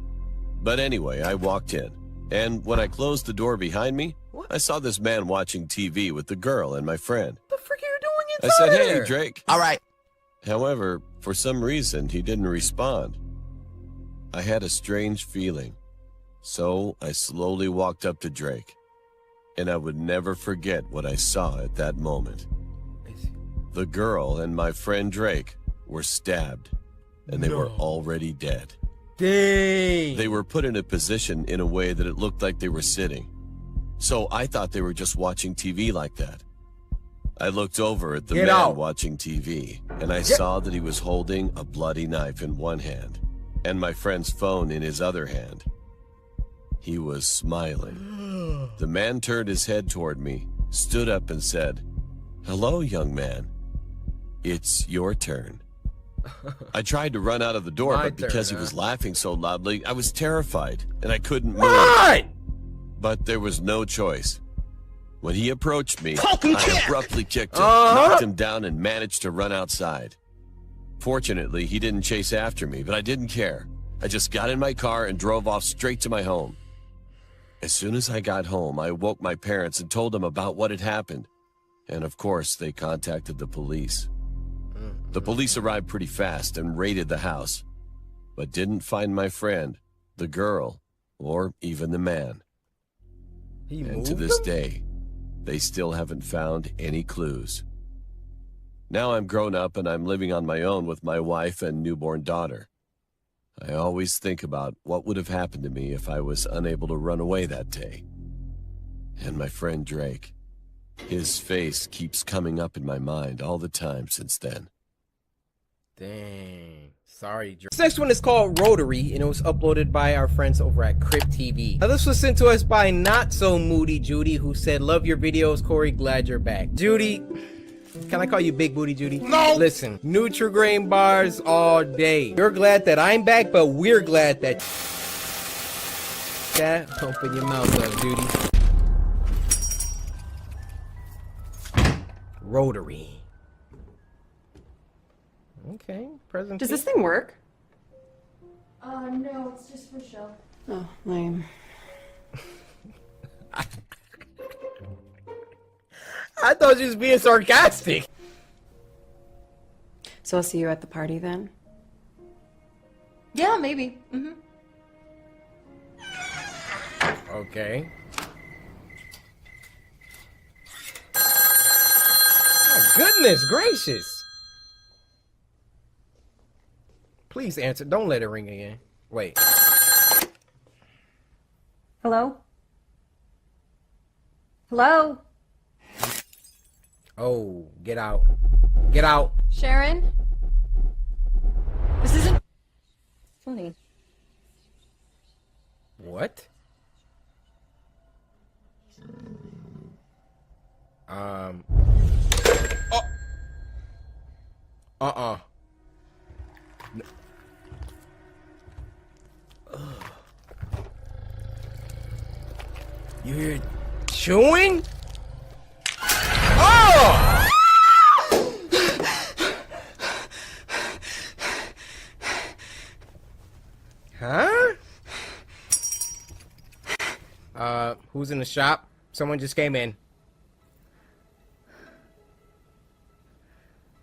But anyway, I walked in. And when I closed the door behind me, I saw this man watching TV with the girl and my friend. What the frick are you doing I inside said, there? "Hey, Drake." All right. However, for some reason, he didn't respond. I had a strange feeling. So I slowly walked up to Drake. And I would never forget what I saw at that moment. The girl and my friend Drake were stabbed. And they were already dead. Dang. They were put in a position in a way that it looked like they were sitting. So I thought they were just watching TV like that. I looked over at the man watching TV, and I saw that he was holding a bloody knife in one hand, and my friend's phone in his other hand. He was smiling. The man turned his head toward me, stood up and said, "Hello, young man. It's your turn." I tried to run out of the door, but because he was laughing so loudly, I was terrified, and I couldn't move. But there was no choice. When he approached me, I abruptly kicked him, knocked him down, and managed to run outside. Fortunately, he didn't chase after me, but I didn't care. I just got in my car and drove off straight to my home. As soon as I got home, I woke my parents and told them about what had happened. And of course, they contacted the police. The police arrived pretty fast and raided the house, but didn't find my friend, the girl, or even the man. And to this day, they still haven't found any clues. Now I'm grown up and I'm living on my own with my wife and newborn daughter. I always think about what would have happened to me if I was unable to run away that day. And my friend Drake, his face keeps coming up in my mind all the time since then. Dang. Sorry, Drake. This next one is called Rotary, and it was uploaded by our friends over at Crypt TV. Now, this was sent to us by Not So Moody Judy, who said, "Love your videos, Corey. Glad you're back." Judy, can I call you Big Booty Judy? No! Listen, Nutri-Grain bars all day. You're glad that I'm back, but we're glad that... Open your mouth up, Judy. Rotary. Okay, present. Does this thing work? No, it's just for show. Oh, lame. I thought you was being sarcastic. So I'll see you at the party then? Yeah, maybe. Okay. Oh, goodness gracious. Please answer. Don't let it ring again. Wait. Hello? Hello? Oh, get out. Get out. Sharon? This isn't funny. What? Oh. No. You hear chewing? Oh! Huh? Who's in the shop? Someone just came in.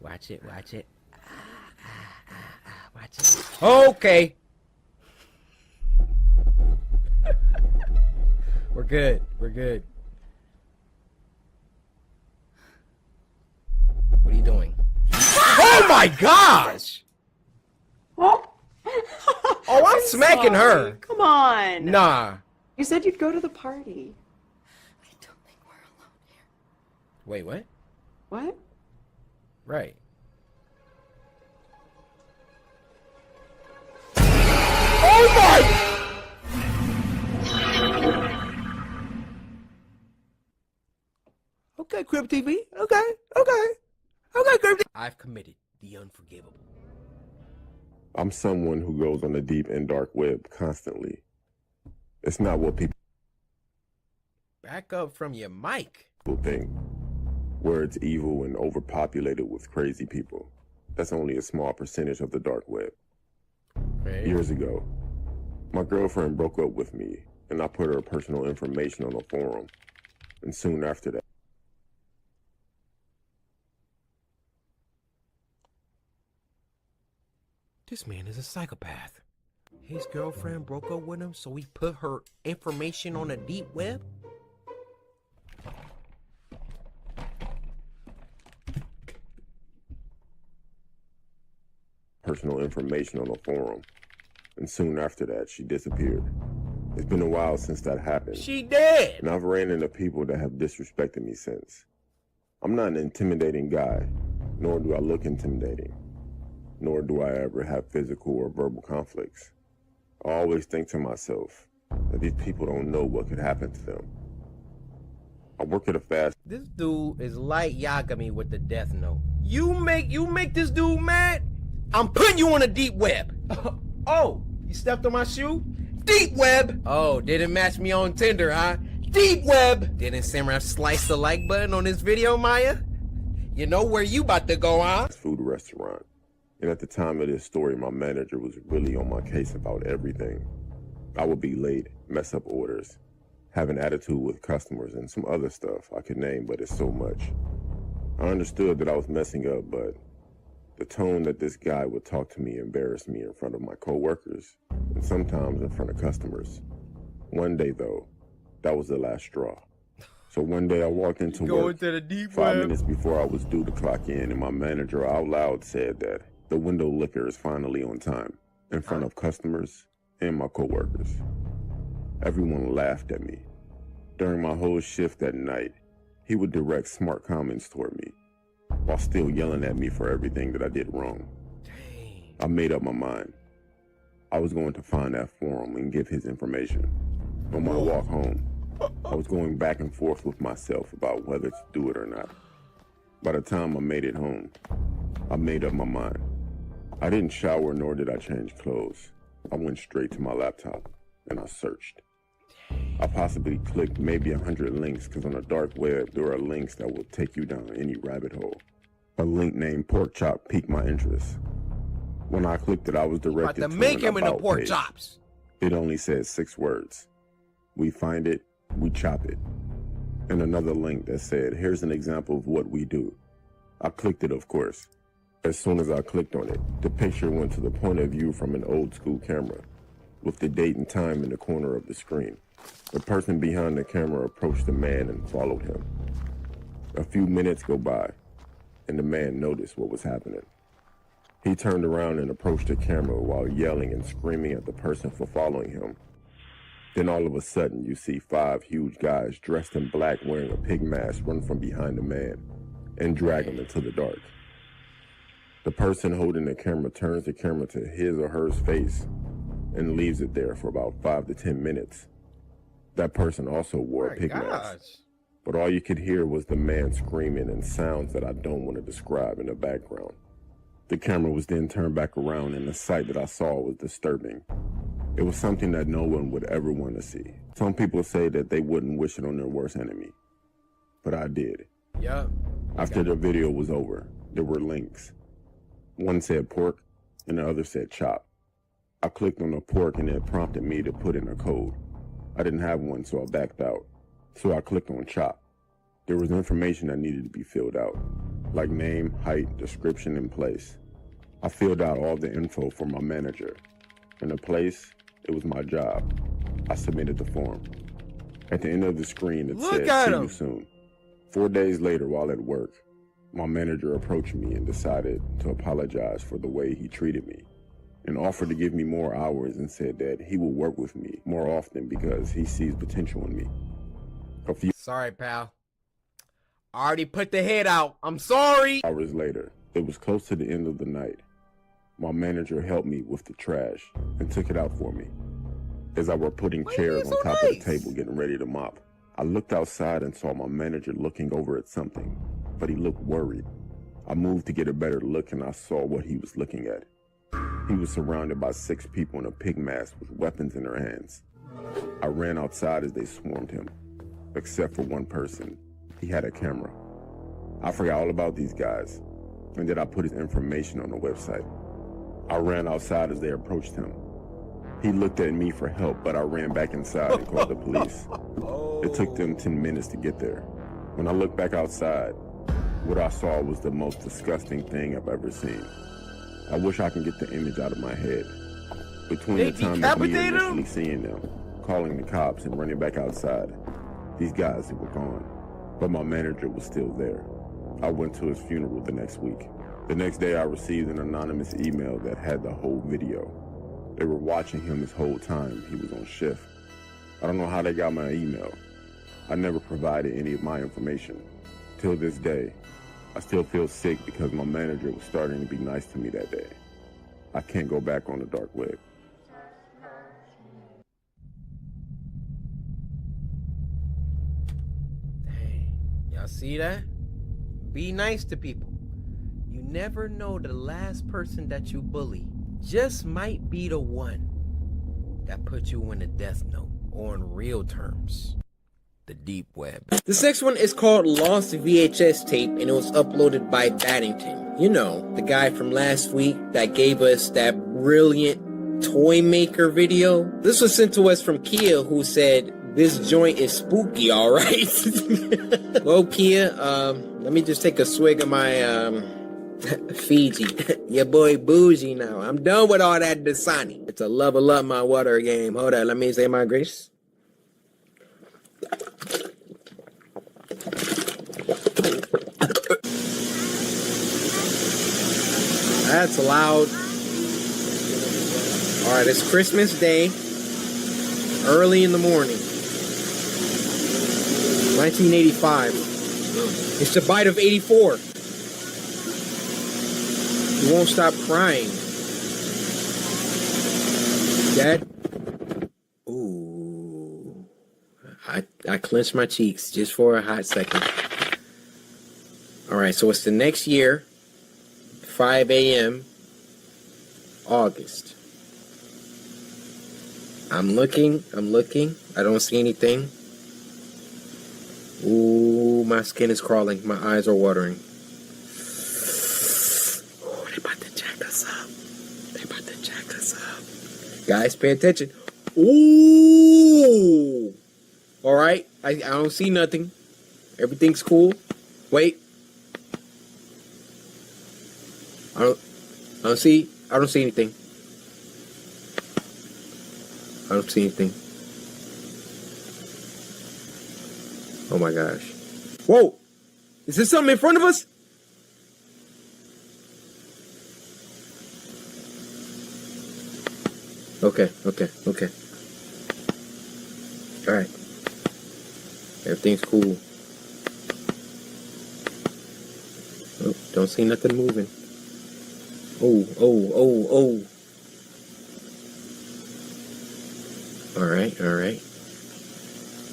Watch it, watch it. Watch it. Okay. We're good. We're good. What are you doing? Oh my gosh! Oh, I'm smacking her. Come on. Nah. You said you'd go to the party. I don't think we're alone here. Wait, what? What? Right. Oh my! Okay, Crypt TV. Okay, Crypt TV. I've committed the unforgivable. I'm someone who goes on the deep and dark web constantly. It's not what people Back up from your mic. think, where it's evil and overpopulated with crazy people. That's only a small percentage of the dark web. Okay. Years ago, my girlfriend broke up with me, and I put her personal information on a forum. And soon after that, This man is a psychopath. His girlfriend broke up with him, so he put her information on the deep web? personal information on a forum. And soon after that, she disappeared. It's been a while since that happened. She dead! And I've ran into people that have disrespected me since. I'm not an intimidating guy, nor do I look intimidating. Nor do I ever have physical or verbal conflicts. I always think to myself that these people don't know what could happen to them. I work at a fast. This dude is like Yagami with the death note. You make this dude mad? I'm putting you on a deep web. Oh, you stepped on my shoe? Deep web! Oh, didn't match me on Tinder, huh? Deep web! Didn't Samurai slice the like button on this video, Maya? You know where you about to go, huh? Food restaurant. And at the time of this story, my manager was really on my case about everything. I would be late, mess up orders, have an attitude with customers, and some other stuff I could name, but it's so much. I understood that I was messing up, but the tone that this guy would talk to me embarrassed me in front of my coworkers, and sometimes in front of customers. One day, though, that was the last straw. So one day I walked into work, to the deep 5 minutes before I was due to clock in, and my manager out loud said that the window liquor is finally on time, in front of customers and my coworkers. Everyone laughed at me. During my whole shift that night, he would direct smart comments toward me, while still yelling at me for everything that I did wrong. I made up my mind. I was going to find that forum and give his information. On my walk home, I was going back and forth with myself about whether to do it or not. By the time I made it home, I made up my mind. I didn't shower nor did I change clothes. I went straight to my laptop and I searched. I possibly clicked maybe 100 links because on the dark web there are links that will take you down any rabbit hole. A link named pork chop piqued my interest. When I clicked it, I was directed to make him an into about pork page. chops. It only said 6 words. We find it, we chop it. And another link that said, here's an example of what we do. I clicked it, of course. As soon as I clicked on it, the picture went to the point of view from an old school camera, with the date and time in the corner of the screen. The person behind the camera approached the man and followed him. A few minutes go by, and the man noticed what was happening. He turned around and approached the camera while yelling and screaming at the person for following him. Then all of a sudden, you see 5 huge guys dressed in black wearing a pig mask run from behind the man and drag him into the dark. The person holding the camera turns the camera to his or her face and leaves it there for about 5 to 10 minutes. That person also wore a pig mask, but all you could hear was the man screaming and sounds that I don't want to describe in the background. The camera was then turned back around and the sight that I saw was disturbing. It was something that no one would ever want to see. Some people say that they wouldn't wish it on their worst enemy, but I did. Yeah. After the video was over, there were links. One said pork and the other said chop. I clicked on the pork and it prompted me to put in a code. I didn't have one, so I backed out. So I clicked on chop. There was information that needed to be filled out, like name, height, description, and place. I filled out all the info for my manager. And the place, it was my job. I submitted the form. At the end of the screen, it said, see you soon. 4 days later, while at work, my manager approached me and decided to apologize for the way he treated me, and offered to give me more hours and said that he will work with me more often because he sees potential in me. Sorry, pal. I already put the head out. I'm sorry. Hours later, it was close to the end of the night. My manager helped me with the trash and took it out for me. As I were putting chairs on top of the table getting ready to mop, I looked outside and saw my manager looking over at something, but he looked worried. I moved to get a better look and I saw what he was looking at. He was surrounded by 6 people in a pig mask with weapons in their hands. I ran outside as they swarmed him, except for one person. He had a camera. I forgot all about these guys, and then I put his information on the website. I ran outside as they approached him. He looked at me for help, but I ran back inside and called the police. It took them 10 minutes to get there. When I looked back outside, what I saw was the most disgusting thing I've ever seen. I wish I can get the image out of my head. Between the time of me initially seeing them, calling the cops, and running back outside, these guys were gone. But my manager was still there. I went to his funeral the next week. The next day I received an anonymous email that had the whole video. They were watching him his whole time he was on shift. I don't know how they got my email. I never provided any of my information. Till this day, I still feel sick because my manager was starting to be nice to me that day. I can't go back on the dark web. Hey, y'all see that? Be nice to people. You never know, the last person that you bully just might be the one that put you in a death note, or in real terms, the deep web. This next one is called Lost VHS Tape, and it was uploaded by Paddington. You know, the guy from last week that gave us that brilliant toy maker video. This was sent to us from Kia, who said, this joint is spooky, alright? Well, Kia, let me just take a swig of my, Fiji. Your boy bougie now. I'm done with all that Dasani. It's a level up my water game. Hold on, let me say my grace. That's loud. Alright, it's Christmas Day. Early in the morning. 1985. It's the bite of 84. You won't stop crying. Dad? Ooh. I clenched my cheeks just for a hot second. Alright, so it's the next year. 5 a.m. August. I'm looking. I don't see anything. Ooh, my skin is crawling. My eyes are watering. Oh, they about to jack us up. Guys, pay attention. Ooh. All right. I don't see nothing. Everything's cool. Wait. I don't see anything. I don't see anything. Oh my gosh. Whoa! Is there something in front of us? Okay. Alright. Everything's cool. Oh, don't see nothing moving. Oh. Alright.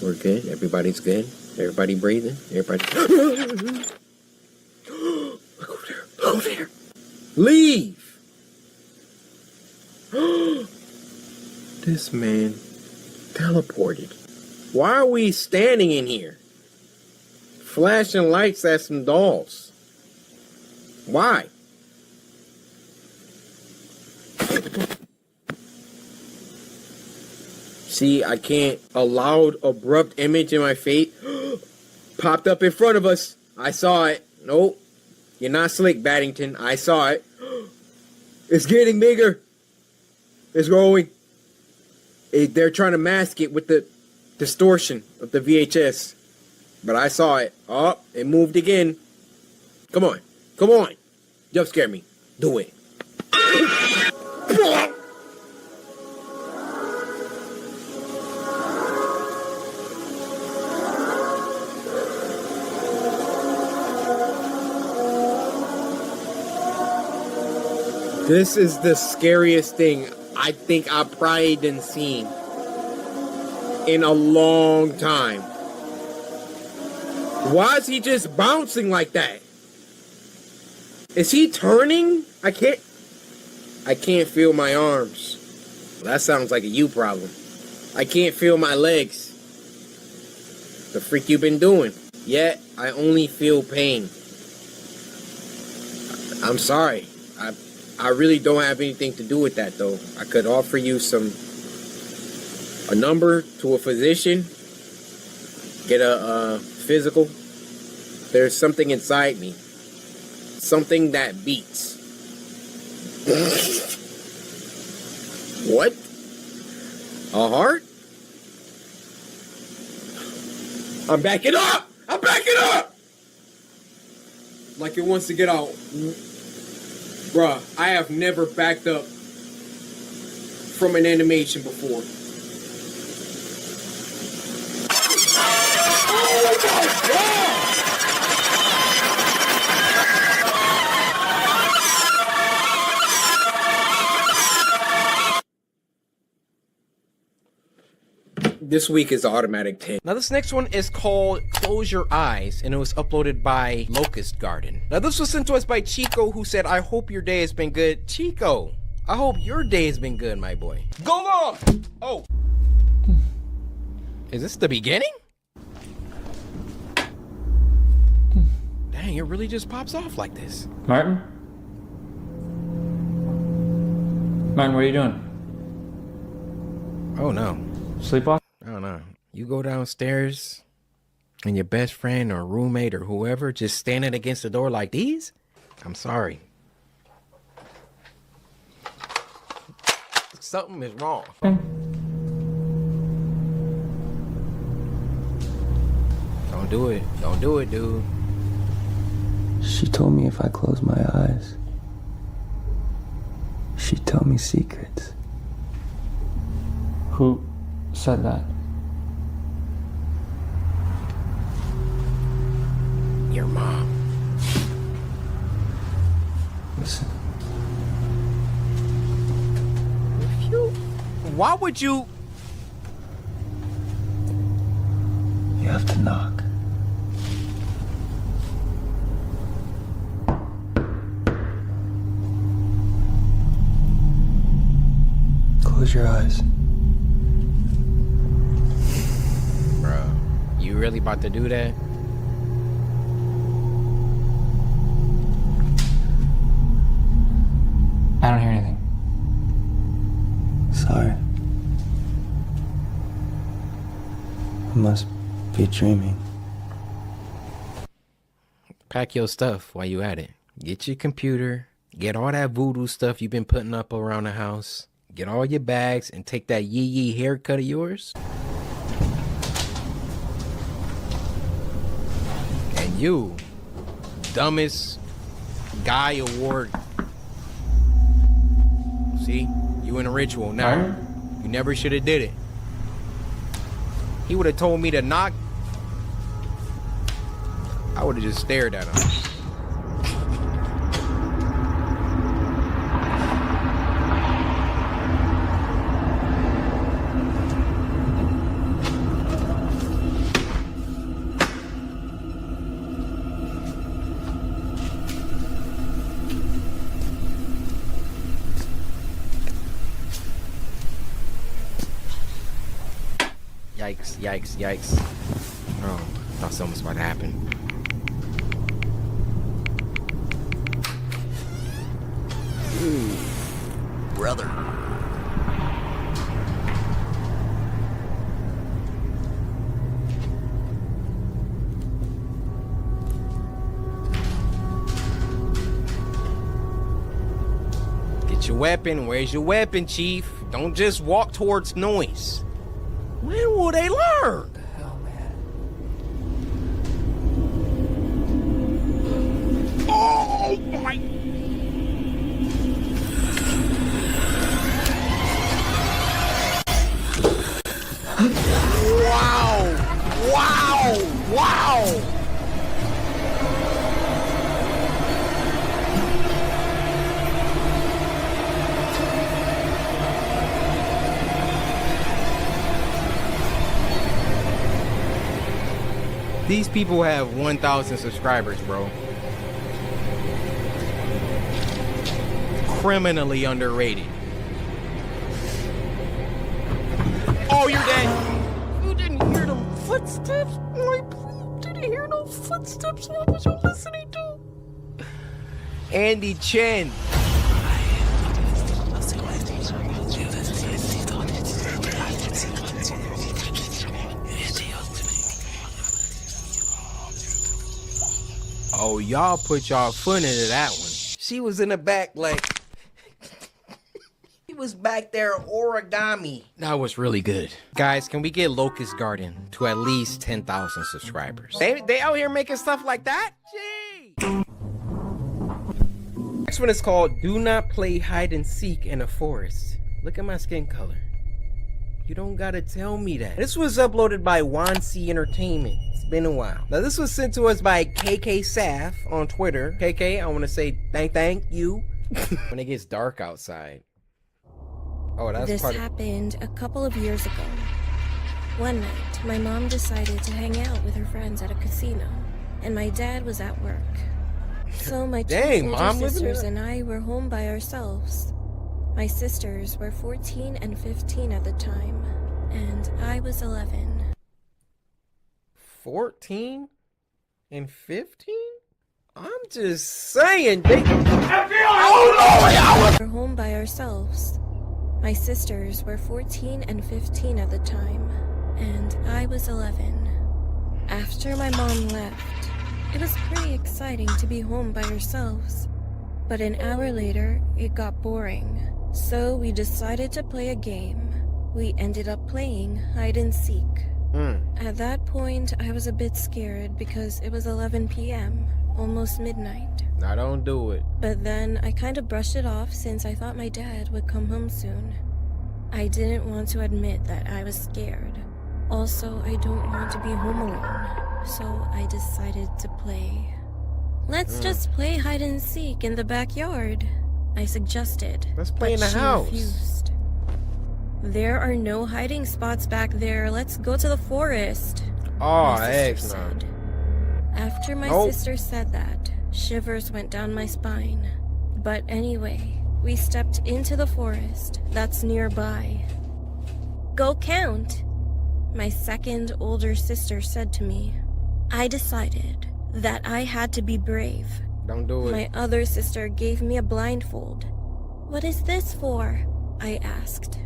We're good. Everybody's good. Everybody breathing. Everybody. Look over there. Leave! This man teleported. Why are we standing in here? Flashing lights at some dolls. Why? See, I can't. A loud, abrupt image in my face popped up in front of us. I saw it. Nope. You're not slick, Paddington. I saw it. It's getting bigger. It's growing. They're trying to mask it with the distortion of the VHS. But I saw it. Oh, it moved again. Come on. Jump scare me. Do it. This is the scariest thing I think I've probably been seen in a long time. Why is he just bouncing like that? Is he turning? I can't. I can't feel my arms. Well, that sounds like a you problem. I can't feel my legs. The freak you been doing? Yet, I only feel pain. I'm sorry. I really don't have anything to do with that, though. I could offer you a number to a physician, get a physical. There's something inside me. Something that beats. What? A heart? I'm backing up! I'm backing up! Like it wants to get out. Bruh, I have never backed up from an animation before. Oh my God! This week is automatic 10. Now this next one is called Close Your Eyes, and it was uploaded by Locust Garden. Now this was sent to us by Chico, who said, I hope your day has been good. Chico, I hope your day has been good, my boy. Go on! Oh. Is this the beginning? Dang, it really just pops off like this. Martin? Martin, what are you doing? Oh no. Sleepwalk? I don't know. You go downstairs and your best friend or roommate or whoever just standing against the door like these? I'm sorry. Something is wrong. Don't do it. Don't do it, dude. She told me if I close my eyes, she'd tell me secrets. Who said that? Your mom. Listen. Why would you? You have to knock. Close your eyes. Bro, you really about to do that? I don't hear anything. Sorry. I must be dreaming. Pack your stuff while you at it. Get your computer. Get all that voodoo stuff you've been putting up around the house. Get all your bags and take that yee haircut of yours. And you, dumbest guy award. See, you in a ritual now. You never should have did it. He would have told me to knock. I would have just stared at him. Yikes, yikes, yikes. Oh, I thought something was about to happen. Ooh, brother. Get your weapon. Where's your weapon, Chief? Don't just walk towards noise. When will they learn? What the hell, man? Oh my! Wow! Wow! Wow! These people have 1,000 subscribers, bro. criminally underrated. Oh, you're dead. You didn't hear them footsteps? My didn't hear no footsteps. What was you listening to? Andy Chen. Oh, y'all put y'all foot into that one. She was in the back like... He was back there origami. That was really good. Guys, can we get Locust Garden to at least 10,000 subscribers? They out here making stuff like that? Gee. Next one is called Do Not Play Hide and Seek in a Forest. Look at my skin color. You don't gotta tell me that. This was uploaded by Wansi Entertainment. It's been a while. Now this was sent to us by KK Saf on Twitter. KK, I wanna say thank you. When it gets dark outside. Oh, that's This happened a couple of years ago. One night, my mom decided to hang out with her friends at a casino, and my dad was at work. So my two older sisters and I were home by ourselves. My sisters were 14 and 15 at the time, and I was 11. 14 and 15? I'm just saying, they... We were home by ourselves. My sisters were 14 and 15 at the time, and I was 11. After my mom left, it was pretty exciting to be home by ourselves. But an hour later, it got boring. So we decided to play a game. We ended up playing hide and seek. At that point, I was a bit scared because it was 11 p.m., almost midnight. Now don't do it. But then I kind of brushed it off since I thought my dad would come home soon. I didn't want to admit that I was scared. Also, I don't want to be home alone, so I decided to play. Let's just play hide and seek in the backyard, I suggested. Let's play in the she house. Refused. There are no hiding spots back there. Let's go to the forest. Oh, my heck sister no. said. After my sister said that, shivers went down my spine. But anyway, we stepped into the forest that's nearby. Go count, my second older sister said to me. I decided that I had to be brave. Don't do it. My other sister gave me a blindfold. What is this for? I asked.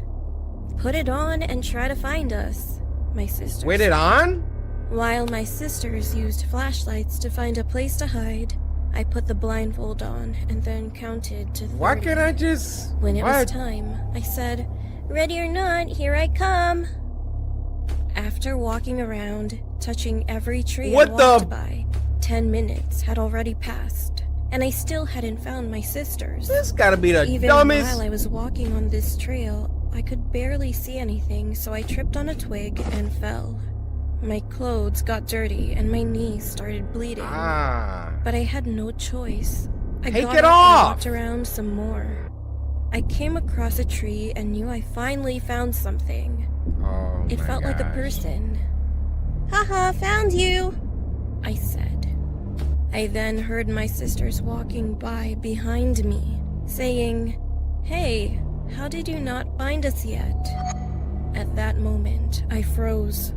Put it on and try to find us, my sister With said. it on? While my sisters used flashlights to find a place to hide, I put the blindfold on and then counted to 30. Why can't I just... When it was time, I said, ready or not, here I come. After walking around, touching every tree I walked by, 10 minutes had already passed, and I still hadn't found my sisters. This gotta be the Even dumbest... while I was walking on this trail, I could barely see anything, so I tripped on a twig and fell. My clothes got dirty and my knees started bleeding. But I had no choice. I Take got it up off! and walked around some more. I came across a tree and knew I finally found something. Oh, It felt like a person. Haha, found you, I said. I then heard my sisters walking by behind me, saying, hey, how did you not find us yet? At that moment, I froze.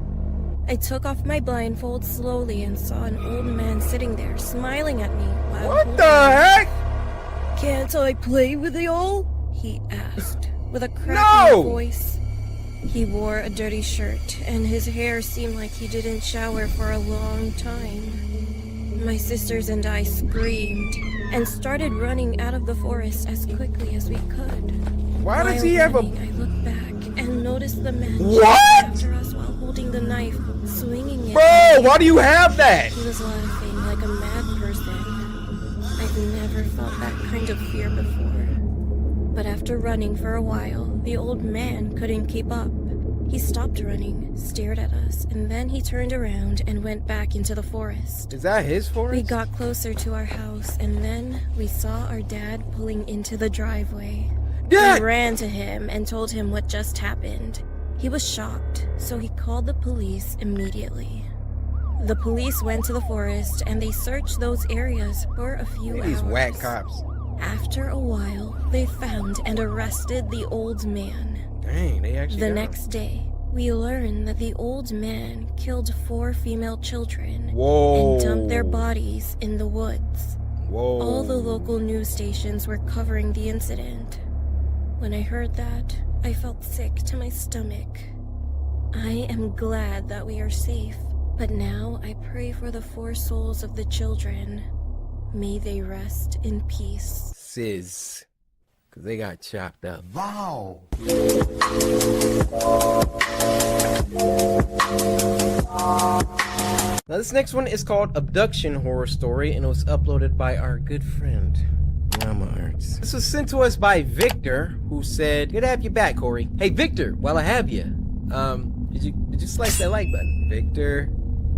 I took off my blindfold slowly and saw an old man sitting there smiling at me while What the heck? Can't I play with y'all? He asked with a cracking voice. He wore a dirty shirt and his hair seemed like he didn't shower for a long time. My sisters and I screamed and started running out of the forest as quickly as we could. Why does he have a... I looked back and noticed the man What? after us while holding the knife, swinging it. Bro, why do you have that? He was laughing like a mad person. I've never felt that kind of fear before. But after running for a while, the old man couldn't keep up. He stopped running, stared at us, and then he turned around and went back into the forest. Is that his forest? We got closer to our house, and then we saw our dad pulling into the driveway. Dad! We ran to him and told him what just happened. He was shocked, so he called the police immediately. The police went to the forest and they searched those areas for a few hours. These whack cops. After a while, they found and arrested the old man. Dang, they actually The got next day, we learned that the old man killed 4 female children Whoa. and dumped their bodies in the woods. Whoa. All the local news stations were covering the incident. When I heard that, I felt sick to my stomach. I am glad that we are safe, but now I pray for the 4 souls of the children. May they rest in peace. Sis. Because they got chopped up. Wow. Now this next one is called Abduction Horror Story, and it was uploaded by our good friend Mama Arts. This was sent to us by Victor, who said, "Good to have you back, Corey." Hey Victor, while I have you, did you slice that like button?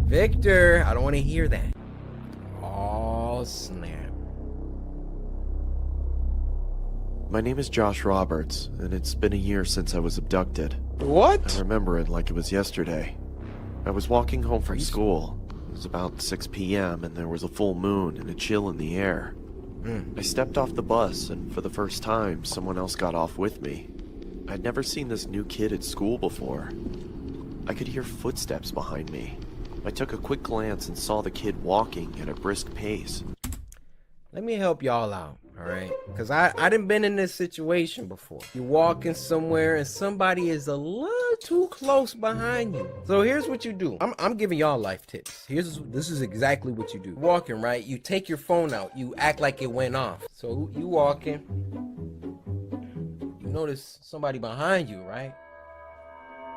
Victor, I don't want to hear that. Oh snap. My name is Josh Roberts, and it's been a year since I was abducted. What? I remember it like it was yesterday. I was walking home from school. It was about 6 p.m. and there was a full moon and a chill in the air. I stepped off the bus, and for the first time, someone else got off with me. I'd never seen this new kid at school before. I could hear footsteps behind me. I took a quick glance and saw the kid walking at a brisk pace. Let me help y'all out, alright? Because I done been in this situation before. You walking somewhere and somebody is a little too close behind you. So here's what you do. I'm giving y'all life tips. This is exactly what you do. Walking, right? You take your phone out. You act like it went off. So you walking. You notice somebody behind you, right?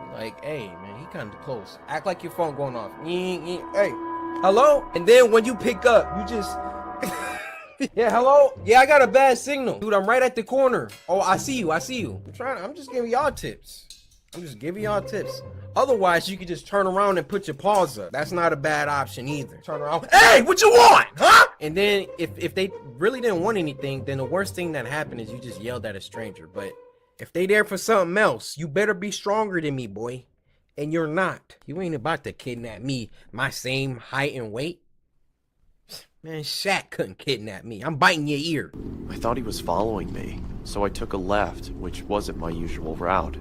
You're like, hey, man, he kind of close. Act like your phone going off. Hey, hello? And then when you pick up, you just... Yeah, hello? Yeah, I got a bad signal. Dude, I'm right at the corner. Oh, I see you. I'm just giving y'all tips. Otherwise, you could just turn around and put your paws up. That's not a bad option either. Turn around. Hey, what you want? Huh? And then if they really didn't want anything, then the worst thing that happened is you just yelled at a stranger. But if they there for something else, you better be stronger than me, boy. And you're not. You ain't about to kidnap me my same height and weight. Man, Shaq couldn't kidnap me. I'm biting your ear. I thought he was following me, so I took a left, which wasn't my usual route.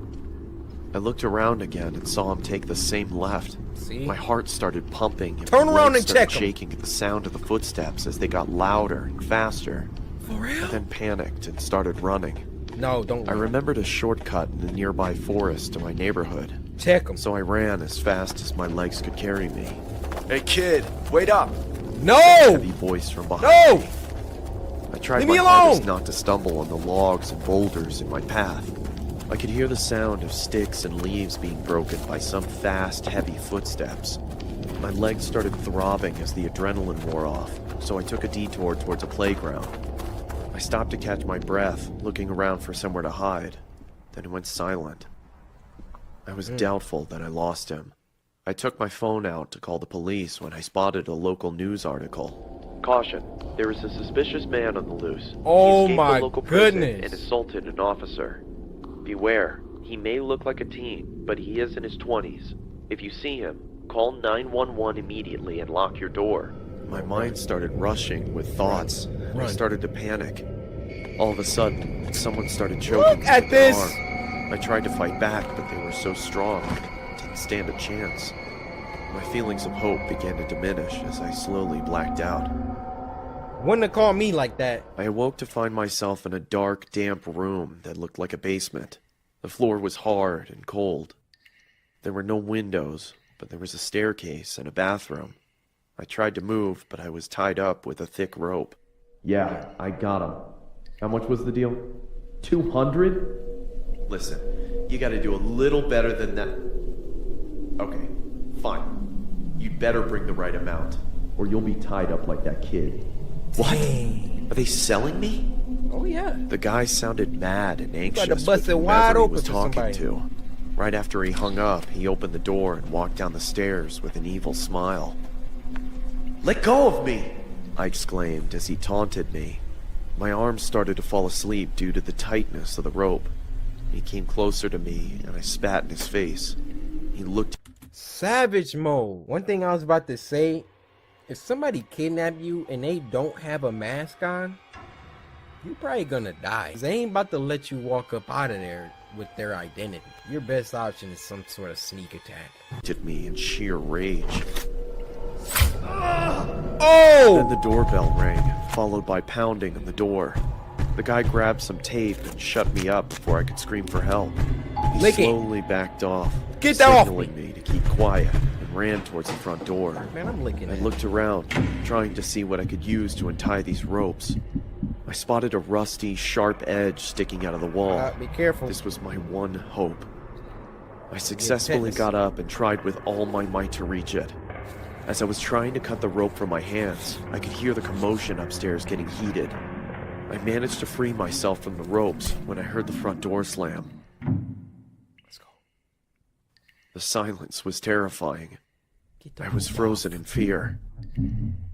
I looked around again and saw him take the same left. See? My heart started pumping and Turn my around legs and check started 'em. shaking at the sound of the footsteps as they got louder and faster. For real? I then panicked and started running. No, don't I run. remembered a shortcut in the nearby forest to my neighborhood. Check him. So I ran as fast as my legs could carry me. Hey kid, wait up! No! A heavy voice from behind No! me. I tried Leave my me hardest alone! not to stumble on the logs and boulders in my path. I could hear the sound of sticks and leaves being broken by some fast, heavy footsteps. My legs started throbbing as the adrenaline wore off, so I took a detour towards a playground. I stopped to catch my breath, looking around for somewhere to hide. Then it went silent. I was doubtful that I lost him. I took my phone out to call the police when I spotted a local news article. Caution, there is a suspicious man on the loose. Oh He escaped my the local prison goodness. and assaulted an officer. Beware, he may look like a teen, but he is in his 20s. If you see him, call 911 immediately and lock your door. My mind started rushing with thoughts, and I started to panic. All of a sudden, someone started choking Look me at with this! their arm. I tried to fight back, but they were so strong, I didn't stand a chance. My feelings of hope began to diminish as I slowly blacked out. Wouldn't have called me like that. I awoke to find myself in a dark, damp room that looked like a basement. The floor was hard and cold. There were no windows, but there was a staircase and a bathroom. I tried to move, but I was tied up with a thick rope. Yeah, I got him. How much was the deal? 200? Listen, you gotta do a little better than that. Okay, fine. You'd better bring the right amount, or you'll be tied up like that kid. What? Are they selling me? Oh yeah. The guy sounded mad and anxious Tried to bust with it whomever wide he open was for talking somebody. to. Right after he hung up, he opened the door and walked down the stairs with an evil smile. Let go of me! I exclaimed as he taunted me. My arms started to fall asleep due to the tightness of the rope. He came closer to me and I spat in his face. He looked... Savage mode. One thing I was about to say, if somebody kidnap you and they don't have a mask on, you're probably gonna die. They ain't about to let you walk up out of there with their identity. Your best option is some sort of sneak attack. At me in sheer rage. Oh! Then the doorbell rang, followed by pounding on the door. The guy grabbed some tape and shut me up before I could scream for help. He slowly backed off, signaling me to keep quiet, and ran towards the front door. Man, I'm licking I it. looked around, trying to see what I could use to untie these ropes. I spotted a rusty, sharp edge sticking out of the wall. Be careful. This was my one hope. I successfully got up and tried with all my might to reach it. As I was trying to cut the rope from my hands, I could hear the commotion upstairs getting heated. I managed to free myself from the ropes when I heard the front door slam. Let's go. The silence was terrifying. I was frozen in fear.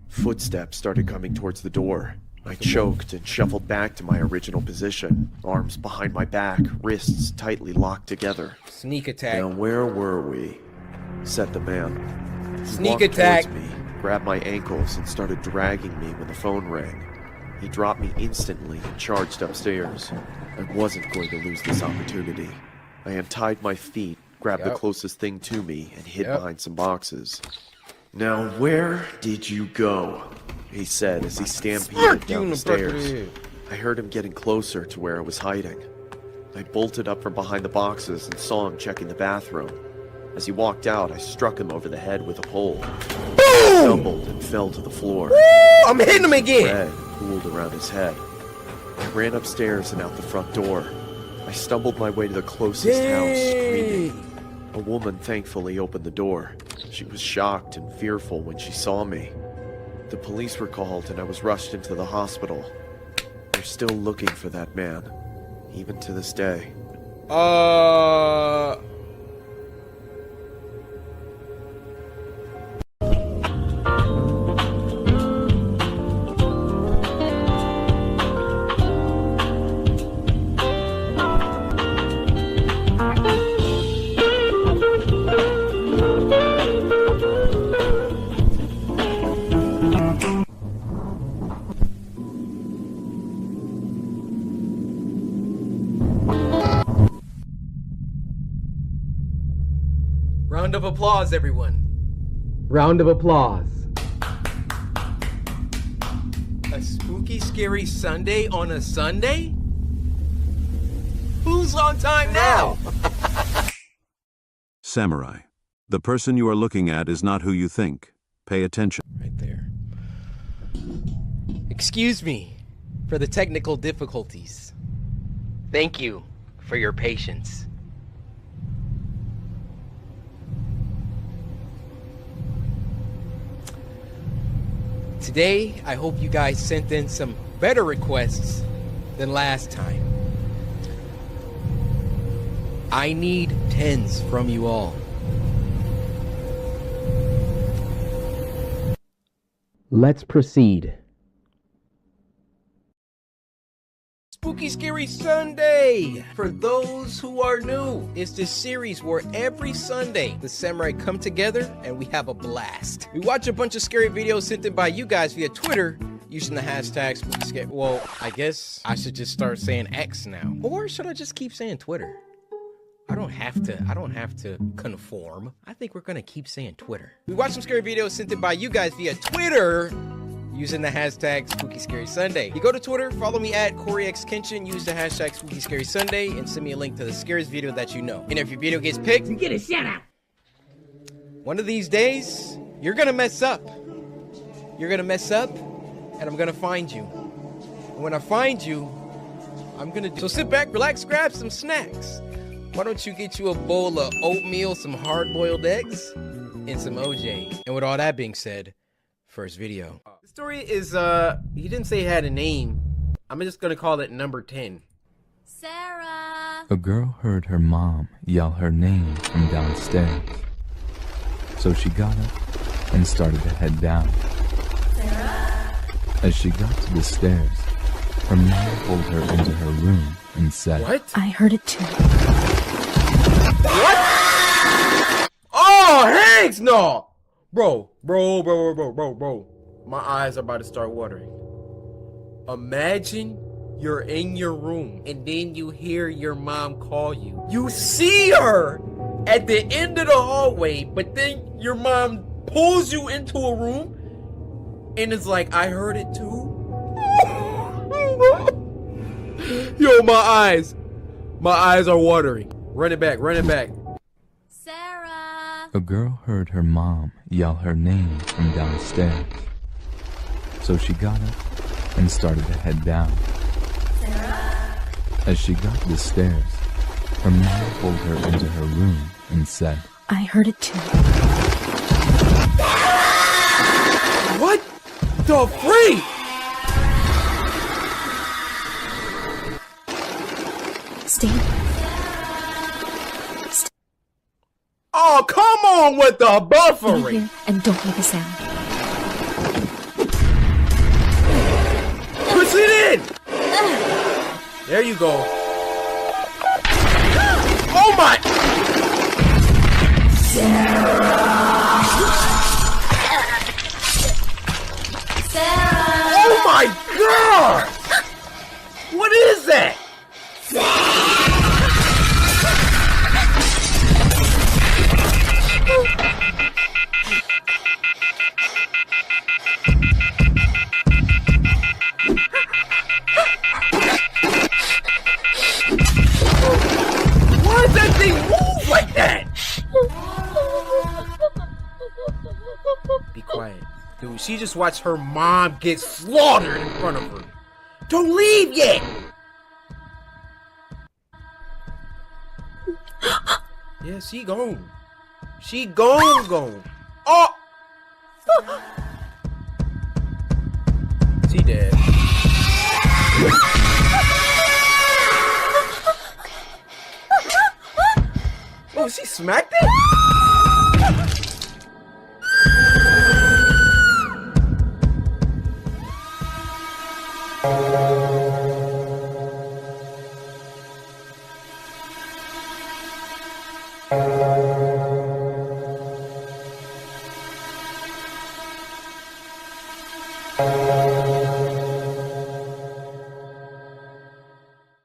Footsteps started coming towards the door. I choked and shuffled back to my original position, arms behind my back, wrists tightly locked together. Sneak attack. Now where were we? Said the man. He Sneak walked attack. towards me, grabbed my ankles, and started dragging me when the phone rang. He dropped me instantly and charged upstairs. I wasn't going to lose this opportunity. I untied my feet, grabbed the closest thing to me, and hid behind some boxes. Now where did you go? He said as he stampeded down the stairs. I heard him getting closer to where I was hiding. I bolted up from behind the boxes and saw him checking the bathroom. As he walked out, I struck him over the head with a pole. He stumbled and fell to the floor. I'm hitting him again! Red pooled around his head. I ran upstairs and out the front door. I stumbled my way to the closest house, screaming. A woman thankfully opened the door. She was shocked and fearful when she saw me. The police were called and I was rushed into the hospital. They're still looking for that man, even to this day. Round of applause, everyone. Round of applause. A spooky, scary Sunday on a Sunday? Who's on time now? Samurai. The person you are looking at is not who you think. Pay attention. Right there. Excuse me for the technical difficulties. Thank you for your patience. Today, I hope you guys sent in some better requests than last time. I need 10s from you all. Let's proceed. Spooky Scary Sunday! For those who are new, it's this series where every Sunday the samurai come together and we have a blast. We watch a bunch of scary videos sent in by you guys via Twitter using the hashtag Spooky Scary. Well, I guess I should just start saying X now. Or should I just keep saying Twitter? I don't have to conform. I think we're gonna keep saying Twitter. We watch some scary videos sent in by you guys via Twitter using the hashtag Spooky Scary Sunday. You go to Twitter, follow me at Coryxkenshin, use the hashtag Spooky Scary Sunday, and send me a link to the scariest video that you know. And if your video gets picked, you get a shout out. One of these days, you're gonna mess up. You're gonna mess up, and I'm gonna find you. And when I find you, I'm gonna So sit back, relax, grab some snacks. Why don't you get you a bowl of oatmeal, some hard-boiled eggs, and some OJ. And with all that being said, first video. The story is, he didn't say it had a name. I'm just gonna call it number 10. Sarah! A girl heard her mom yell her name from downstairs. So she got up and started to head down. Sarah! As she got to the stairs, her mom pulled her into her room and said, What? I heard it too. What? Oh, Hanks, no! Bro. My eyes are about to start watering. Imagine You're in your room, and then you hear your mom call you. You see her at the end of the hallway, but then your mom pulls you into a room and it's like, I heard it too. Yo, my eyes are watering. Run it back, run it back. Sarah! A girl heard her mom yell her name from downstairs. So she got up and started to head down. Sarah! As she got to the stairs, her mom pulled her into her room and said, I heard it too. What the freak? Stay. Oh, come on with the Stay buffering. here and don't make a sound. Push it in. There you go. Oh my. Oh my God! What is that? Why does that thing move like that? Be quiet. Dude, she just watched her mom get slaughtered in front of her. Don't leave yet! Yeah, she gone. She gone. Oh! She dead. Oh, she smacked it?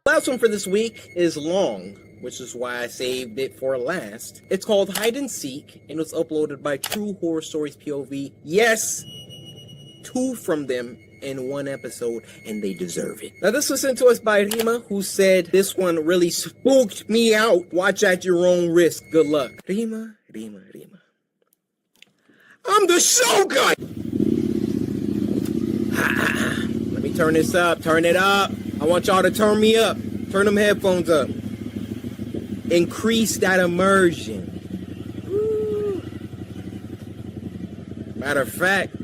Last one for this week is long, which is why I saved it for last. It's called Hide and Seek, and it was uploaded by True Horror Stories POV. Yes, 2 from them in 1 episode, and they deserve it. Now, this was sent to us by Rima, who said, this one really spooked me out. Watch at your own risk. Good luck. Rima. I'm the Shogun! Let me turn this up. Turn it up. I want y'all to turn me up. Turn them headphones up. Increase that immersion. Woo. Matter of fact,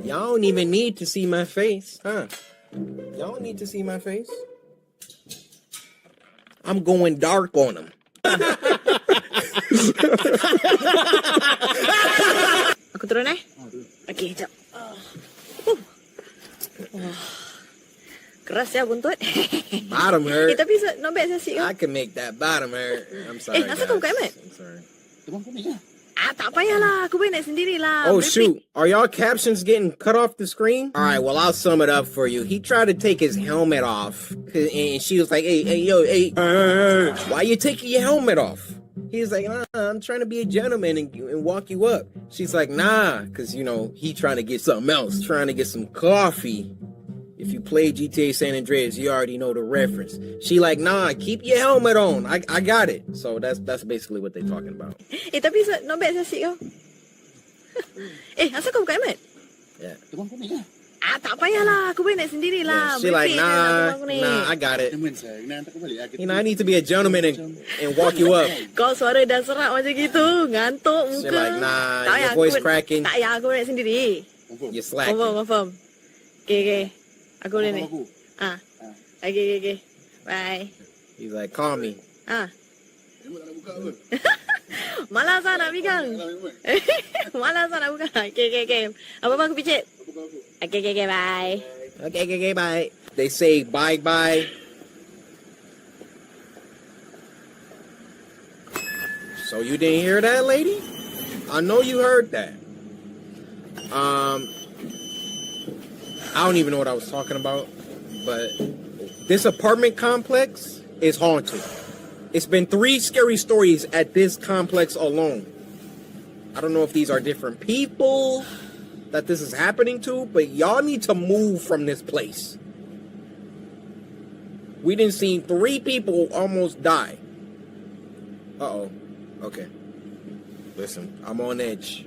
y'all don't even need to see my face, huh? Y'all don't need to see my face. I'm going dark on them. Aku turun Okay, jap. Keras ya buntut. Bottom hurt. Tapi not bad sih. I can make that bottom hurt. I'm sorry. Asal kau buka Mat? I'm sorry. Tak payahlah. Aku boleh naik sendirilah. Oh shoot, are y'all captions getting cut off the screen? All right, well, I'll sum it up for you. He tried to take his helmet off, and she was like, hey, why you taking your helmet off? He's like, nah, I'm trying to be a gentleman and walk you up. She's like, nah, because, you know, he trying to get something else, trying to get some coffee. If you play GTA San Andreas, you already know the reference. She like, nah, keep your helmet on. I got it. So that's basically what they're talking about. Tapi not bad sih kau. Asal kau buka Mat? Yeah. Tak payahlah. Aku boleh naik sendirilah. She like, nah, I got it. You know, I need to be a gentleman and walk you up. Kau suara dah serak macam gitu. Ngantuk muka. She like, nah, your voice cracking. Tak payah, aku naik sendiri. You're slacking. Confirm. Okay. Aku boleh naik. Okay. Bye. He's like, call me. Malas nak pegang. Malas nak buka. Okay. Apa-apa aku picit. Okay, bye. Okay, bye. They say bye. So you didn't hear that, lady? I know you heard that. I don't even know what I was talking about. but this apartment complex is haunted. It's been 3 scary stories at this complex alone. I don't know if these are different people that this is happening to, but y'all need to move from this place. We done seen 3 people almost die. Uh-oh. Okay. Listen, I'm on edge.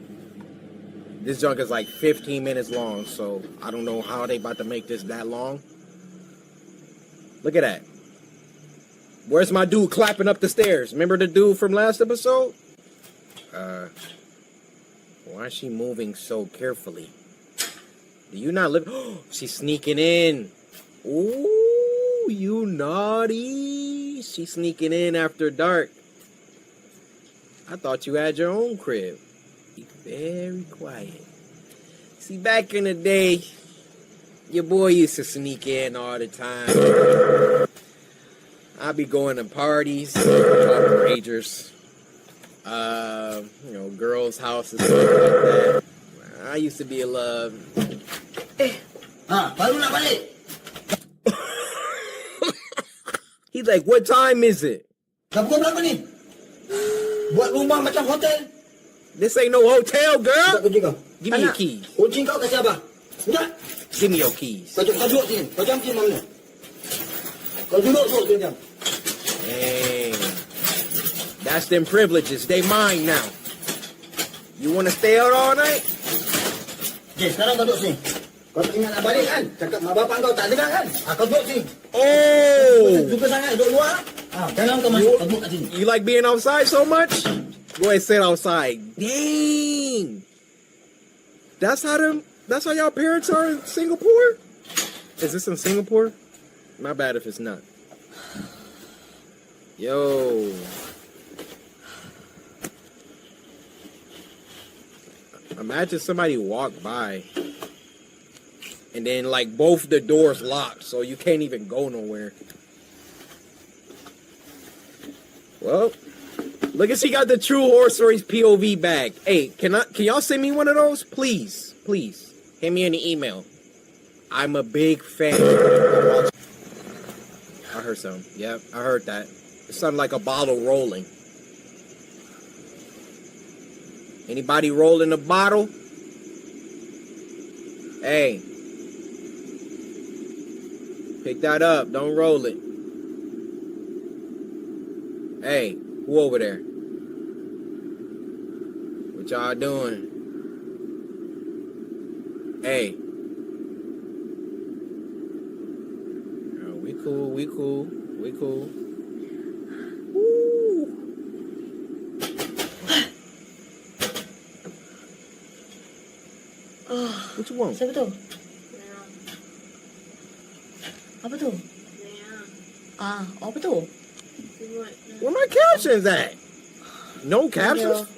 This junk is like 15 minutes long, so I don't know how they about to make this that long. Look at that. Where's my dude clapping up the stairs? Remember the dude from last episode? Why is she moving so carefully? Do you not live? She's sneaking in. Ooh, you naughty. She's sneaking in after dark. I thought you had your own crib. Be very quiet. See, back in the day, your boy used to sneak in all the time. I'd be going to parties, ragers, girls' houses, stuff like that. I used to be a love. Baru nak balik. He's like, what time is it? Dah pukul berapa ni? Buat rumah macam hotel. This ain't no hotel, girl. Kunci kau. Give me your keys. Kunci kau kasih abah. Sudah. Give me your keys. Kau duduk sini. Kau jam sini mana? Kau duduk tu jam. Hey, that's them privileges. They mine now. You want to stay out all night? Okay, sekarang kau duduk sini. Kau ingat nak balik kan? Cakap mak bapak kau tak dengar kan? Kau duduk sini. Oh! Suka sangat duduk luar. Jangan kau masuk. Kau duduk kat sini. You like being outside so much? Go ahead, sit outside. Dang! That's how y'all parents are in Singapore? Is this in Singapore? My bad if it's not. Yo. Imagine somebody walked by and then like both the doors locked so you can't even go nowhere. Well, look at she got the True Horror Stories POV bag. Hey, can y'all send me one of those? Please. Hit me an email. I'm a big fan. I heard something. Yep, I heard that. It sounded like a bottle rolling. Anybody rolling a bottle? Hey. Pick that up. Don't roll it. Hey, who over there? What y'all doing? Hey. Oh, we cool. Woo. What you want? Siapa tu? Apa tu? Apa tu? Where my captions at? No captions?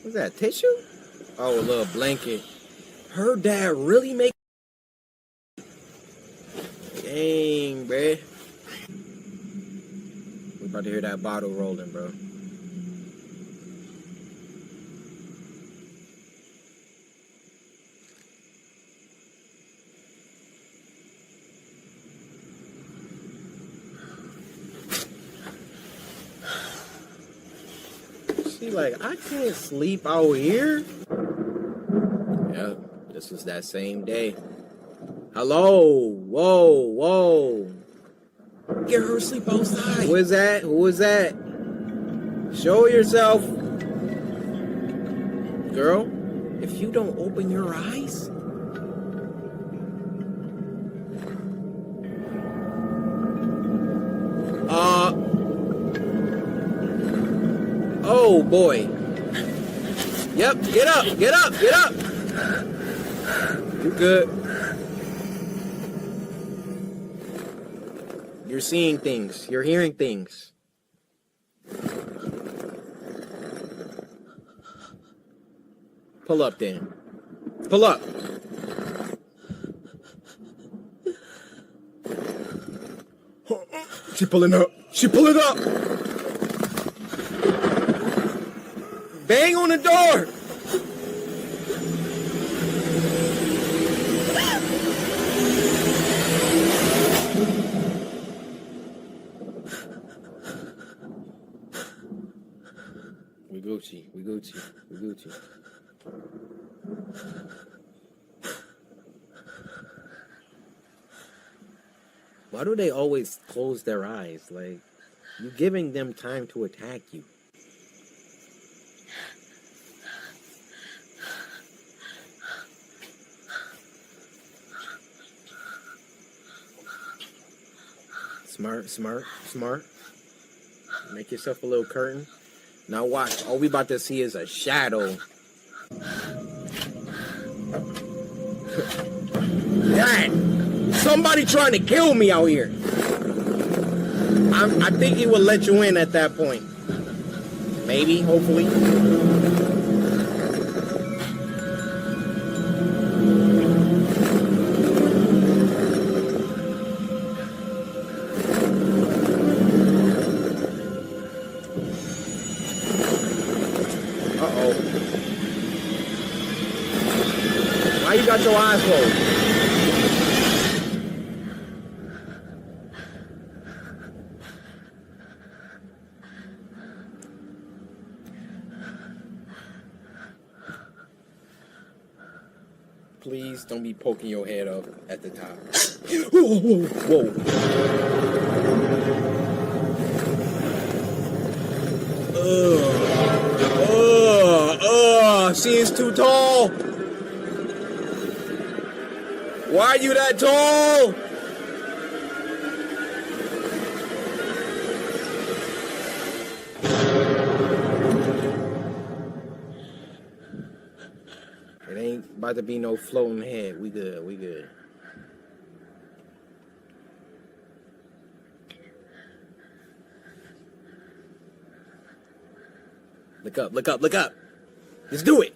What's that, tissue? Oh, a little blanket. Her dad really make... Dang, bruh. We about to hear that bottle rolling, bro. She like, I can't sleep out here. Yep, this was that same day. Hello, whoa. Get her sleep outside. Who is that? Show yourself. Girl, if you don't open your eyes. Oh boy. Yep, get up. You good. You're seeing things. You're hearing things. Pull up then. Pull up. She pulling up. Bang on the door. We Gucci. We Gucci. We Gucci. Why do they always close their eyes? Like, you're giving them time to attack you. Smart, smart, smart. Make yourself a little curtain. Now watch. All we about to see is a shadow. Dad! Somebody trying to kill me out here. I think he will let you in at that point. Maybe, hopefully. Why you got your eyes closed? Please don't be poking your head up at the top. Whoa. She is too tall. Why are you that tall? It ain't about to be no floating head. We good, we good. Look up, look up, look up. Let's do it.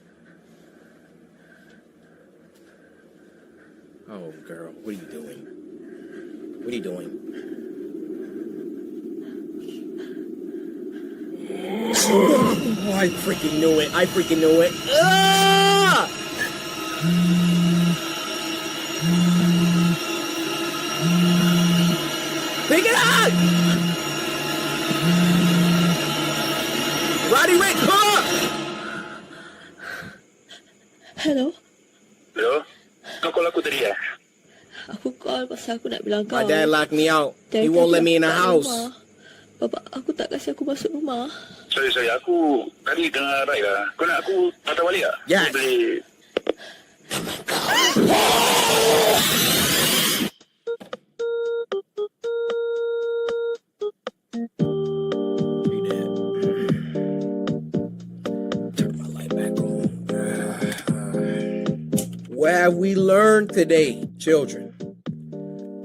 Oh, girl, what are you doing? What are you doing? Oh, I freaking knew it. I freaking knew it. Ah! Pick it up! Roddy Rick, come up! Hello? Hello? Kau call aku tadi eh? Aku call pasal aku nak bilang kau. My dad locked me out. He won't let me in the house. Bapak aku tak kasih aku masuk rumah. Sorry, aku tadi tengah ride lah. Kau nak aku patah balik tak? Yes. Boleh. What have we learned today, children?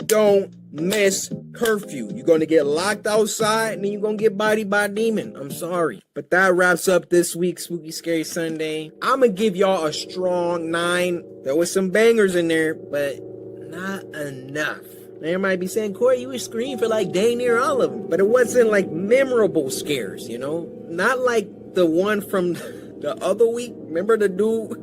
Don't miss curfew. You're gonna get locked outside and then you're gonna get bodied by a demon. I'm sorry. But that wraps up this week's Spooky Scary Sunday. I'm gonna give y'all a strong 9. There was some bangers in there, but not enough. They might be saying, Corey, you was screaming for like dang near all of them. But it wasn't like memorable scares, you know? Not like the one from the other week. Remember the dude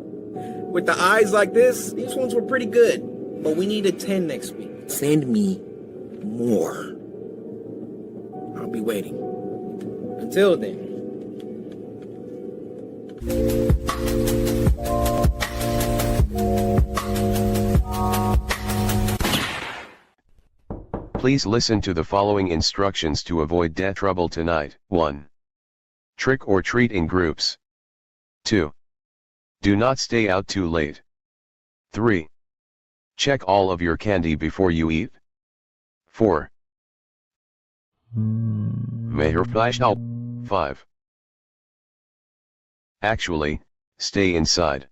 with the eyes like this? These ones were pretty good. But we need a 10 next week. Send me more. I'll be waiting. Until then. Please listen to the following instructions to avoid death trouble tonight. 1. Trick or treat in groups. 2. Do not stay out too late. 3. Check all of your candy before you eat. 4. May your flash out. 5. Actually, stay inside.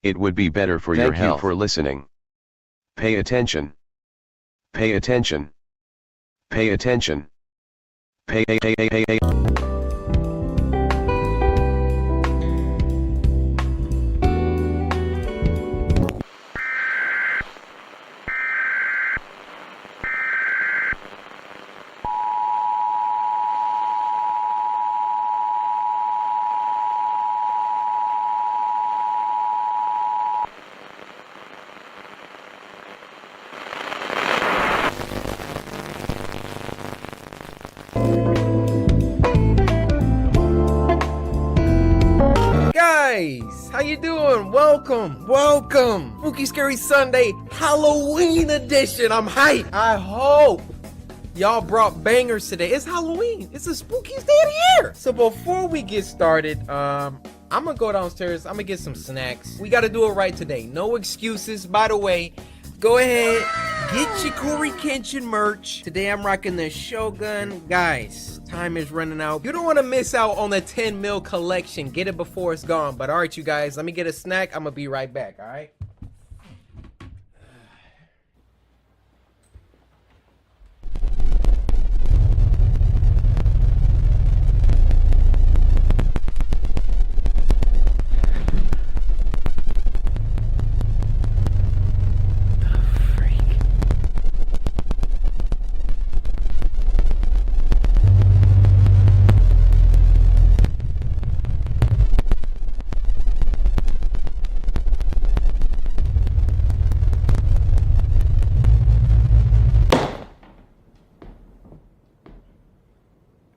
It would be better for your health. Thank you for listening. Pay attention. Pay attention. Pay attention. Pay. you doing? Welcome, welcome. Spooky Scary Sunday, Halloween edition. I'm hyped. I hope y'all brought bangers today. It's Halloween. It's the spookiest day of the year. So before we get started, I'm gonna go downstairs. I'm gonna get some snacks. We gotta do it right today. No excuses. By the way, go ahead, get your Coryxkenshin merch. Today I'm rocking the Shogun. Guys, time is running out. You don't want to miss out on the 10 mil collection. Get it before it's gone. But all right, you guys, let me get a snack. I'm gonna be right back, all right?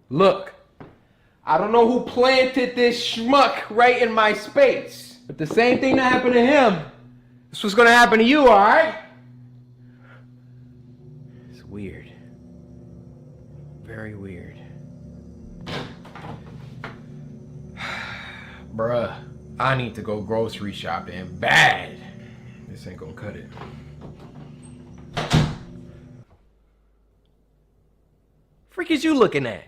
Look, I don't know who planted this schmuck right in my space, but the same thing that happened to him, this was gonna happen to you, alright? It's weird. Very weird. Bruh, I need to go grocery shopping bad. This ain't gonna cut it. Freak is you looking at?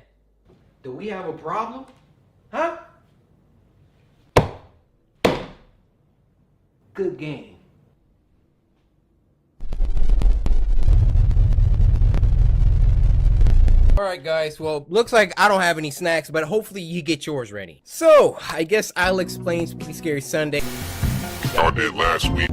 Do we have a problem? Huh? Good game. Alright guys, well, looks like I don't have any snacks, but hopefully you get yours ready. So, I guess I'll explain Spooky Scary Sunday. Y'all did last week.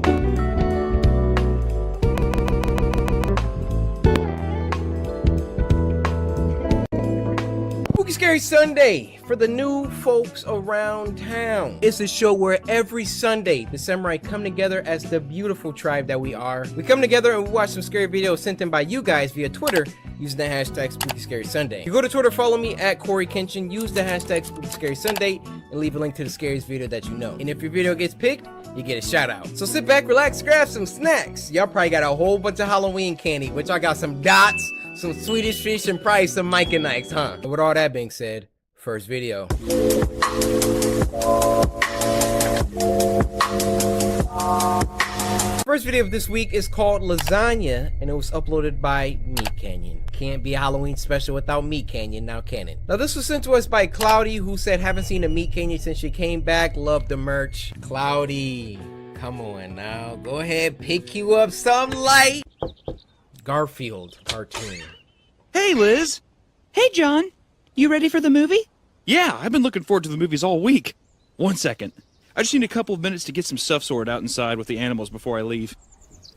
Spooky Scary Sunday for the new folks around town. It's a show where every Sunday the samurai come together as the beautiful tribe that we are. We come together and we watch some scary videos sent in by you guys via Twitter using the hashtag Spooky Scary Sunday. You go to Twitter, follow me at Coryxkenshin, use the hashtag Spooky Scary Sunday, and leave a link to the scariest video that you know. And if your video gets picked, you get a shout out. So sit back, relax, grab some snacks. Y'all probably got a whole bunch of Halloween candy, which I got some dots, some Swedish fish, and probably some Micah Nikes, huh? And with all that being said, first video. First video of this week is called Lasagna, and it was uploaded by Meat Canyon. Can't be a Halloween special without Meat Canyon, now can it? Now this was sent to us by Cloudy, who said, haven't seen a Meat Canyon since she came back, love the merch. Cloudy, come on now, go ahead, pick you up some light. Garfield cartoon. Hey, Liz. Hey, John. You ready for the movie? Yeah, I've been looking forward to the movies all week. 1 second. I just need a couple of minutes to get some stuff sorted out inside with the animals before I leave.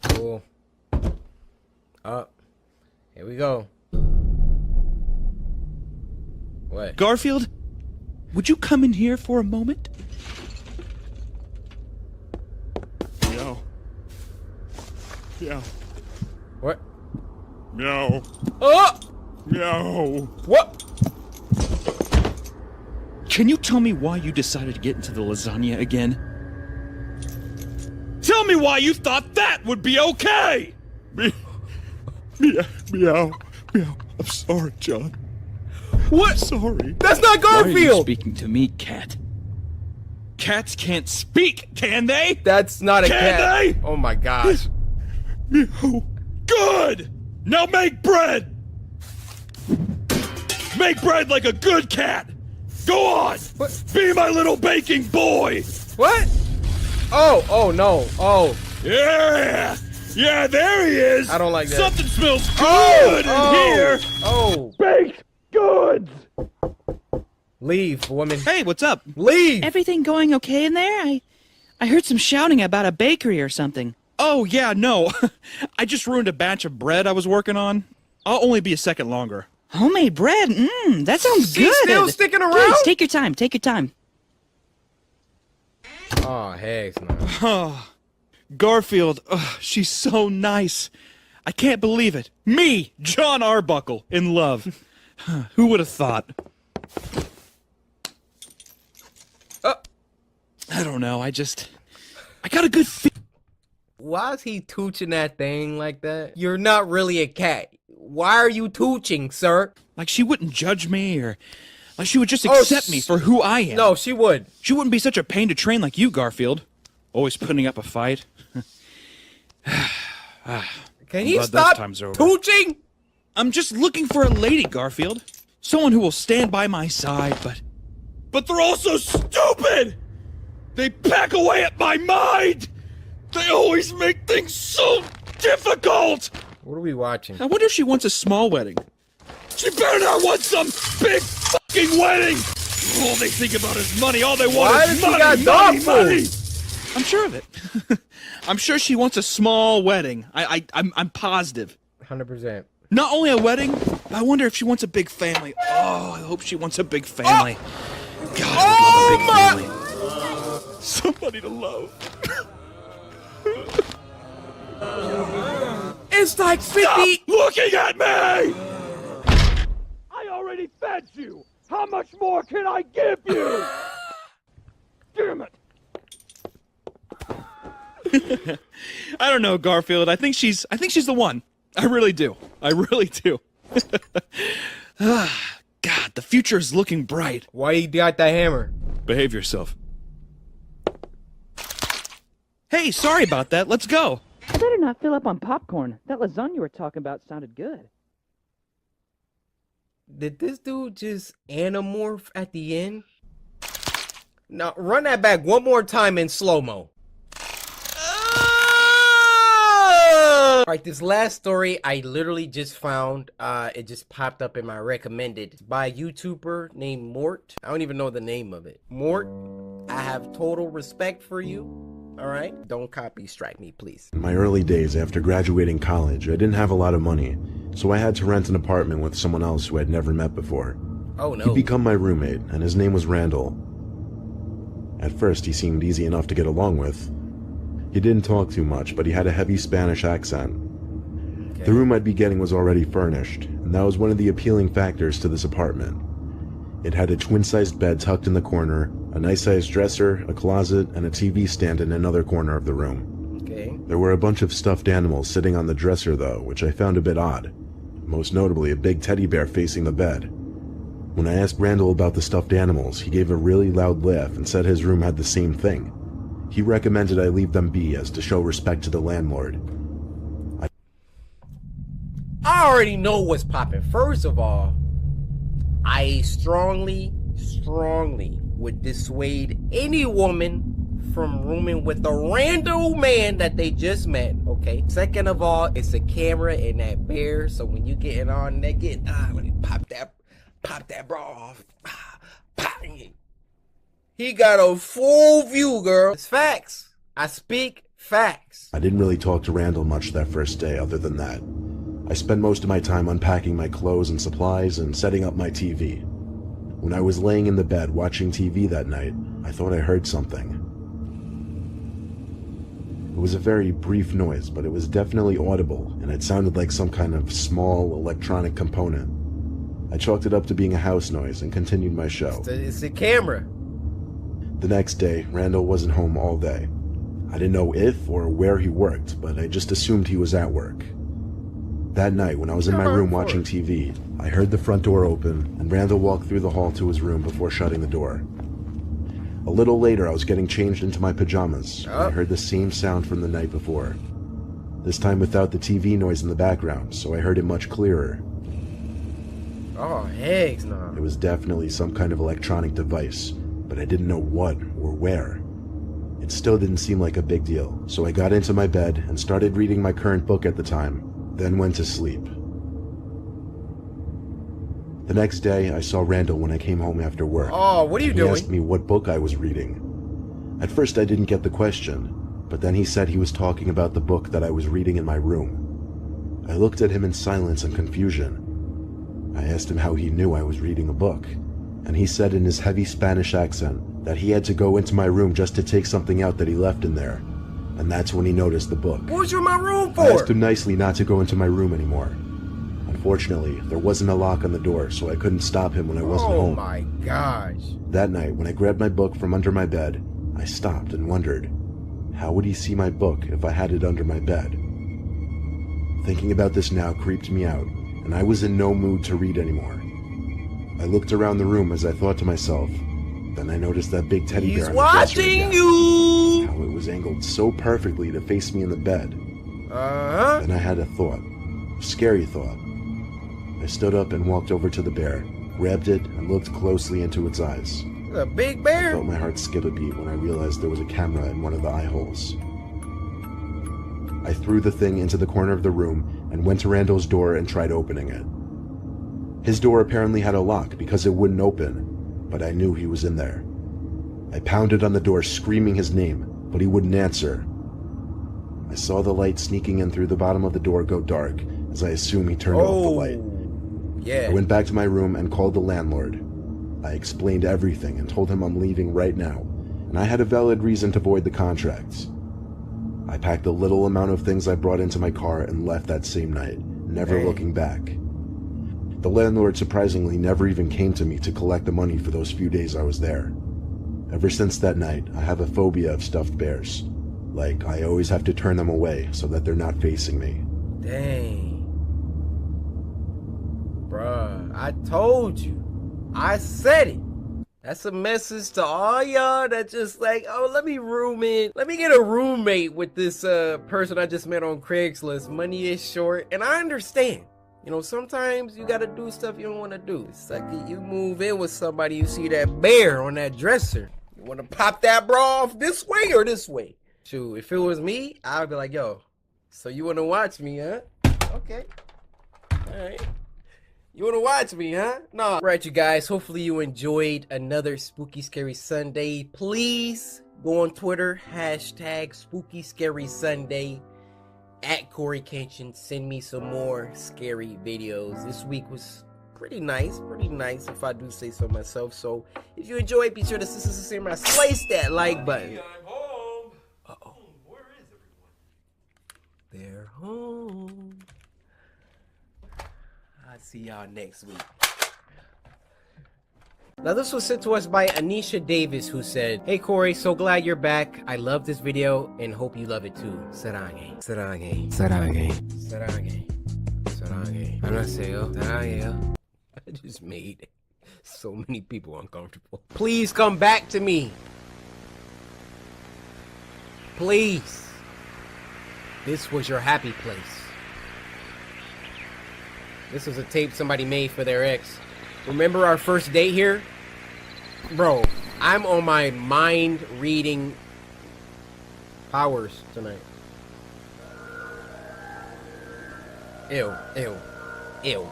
Cool. Here we go. What? Garfield, would you come in here for a moment? Meow. Meow. What? Meow. Oh! Meow. What? Can you tell me why you decided to get into the lasagna again? Tell me why you thought that would be okay! Meow. Meow. Meow. I'm sorry, John. What? I'm sorry. That's not Garfield! Why are you speaking to me, cat? Cats can't speak, can they? That's not a cat. Can they? Oh my gosh. Meow. Good! Now make bread! Make bread like a good cat! Go on! What? Be my little baking boy! What? Oh no. Oh. Yeah! Yeah, there he is! I don't like that. Something smells good in here! Oh. Baked goods! Leave, woman. Hey, what's up? Leave! Everything going okay in there? I heard some shouting about a bakery or something. Oh, yeah, no. I just ruined a batch of bread I was working on. I'll only be a second longer. Homemade bread? That sounds good. She's still sticking around? Please, take your time, take your time. Oh, heck no. Oh, Garfield, she's so nice. I can't believe it. Me, John Arbuckle, in love. Who would have thought? I don't know. I got a good feeling. Why is he tooching that thing like that? You're not really a cat. Why are you tooching, sir? Like she wouldn't judge me, or like she would just accept me for who I am. No, she would. She wouldn't be such a pain to train like you, Garfield. Always putting up a fight. Can you stop tooching? I'm just looking for a lady, Garfield. Someone who will stand by my side, but they're all so stupid! They pack away at my mind! They always make things so difficult! What are we watching? I wonder if she wants a small wedding. She better not want some big fucking wedding! All they think about is money. All they want is money, money! I'm sure of it. I'm sure she wants a small wedding. I'm positive. 100%. Not only a wedding, but I wonder if she wants a big family. Oh, I hope she wants a big family. God, I would love a big family. Somebody to love. It's like 50. Stop looking at me! I already fed you. How much more can I give you? Damn it. I don't know, Garfield. I think she's the one. I really do. I really do. God, the future is looking bright. Why you got that hammer? Behave yourself. Hey, sorry about that. Let's go. I better not fill up on popcorn. That lasagna you were talking about sounded good. Did this dude just anamorph at the end? Now, run that back one more time in slow-mo. Alright, this last story I literally just found. It just popped up in my recommended. It's by a YouTuber named Mort. I don't even know the name of it. Mort, I have total respect for you. Alright? Don't copy strike me, please. In my early days after graduating college, I didn't have a lot of money, so I had to rent an apartment with someone else who I'd never met before. Oh no. He'd become my roommate, and his name was Randall. At first, he seemed easy enough to get along with. He didn't talk too much, but he had a heavy Spanish accent. Okay. The room I'd be getting was already furnished, and that was one of the appealing factors to this apartment. It had a twin-sized bed tucked in the corner, a nice-sized dresser, a closet, and a TV stand in another corner of the room. Okay. There were a bunch of stuffed animals sitting on the dresser, though, which I found a bit odd. Most notably, a big teddy bear facing the bed. When I asked Randall about the stuffed animals, he gave a really loud laugh and said his room had the same thing. He recommended I leave them be as to show respect to the landlord. I already know what's popping. First of all, I strongly would dissuade any woman from rooming with a random man that they just met, okay? Second of all, it's a camera in that bear, so when you getting on naked, let me pop that bra off. He got a full view, girl. It's facts. I speak facts. I didn't really talk to Randall much that first day other than that. I spent most of my time unpacking my clothes and supplies and setting up my TV. When I was laying in the bed watching TV that night, I thought I heard something. It was a very brief noise, but it was definitely audible, and it sounded like some kind of small electronic component. I chalked it up to being a house noise and continued my show. It's the camera. The next day, Randall wasn't home all day. I didn't know if or where he worked, but I just assumed he was at work. That night, when I was in my room watching TV, I heard the front door open, and Randall walked through the hall to his room before shutting the door. A little later, I was getting changed into my pajamas, and I heard the same sound from the night before. This time without the TV noise in the background, so I heard it much clearer. Oh, heck no. It was definitely some kind of electronic device, but I didn't know what or where. It still didn't seem like a big deal, so I got into my bed and started reading my current book at the time, then went to sleep. The next day, I saw Randall when I came home after work. Oh, what are you doing? He asked me what book I was reading. At first, I didn't get the question, but then he said he was talking about the book that I was reading in my room. I looked at him in silence and confusion. I asked him how he knew I was reading a book, and he said in his heavy Spanish accent that he had to go into my room just to take something out that he left in there, and that's when he noticed the book. What was you in my room for? I asked him nicely not to go into my room anymore. Unfortunately, there wasn't a lock on the door, so I couldn't stop him when I wasn't home. Oh my gosh. That night, when I grabbed my book from under my bed, I stopped and wondered, how would he see my book if I had it under my bed? Thinking about this now creeped me out, and I was in no mood to read anymore. I looked around the room as I thought to myself, then I noticed that big teddy bear on the dresser again. you! How it was angled so perfectly to face me in the bed. Then I had a thought, a scary thought. I stood up and walked over to the bear, grabbed it, and looked closely into its eyes. A big I bear? felt my heart skip a beat when I realized there was a camera in one of the eye holes. I threw the thing into the corner of the room and went to Randall's door and tried opening it. His door apparently had a lock because it wouldn't open, but I knew he was in there. I pounded on the door screaming his name, but he wouldn't answer. I saw the light sneaking in through the bottom of the door go dark, as I assume he turned off the light. Yeah. I went back to my room and called the landlord. I explained everything and told him I'm leaving right now, and I had a valid reason to void the contract. I packed the little amount of things I brought into my car and left that same night, never looking back. The landlord surprisingly never even came to me to collect the money for those few days I was there. Ever since that night, I have a phobia of stuffed bears. Like, I always have to turn them away so that they're not facing me. Dang. Bruh, I told you. I said it. That's a message to all y'all that just like, oh, let me get a roommate with this person I just met on Craigslist. Money is short, and I understand. You know, sometimes you gotta do stuff you don't want to do. It's like you move in with somebody, you see that bear on that dresser. You want to pop that bra off this way or this way? Shoot, if it was me, I would be like, yo, so you want to watch me, huh? Okay. All right. You want to watch me, huh? No. Right, you guys. Hopefully you enjoyed another Spooky Scary Sunday. Please go on Twitter, hashtag Spooky Scary Sunday, at Coryxkenshin. Send me some more scary videos. This week was pretty nice if I do say so myself. So if you enjoyed, be sure to slice that like button. Uh-oh. Where is everyone? They're home. I'll see y'all next week. Now this was sent to us by Anisha Davis, who said, "Hey Corey, so glad you're back. I love this video and hope you love it too. Sarange. Sarange. Sarange. Sarange. Sarange. 안녕하세요. 사랑해요." I just made so many people uncomfortable. Please come back to me. Please. This was your happy place. This was a tape somebody made for their ex. Remember our first date here? Bro, I'm on my mind reading powers tonight. Ew, ew, ew,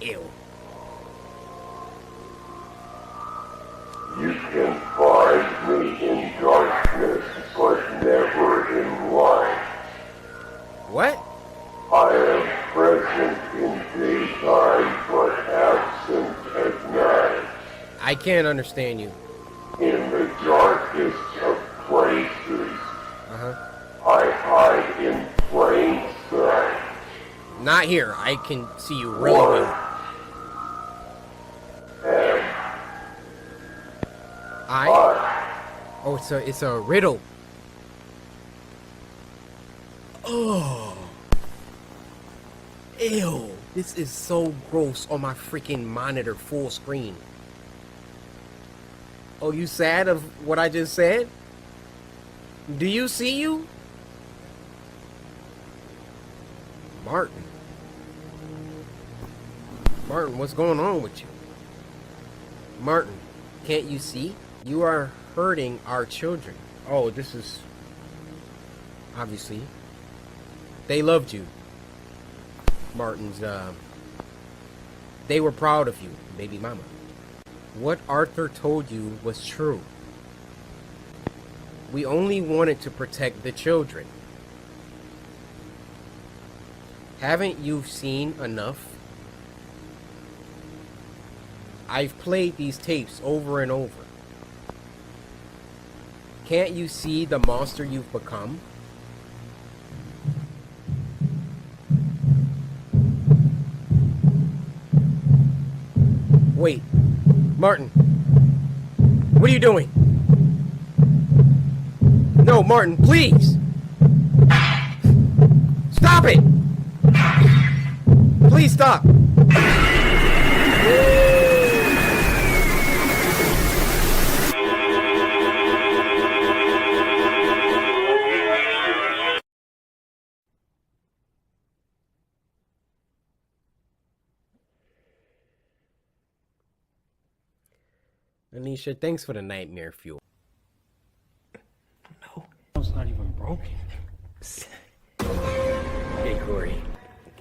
ew. You can find me in darkness, but never in light. What? I am present in daytime, but absent at night. I can't understand you. In the darkest of places, I hide in plain sight. Not here. I can see you really well. Oh, it's a riddle. Oh. Ew. This is so gross on my freaking monitor full screen. Oh, you sad of what I just said? Do you see you? Martin. Martin, what's going on with you? Martin, can't you see? You are hurting our children. Oh, this is... Obviously. They loved you. Martin's, they were proud of you, baby mama. What Arthur told you was true. We only wanted to protect the children. Haven't you seen enough? I've played these tapes over and over. Can't you see the monster you've become? Wait, Martin, what are you doing? No, Martin, please! Stop it! Please stop! Anisha, thanks for the nightmare fuel. No, it's not even broken. Hey, Corey.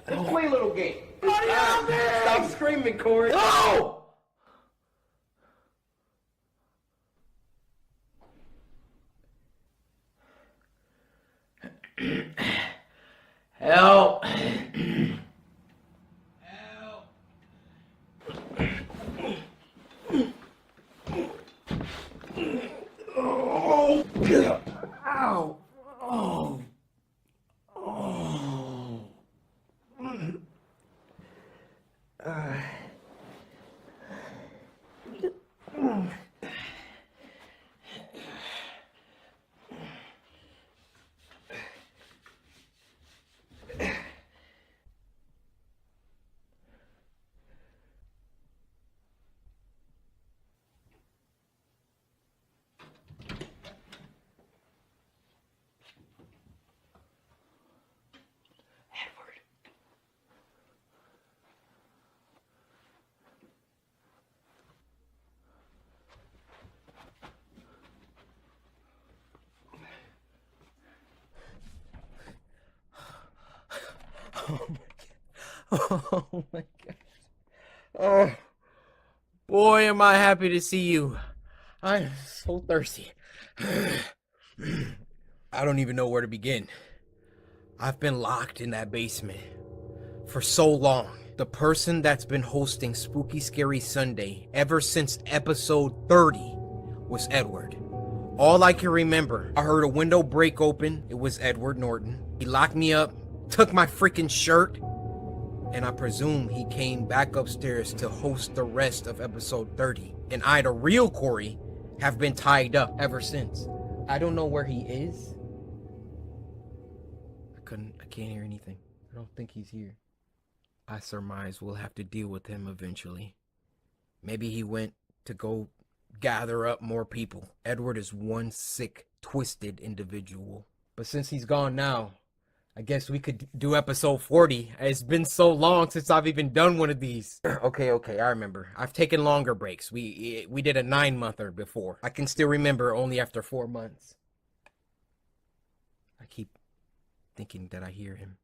Let's play a little game. Stop screaming, Corey. No! Help! Oh! Ow! Oh! Oh! Oh my god. Oh boy, am I happy to see you. I'm so thirsty. I don't even know where to begin. I've been locked in that basement for so long. The person that's been hosting Spooky Scary Sunday ever since episode 30 was Edward. All I can remember, I heard a window break open. It was Edward Norton. He locked me up, took my freaking shirt, and I presume he came back upstairs to host the rest of episode 30. And I, the real Corey, have been tied up ever since. I don't know where he is. I can't hear anything. I don't think he's here. I surmise we'll have to deal with him eventually. Maybe he went to go gather up more people. Edward is one sick, twisted individual. But since he's gone now, I guess we could do episode 40. It's been so long since I've even done one of these. Okay, I remember. I've taken longer breaks. We did a 9-monther before. I can still remember only after 4 months. I keep thinking that I hear him.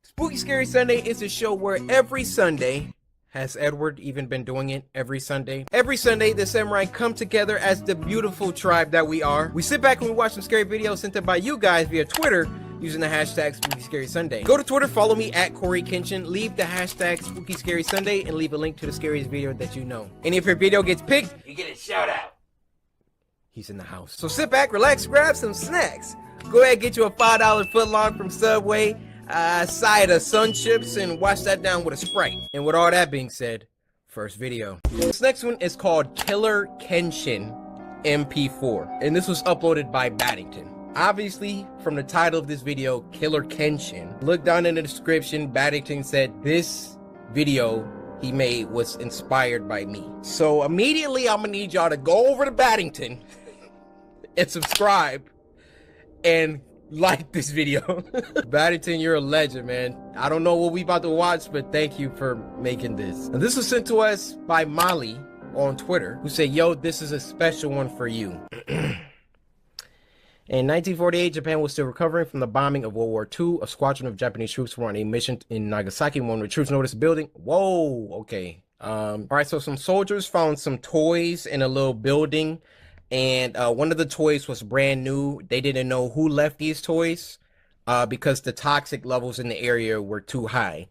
Spooky Scary Sunday is a show where every Sunday, has Edward even been doing it every Sunday? Every Sunday, the samurai come together as the beautiful tribe that we are. We sit back and we watch some scary videos sent in by you guys via Twitter using the hashtag Spooky Scary Sunday. Go to Twitter, follow me at Coryxkenshin, leave the hashtag Spooky Scary Sunday, and leave a link to the scariest video that you know. And if your video gets picked, you get a shout out. He's in the house. So sit back, relax, grab some snacks. Go ahead, get you a $5 footlong from Subway, a side of Sun Chips, and wash that down with a Sprite. And with all that being said, first video. This next one is called Killer Kenshin MP4, and this was uploaded by Baddington. Obviously, from the title of this video, Killer Kenshin, look down in the description, Baddington said this video he made was inspired by me. So immediately I'm gonna need y'all to go over to Baddington and subscribe and like this video. Baddington, you're a legend, man. I don't know what we about to watch, but thank you for making this. And this was sent to us by Molly on Twitter, who said, yo, this is a special one for you. In 1948, Japan was still recovering from the bombing of World War II. A squadron of Japanese troops were on a mission in Nagasaki when the troops noticed a building. Whoa, okay. All right, so some soldiers found some toys in a little building, and one of the toys was brand new. They didn't know who left these toys because the toxic levels in the area were too high.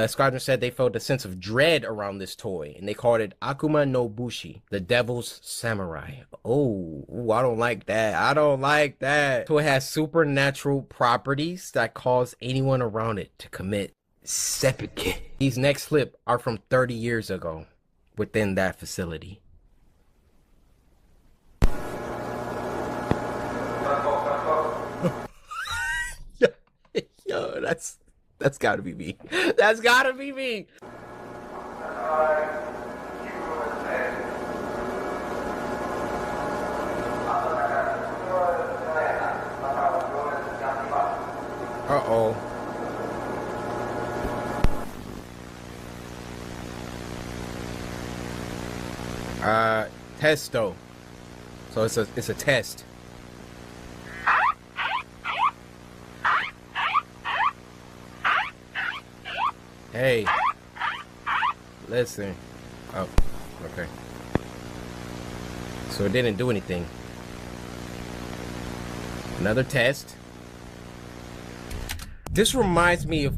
Squadron said they felt a sense of dread around this toy, and they called it Akuma no Bushi, the Devil's Samurai. Oh, I don't like that. I don't like that. So it has supernatural properties that cause anyone around it to commit seppuku. These next clips are from 30 years ago within that facility. Yo, that's gotta be me. That's gotta be me. Uh-oh. Testo. So it's a test. Hey. Listen. Oh, okay. So it didn't do anything. Another test. This reminds me of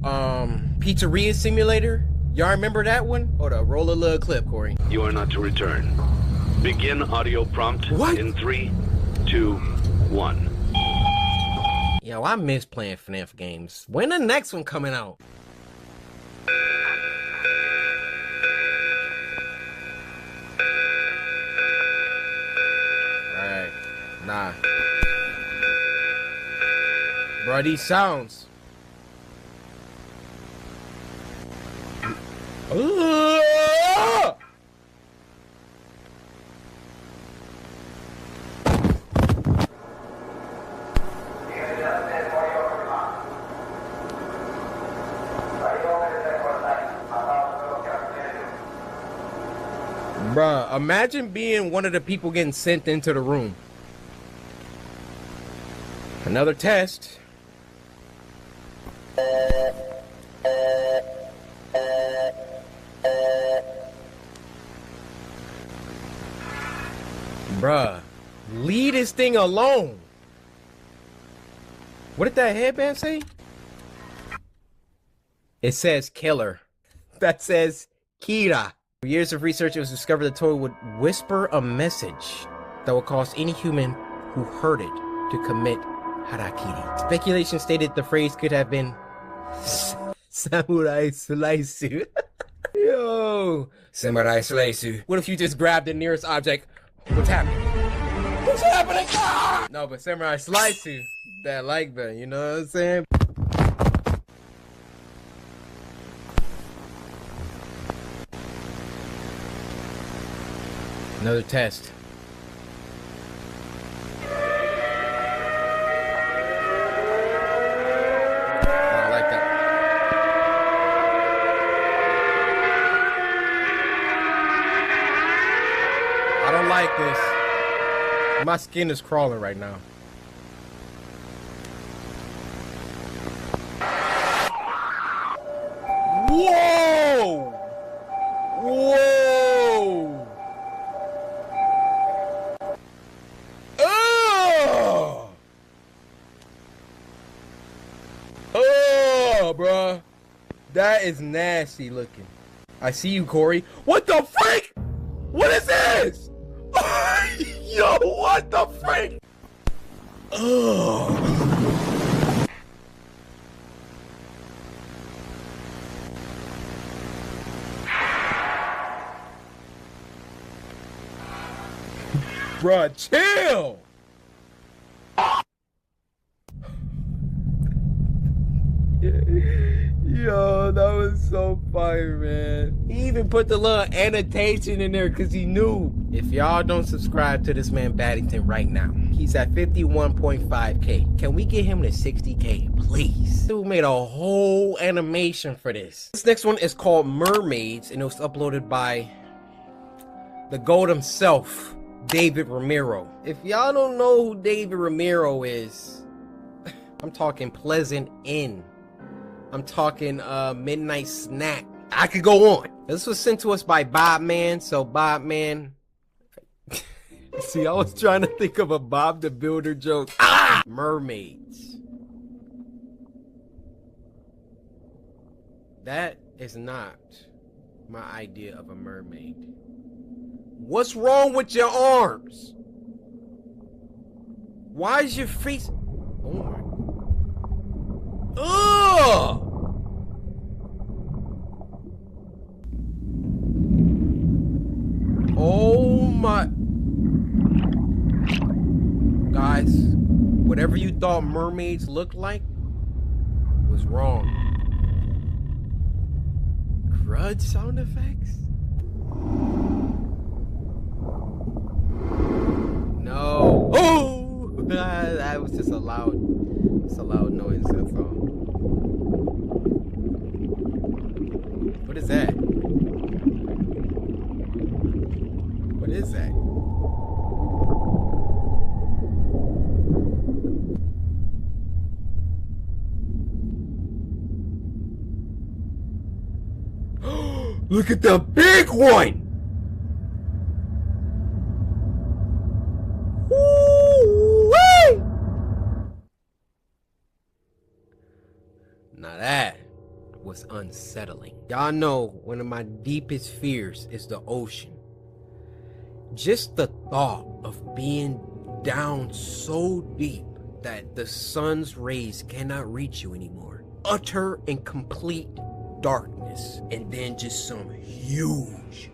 Pizzeria Simulator. Y'all remember that one? Hold up, roll a little clip, Corey. You are not to return. Begin audio prompt in 3, 2, 1. Yo, I miss playing FNAF games. When the next one coming out? Alright, nah. Bro, these sounds. Bruh, imagine being one of the people getting sent into the room. Another test. Bruh, leave this thing alone. What did that headband say? It says killer. That says Kira. For years of research, it was discovered the toy would whisper a message that would cause any human who heard it to commit harakiri. Speculation stated the phrase could have been Samurai Slice. Yo, Samurai Slice. What if you just grabbed the nearest object? What's happening? What's happening? Ah! No, but Samurai Slice, that like that, you know what I'm saying? Another test. I don't like that. I don't like this. My skin is crawling right now. Whoa! Whoa! Oh! Oh, bruh. That is nasty looking. I see you, Corey. What the freak? What is this? Yo, what the freak? Oh. Bruh, chill! Yo, that was so fire, man. He even put the little annotation in there because he knew. If y'all don't subscribe to this man Baddington right now, he's at 51.5K. Can we get him to 60K, please? Dude made a whole animation for this. This next one is called Mermaids, and it was uploaded by the GOAT himself, David Ramiro. If y'all don't know who David Ramiro is, I'm talking Pleasant Inn. I'm talking Midnight Snack. I could go on. This was sent to us by Bob Man. So Bob Man. See, I was trying to think of a Bob the Builder joke. Ah! Mermaids. That is not my idea of a mermaid. What's wrong with your arms? Why is your face? Oh my. Ugh! Oh my. Guys, whatever you thought mermaids looked like was wrong. Grudge sound effects? No. Oh! That was just a loud noise, that's all. What is that? What is that? Look at the big one! Woo-wee! Now that was unsettling. Y'all know one of my deepest fears is the ocean. Just the thought of being down so deep that the sun's rays cannot reach you anymore. Utter and complete darkness, and then just some huge,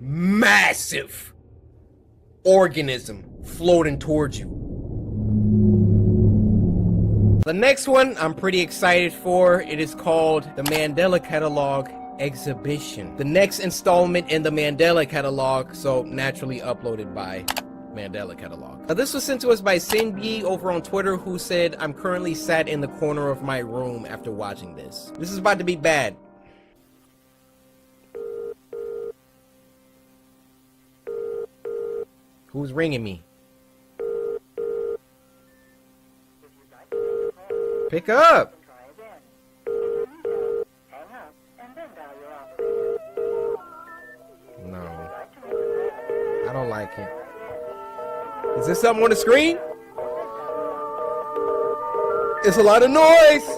massive organism floating towards you. The next one I'm pretty excited for. It is called the Mandela Catalog Exhibition. The next installment in the Mandela Catalog, so naturally uploaded by Mandela Catalog. Now, this was sent to us by Cindy over on Twitter, who said, I'm currently sat in the corner of my room after watching this. This is about to be bad. Who's ringing me? Pick up! No. I don't like it. Is there something on the screen? It's a lot of noise!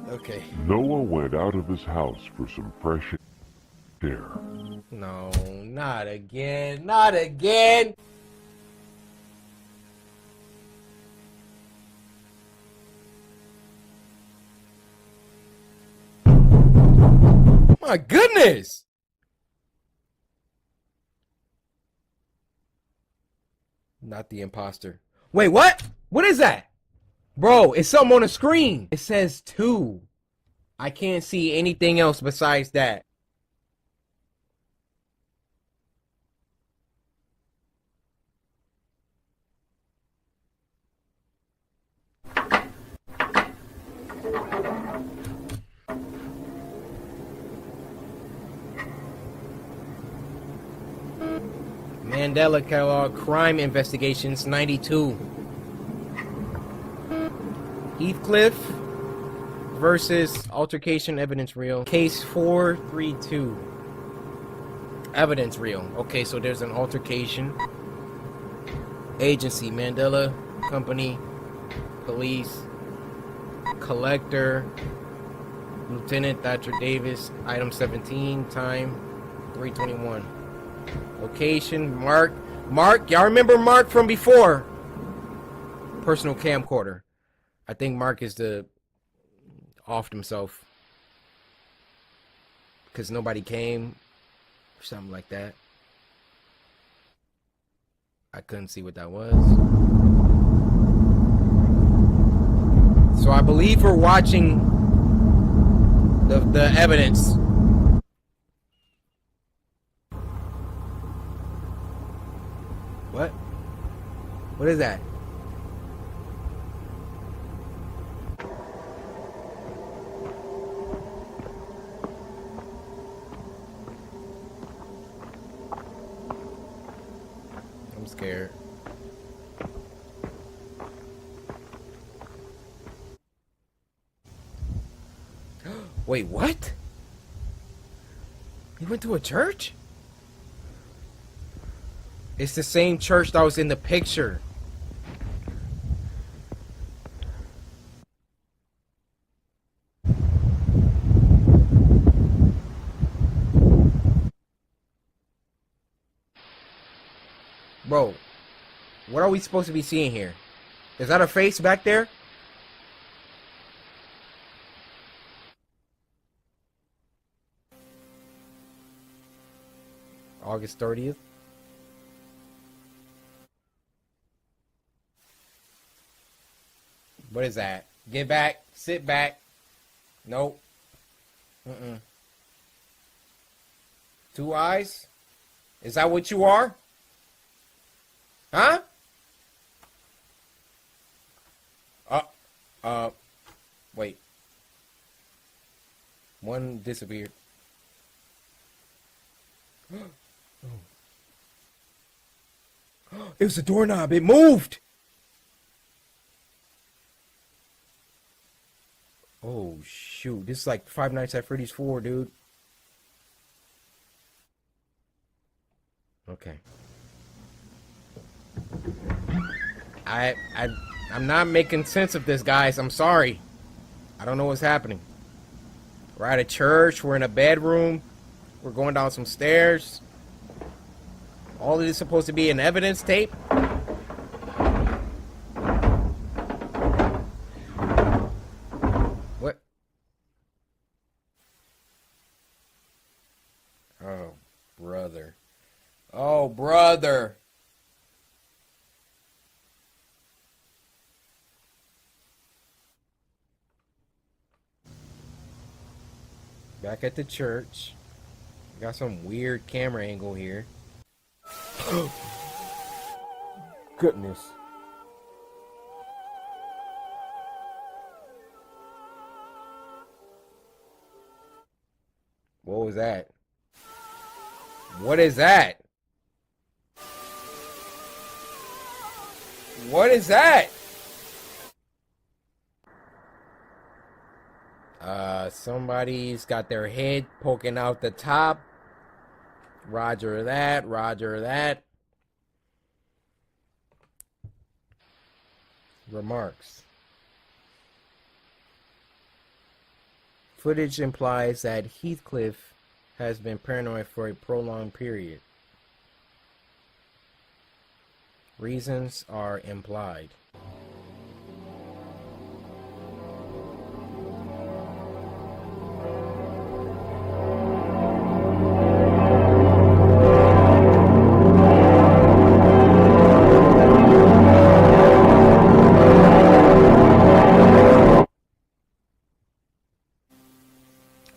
Okay. Noah went out of his house for some fresh air. No, not again. Not again! My goodness! Not the imposter. Wait, what? What is that? Bro, it's something on the screen. It says 2. I can't see anything else besides that. Mandela Catalog Crime Investigations 92. Heathcliff versus Altercation Evidence Reel. Case 432. Evidence Reel. Okay, so there's an altercation. Agency, Mandela Company, Police, Collector, Lieutenant Thatcher Davis, Item 17, Time 321. Location, Mark, y'all remember Mark from before? Personal camcorder. I think Mark is offed himself because nobody came or something like that. I couldn't see what that was. So I believe we're watching the evidence. What? What is that? I'm scared. Wait, what? He went to a church? It's the same church that was in the picture. Bro, what are we supposed to be seeing here? Is that a face back there? August 30th. What is that? Get back. Sit back. Nope. Mm-mm. 2 eyes? Is that what you are? Huh? Wait. One disappeared. It was a doorknob. It moved. Oh, shoot. This is like Five Nights at Freddy's 4, dude. Okay. I'm not making sense of this, guys. I'm sorry. I don't know what's happening. We're at a church. We're in a bedroom. We're going down some stairs. All of this is supposed to be an evidence tape. What? Oh, brother. Oh, brother. Back at the church. Got some weird camera angle here. Goodness. What was that? What is that? What is that? Somebody's got their head poking out the top. Roger that, roger that. Remarks. Footage implies that Heathcliff has been paranoid for a prolonged period. Reasons are implied.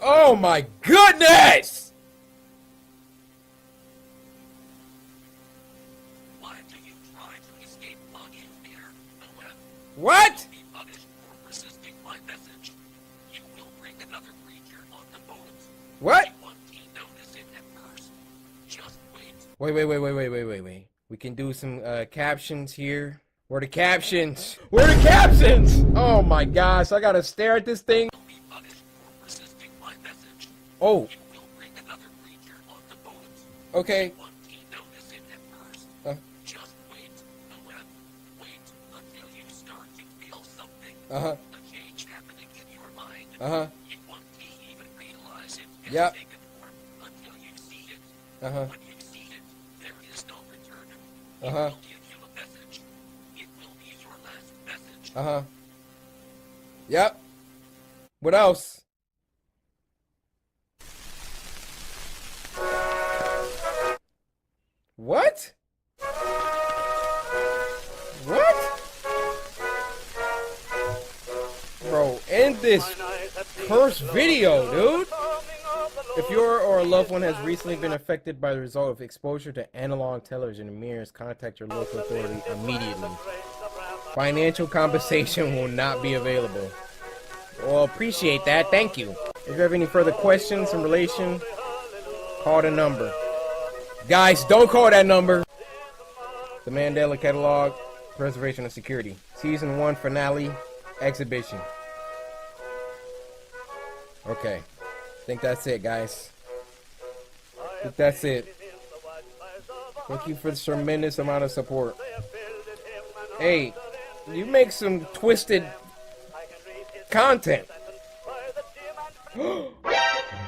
Oh my goodness! Why do you try to escape logging here? What? Be punished for resisting my message. You will bring another creature on the boat. What? You won't notice it at first. Just wait. Wait. We can do some captions here. Where are the captions? Where are the captions? Oh my gosh, I gotta stare at this thing. Oh. Okay. Just wait. Wait until you start to feel something. Uh-huh. A change happening in your mind. Uh-huh. You won't even realize it. Yep. Until you see it. Uh-huh. When you see it, there is no return. Uh-huh. It will give you a message. It will be your last message. Uh-huh. Yep. What else? What? What? Bro, end this cursed video, dude. If your or a loved one has recently been affected by the result of exposure to analog television and mirrors, contact your local authority immediately. Financial compensation will not be available. Well, appreciate that. Thank you. If you have any further questions in relation, call the number. Guys, don't call that number. The Mandela Catalog, Preservation of Security. Season 1 finale, exhibition. Okay. I think that's it, guys. I think that's it. Thank you for the tremendous amount of support. Hey, you make some twisted content.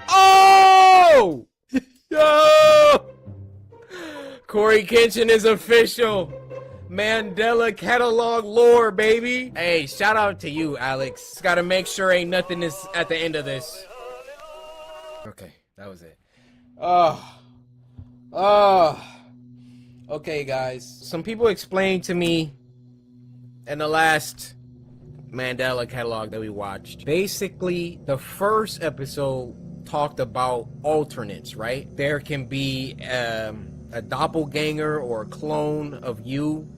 Oh! Yo! Coryxkenshin is official. Mandela Catalog lore, baby. Hey, shout out to you, Alex. Just gotta make sure ain't nothing is at the end of this. Okay, that was it. Okay, guys. Some people explained to me in the last Mandela Catalog that we watched. Basically, the first episode talked about alternates, right? There can be a doppelganger or a clone of you,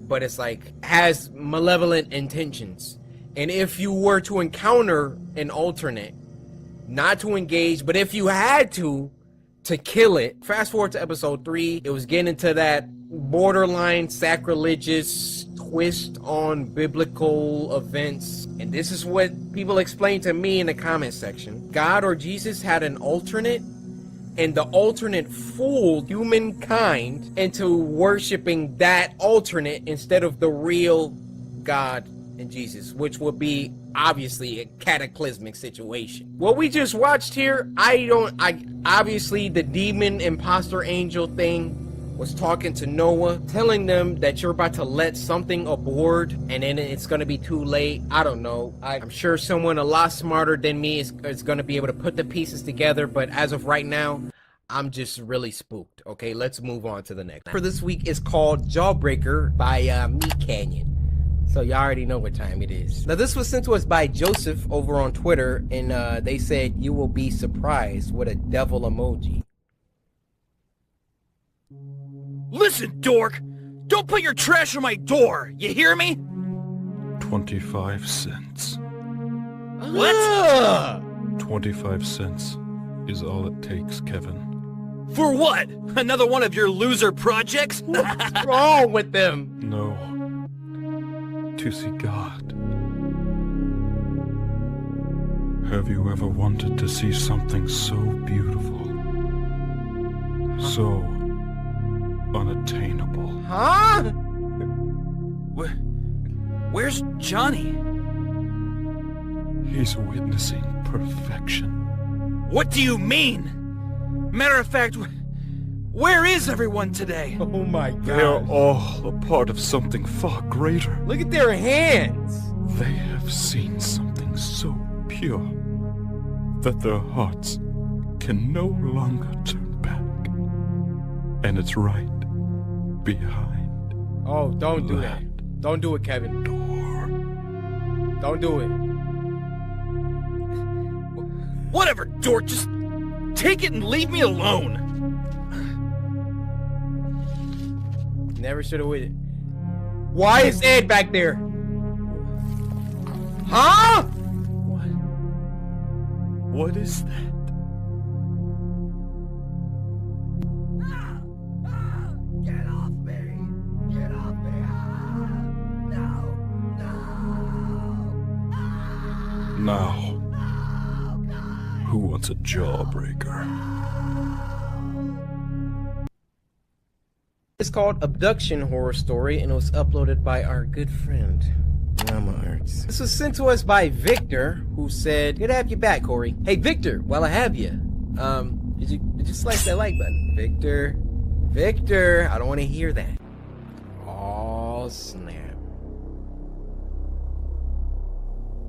but it's like has malevolent intentions. And if you were to encounter an alternate, not to engage, but if you had to kill it. Fast forward to episode 3, it was getting into that borderline sacrilegious twist on biblical events. And this is what people explained to me in the comment section. God or Jesus had an alternate, and the alternate fooled humankind into worshiping that alternate instead of the real God and Jesus, which would be obviously a cataclysmic situation. What we just watched here, I obviously the demon imposter angel thing was talking to Noah, telling them that you're about to let something aboard and then it's gonna be too late. I don't know. I'm sure someone a lot smarter than me is gonna be able to put the pieces together, but as of right now, I'm just really spooked. Okay, let's move on to the next. For this week is called Jawbreaker by Meat Canyon. So y'all already know what time it is. Now this was sent to us by Joseph over on Twitter, and they said you will be surprised with a devil emoji. Listen, dork! Don't put your trash on my door! You hear me? 25 cents. What? 25 cents is all it takes, Kevin. For what? Another one of your loser projects? What's wrong with them? No. To see God. Have you ever wanted to see something so beautiful? So unattainable? Huh? Where's Johnny? He's witnessing perfection. What do you mean? Matter of fact, where is everyone today? Oh my God. They are all a part of something far greater. Look at their hands. They have seen something so pure that their hearts can no longer turn back. And it's right behind. Oh, don't do that. Don't do it, Kevin. Door. Don't do it. Whatever, dork, just take it and leave me alone. Never should have waited. Why is Ed back there? Huh? What is that? Get off me! Get off me! Now, who wants a jawbreaker? It's called Abduction Horror Story, and it was uploaded by our good friend Mama Arts. This was sent to us by Victor, who said, "Good to have you back, Corey." Hey Victor, while I have you, did you slice that like button? Victor, I don't want to hear that. Oh snap.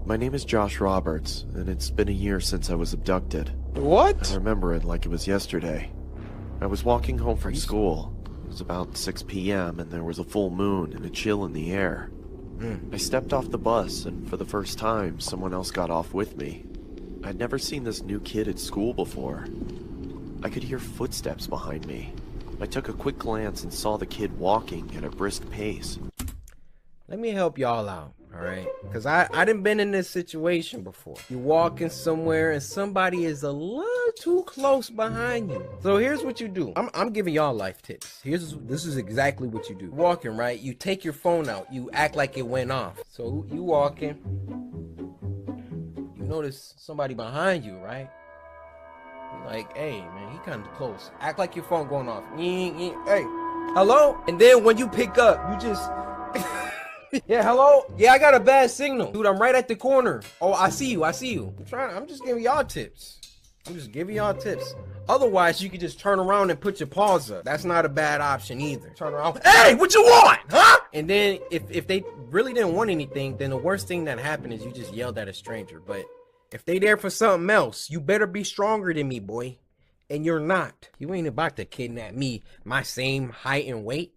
My name is Josh Roberts, and it's been a year since I was abducted. What? I remember it like it was yesterday. I was walking home from school. It was about 6 p.m. and there was a full moon and a chill in the air. I stepped off the bus, and for the first time, someone else got off with me. I'd never seen this new kid at school before. I could hear footsteps behind me. I took a quick glance and saw the kid walking at a brisk pace. Let me help y'all out, alright? Because I done been in this situation before. You walking somewhere and somebody is a little too close behind you. So here's what you do. I'm giving y'all life tips. This is exactly what you do. Walking, right? You take your phone out. You act like it went off. So you walking. You notice somebody behind you, right? You're like, hey, man, he kind of close. Act like your phone going off. Hey, hello? And then when you pick up, you just... Yeah, hello? Yeah, I got a bad signal. Dude, I'm right at the corner. Oh, I see you. I'm just giving y'all tips. Otherwise, you could just turn around and put your paws up. That's not a bad option either. Turn around. Hey, what you want? Huh? And then if they really didn't want anything, then the worst thing that happened is you just yelled at a stranger. But if they there for something else, you better be stronger than me, boy. And you're not. You ain't about to kidnap me, my same height and weight.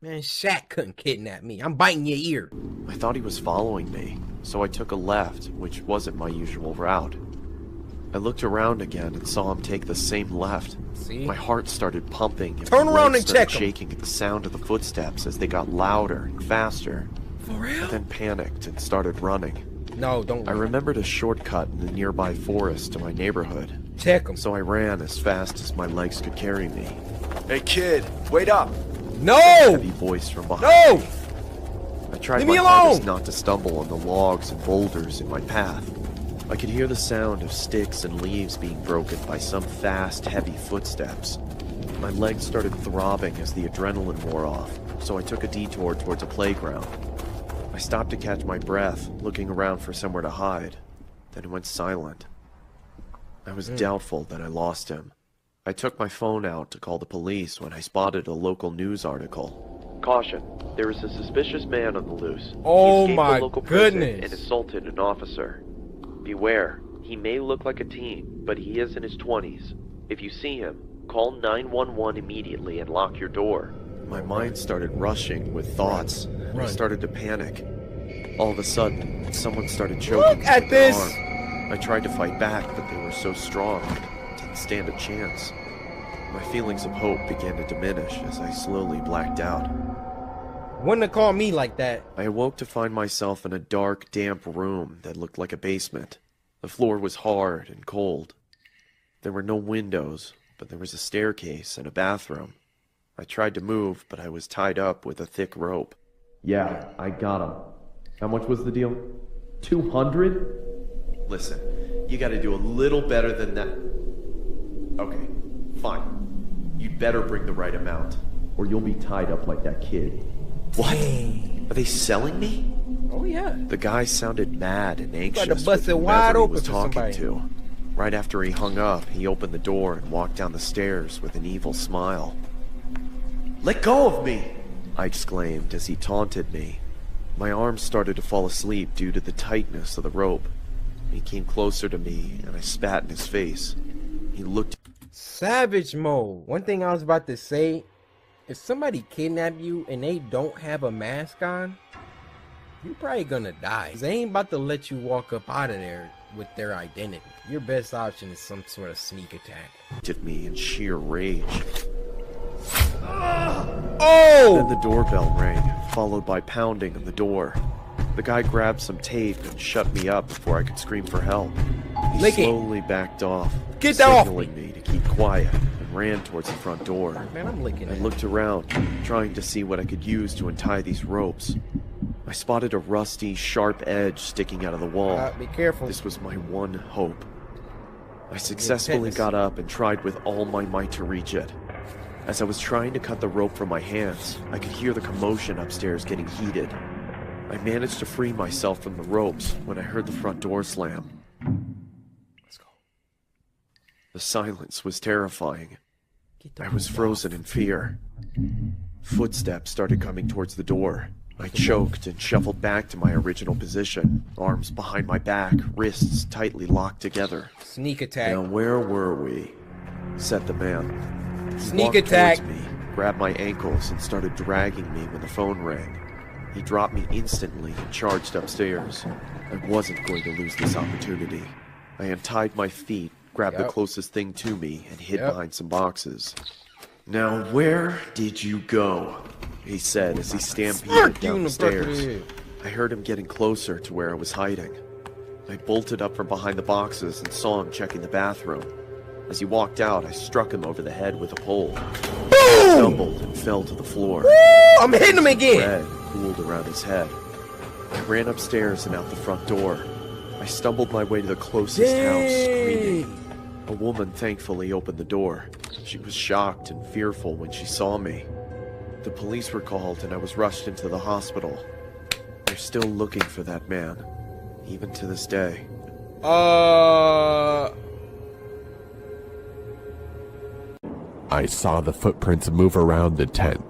Man, Shaq couldn't kidnap me. I'm biting your ear. I thought he was following me, so I took a left, which wasn't my usual route. I looked around again and saw him take the same left. See? My heart started pumping. And Turn my around legs and check started 'em. shaking at the sound of the footsteps as they got louder and faster. For real? I then panicked and started running. No, don't. I remembered a shortcut in the nearby forest to my neighborhood. Check him. So I ran as fast as my legs could carry me. Hey kid, wait up! No! A heavy voice from behind No! me. I tried Leave my me hardest alone! not to stumble on the logs and boulders in my path. I could hear the sound of sticks and leaves being broken by some fast, heavy footsteps. My legs started throbbing as the adrenaline wore off, so I took a detour towards a playground. I stopped to catch my breath, looking around for somewhere to hide, then went silent. I was doubtful that I lost him. I took my phone out to call the police when I spotted a local news article. Caution, there is a suspicious man on the loose. Oh He escaped my the local prison goodness. and assaulted an officer. Beware, he may look like a teen, but he is in his 20s. If you see him, call 911 immediately and lock your door. My mind started rushing with thoughts. I started to panic. All of a sudden, someone started choking me at with this. their arm. I tried to fight back, but they were so strong, I didn't stand a chance. My feelings of hope began to diminish as I slowly blacked out. Wouldn't have called me like that. I awoke to find myself in a dark, damp room that looked like a basement. The floor was hard and cold. There were no windows, but there was a staircase and a bathroom. I tried to move, but I was tied up with a thick rope. Yeah, I got him. How much was the deal? 200? Listen, you gotta do a little better than that. Okay, fine. You'd better bring the right amount, or you'll be tied up like that kid. What? Are they selling me? Oh yeah. The guy sounded mad and anxious Tried to bust with it wide whomever he open was for talking somebody. to. Right after he hung up, he opened the door and walked down the stairs with an evil smile. Let go of me! I exclaimed as he taunted me. My arms started to fall asleep due to the tightness of the rope. He came closer to me and I spat in his face. He looked. Savage mode. One thing I was about to say, if somebody kidnap you and they don't have a mask on, you're probably gonna die. They ain't about to let you walk up out of there with their identity. Your best option is some sort of sneak attack. At me in sheer rage. Oh! Then the doorbell rang, followed by pounding on the door. The guy grabbed some tape and shut me up before I could scream for help. He Lick it. slowly backed off, Get that off signaling me to keep quiet, and ran towards the front door. Man, I'm licking I it. looked around, trying to see what I could use to untie these ropes. I spotted a rusty, sharp edge sticking out of the wall. Be careful. This was my one hope. I successfully tetanus. got up and tried with all my might to reach it. As I was trying to cut the rope from my hands, I could hear the commotion upstairs getting heated. I managed to free myself from the ropes when I heard the front door slam. Let's go. The silence was terrifying. I was frozen in fear. Footsteps started coming towards the door. I choked and shuffled back to my original position, arms behind my back, wrists tightly locked together. Sneak attack. Now where were we? Said the man. He Sneak walked attack. towards me, grabbed my ankles, and started dragging me when the phone rang. He dropped me instantly and charged upstairs. I wasn't going to lose this opportunity. I untied my feet, grabbed the closest thing to me, and hid behind some boxes. Now where did you go? He said as he stampeded down the stairs. I heard him getting closer to where I was hiding. I bolted up from behind the boxes and saw him checking the bathroom. As he walked out, I struck him over the head with a pole. He stumbled and fell to the floor. I'm hitting him again. Red pooled around his head. I ran upstairs and out the front door. I stumbled my way to the closest house, screaming. A woman thankfully opened the door. She was shocked and fearful when she saw me. The police were called and I was rushed into the hospital. They're still looking for that man, even to this day. I saw the footprints move around the tent.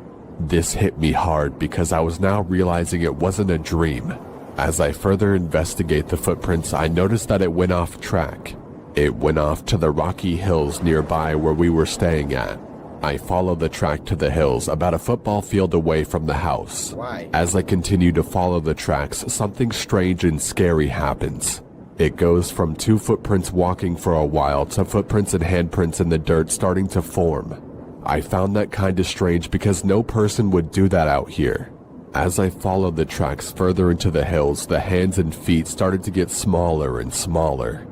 This hit me hard because I was now realizing it wasn't a dream. As I further investigate the footprints, I noticed that it went off track. It went off to the rocky hills nearby where we were staying at. I followed the track to the hills about a football field away from the house. Why? As I continue to follow the tracks, something strange and scary happens. It goes from 2 footprints walking for a while to footprints and handprints in the dirt starting to form. I found that kinda strange because no person would do that out here. As I followed the tracks further into the hills, the hands and feet started to get smaller and smaller.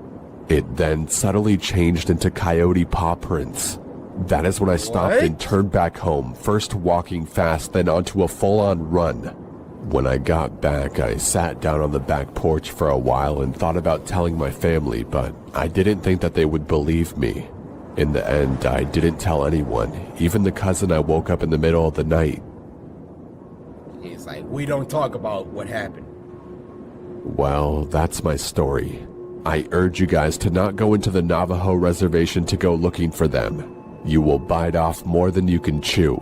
It then subtly changed into coyote paw prints. That is when I stopped and turned back home, first walking fast, then onto a full-on run. When I got back, I sat down on the back porch for a while and thought about telling my family, but I didn't think that they would believe me. In the end, I didn't tell anyone, even the cousin I woke up in the middle of the night. He's like, we don't talk about what happened. Well, that's my story. I urge you guys to not go into the Navajo reservation to go looking for them. You will bite off more than you can chew.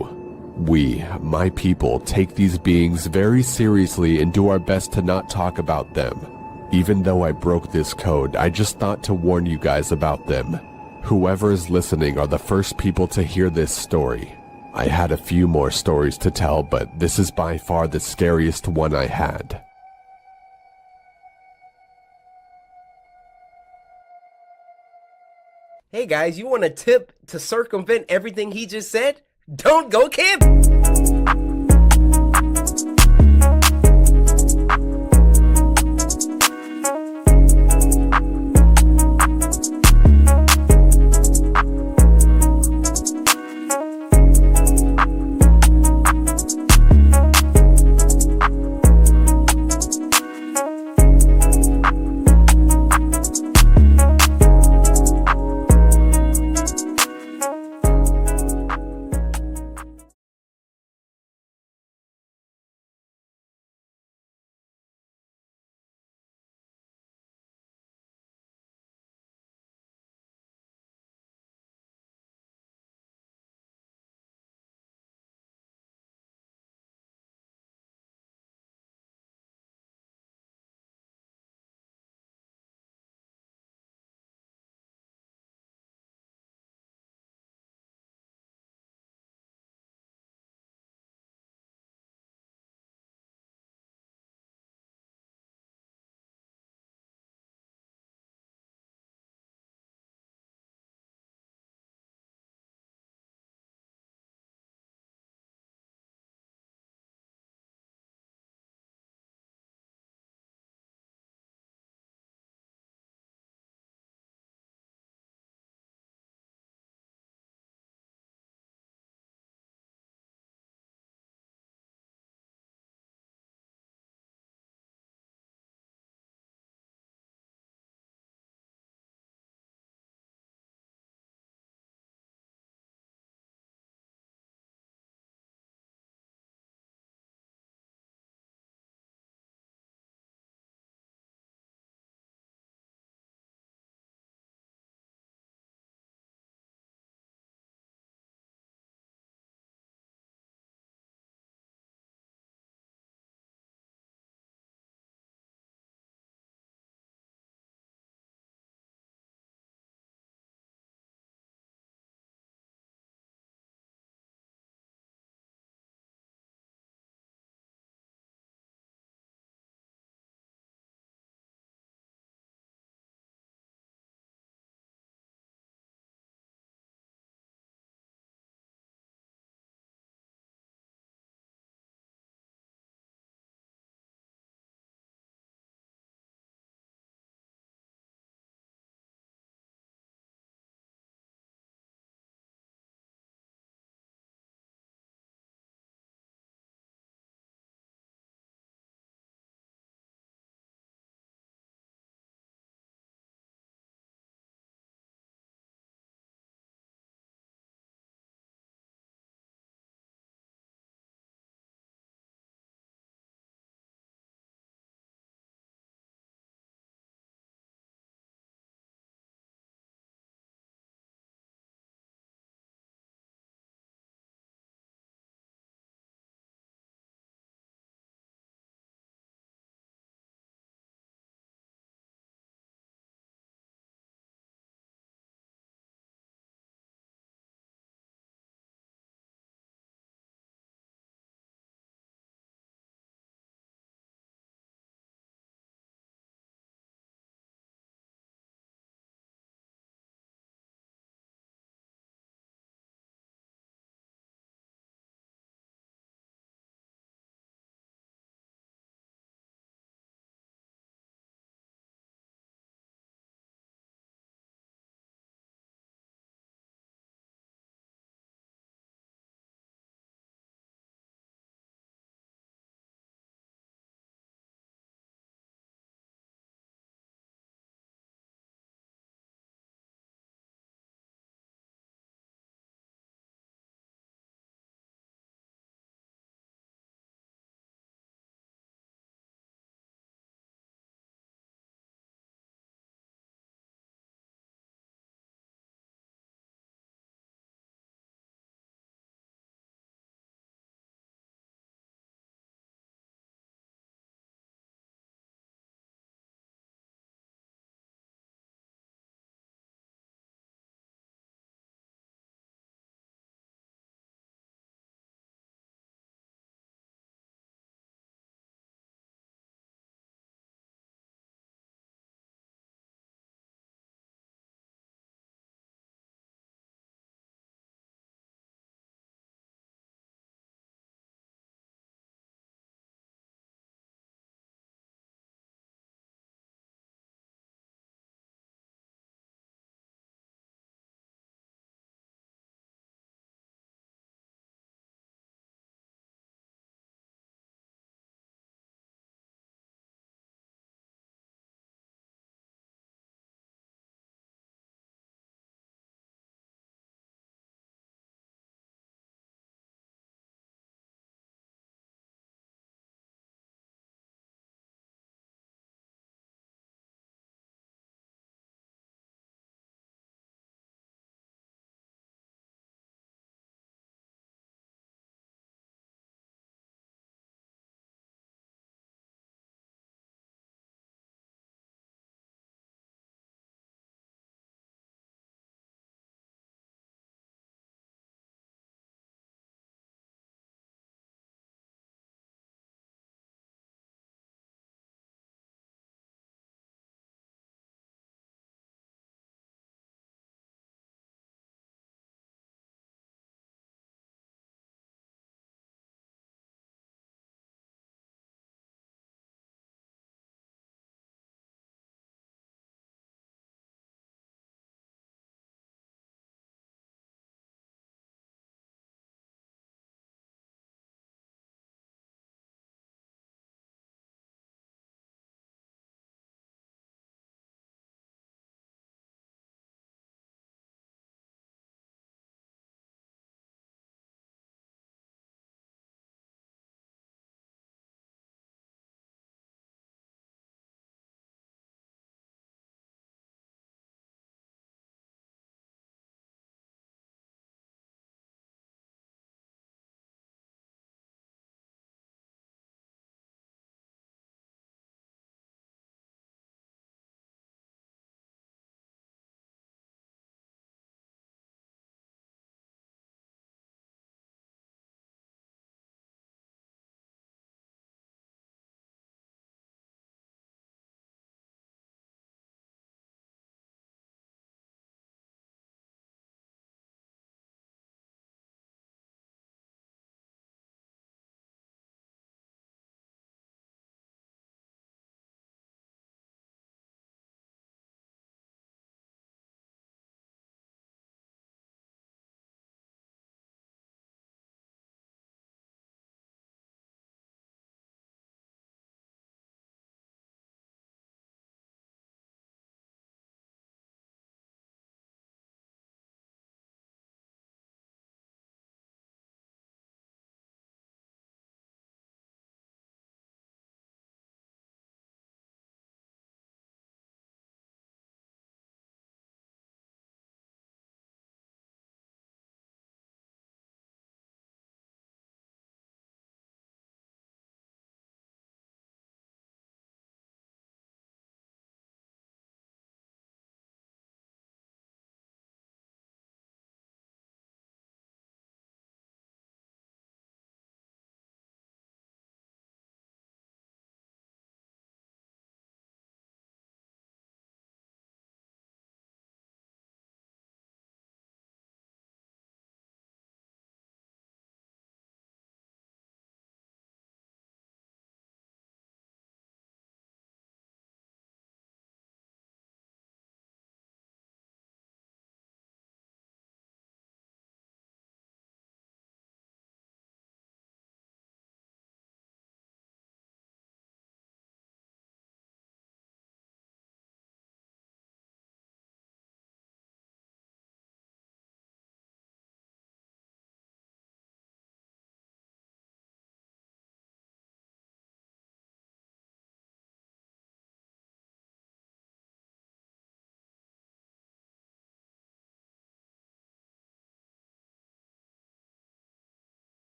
We, my people, take these beings very seriously and do our best to not talk about them. Even though I broke this code, I just thought to warn you guys about them. Whoever is listening are the first people to hear this story. I had a few more stories to tell, but this is by far the scariest one I had. Hey guys, you want a tip to circumvent everything he just said? Don't go camping!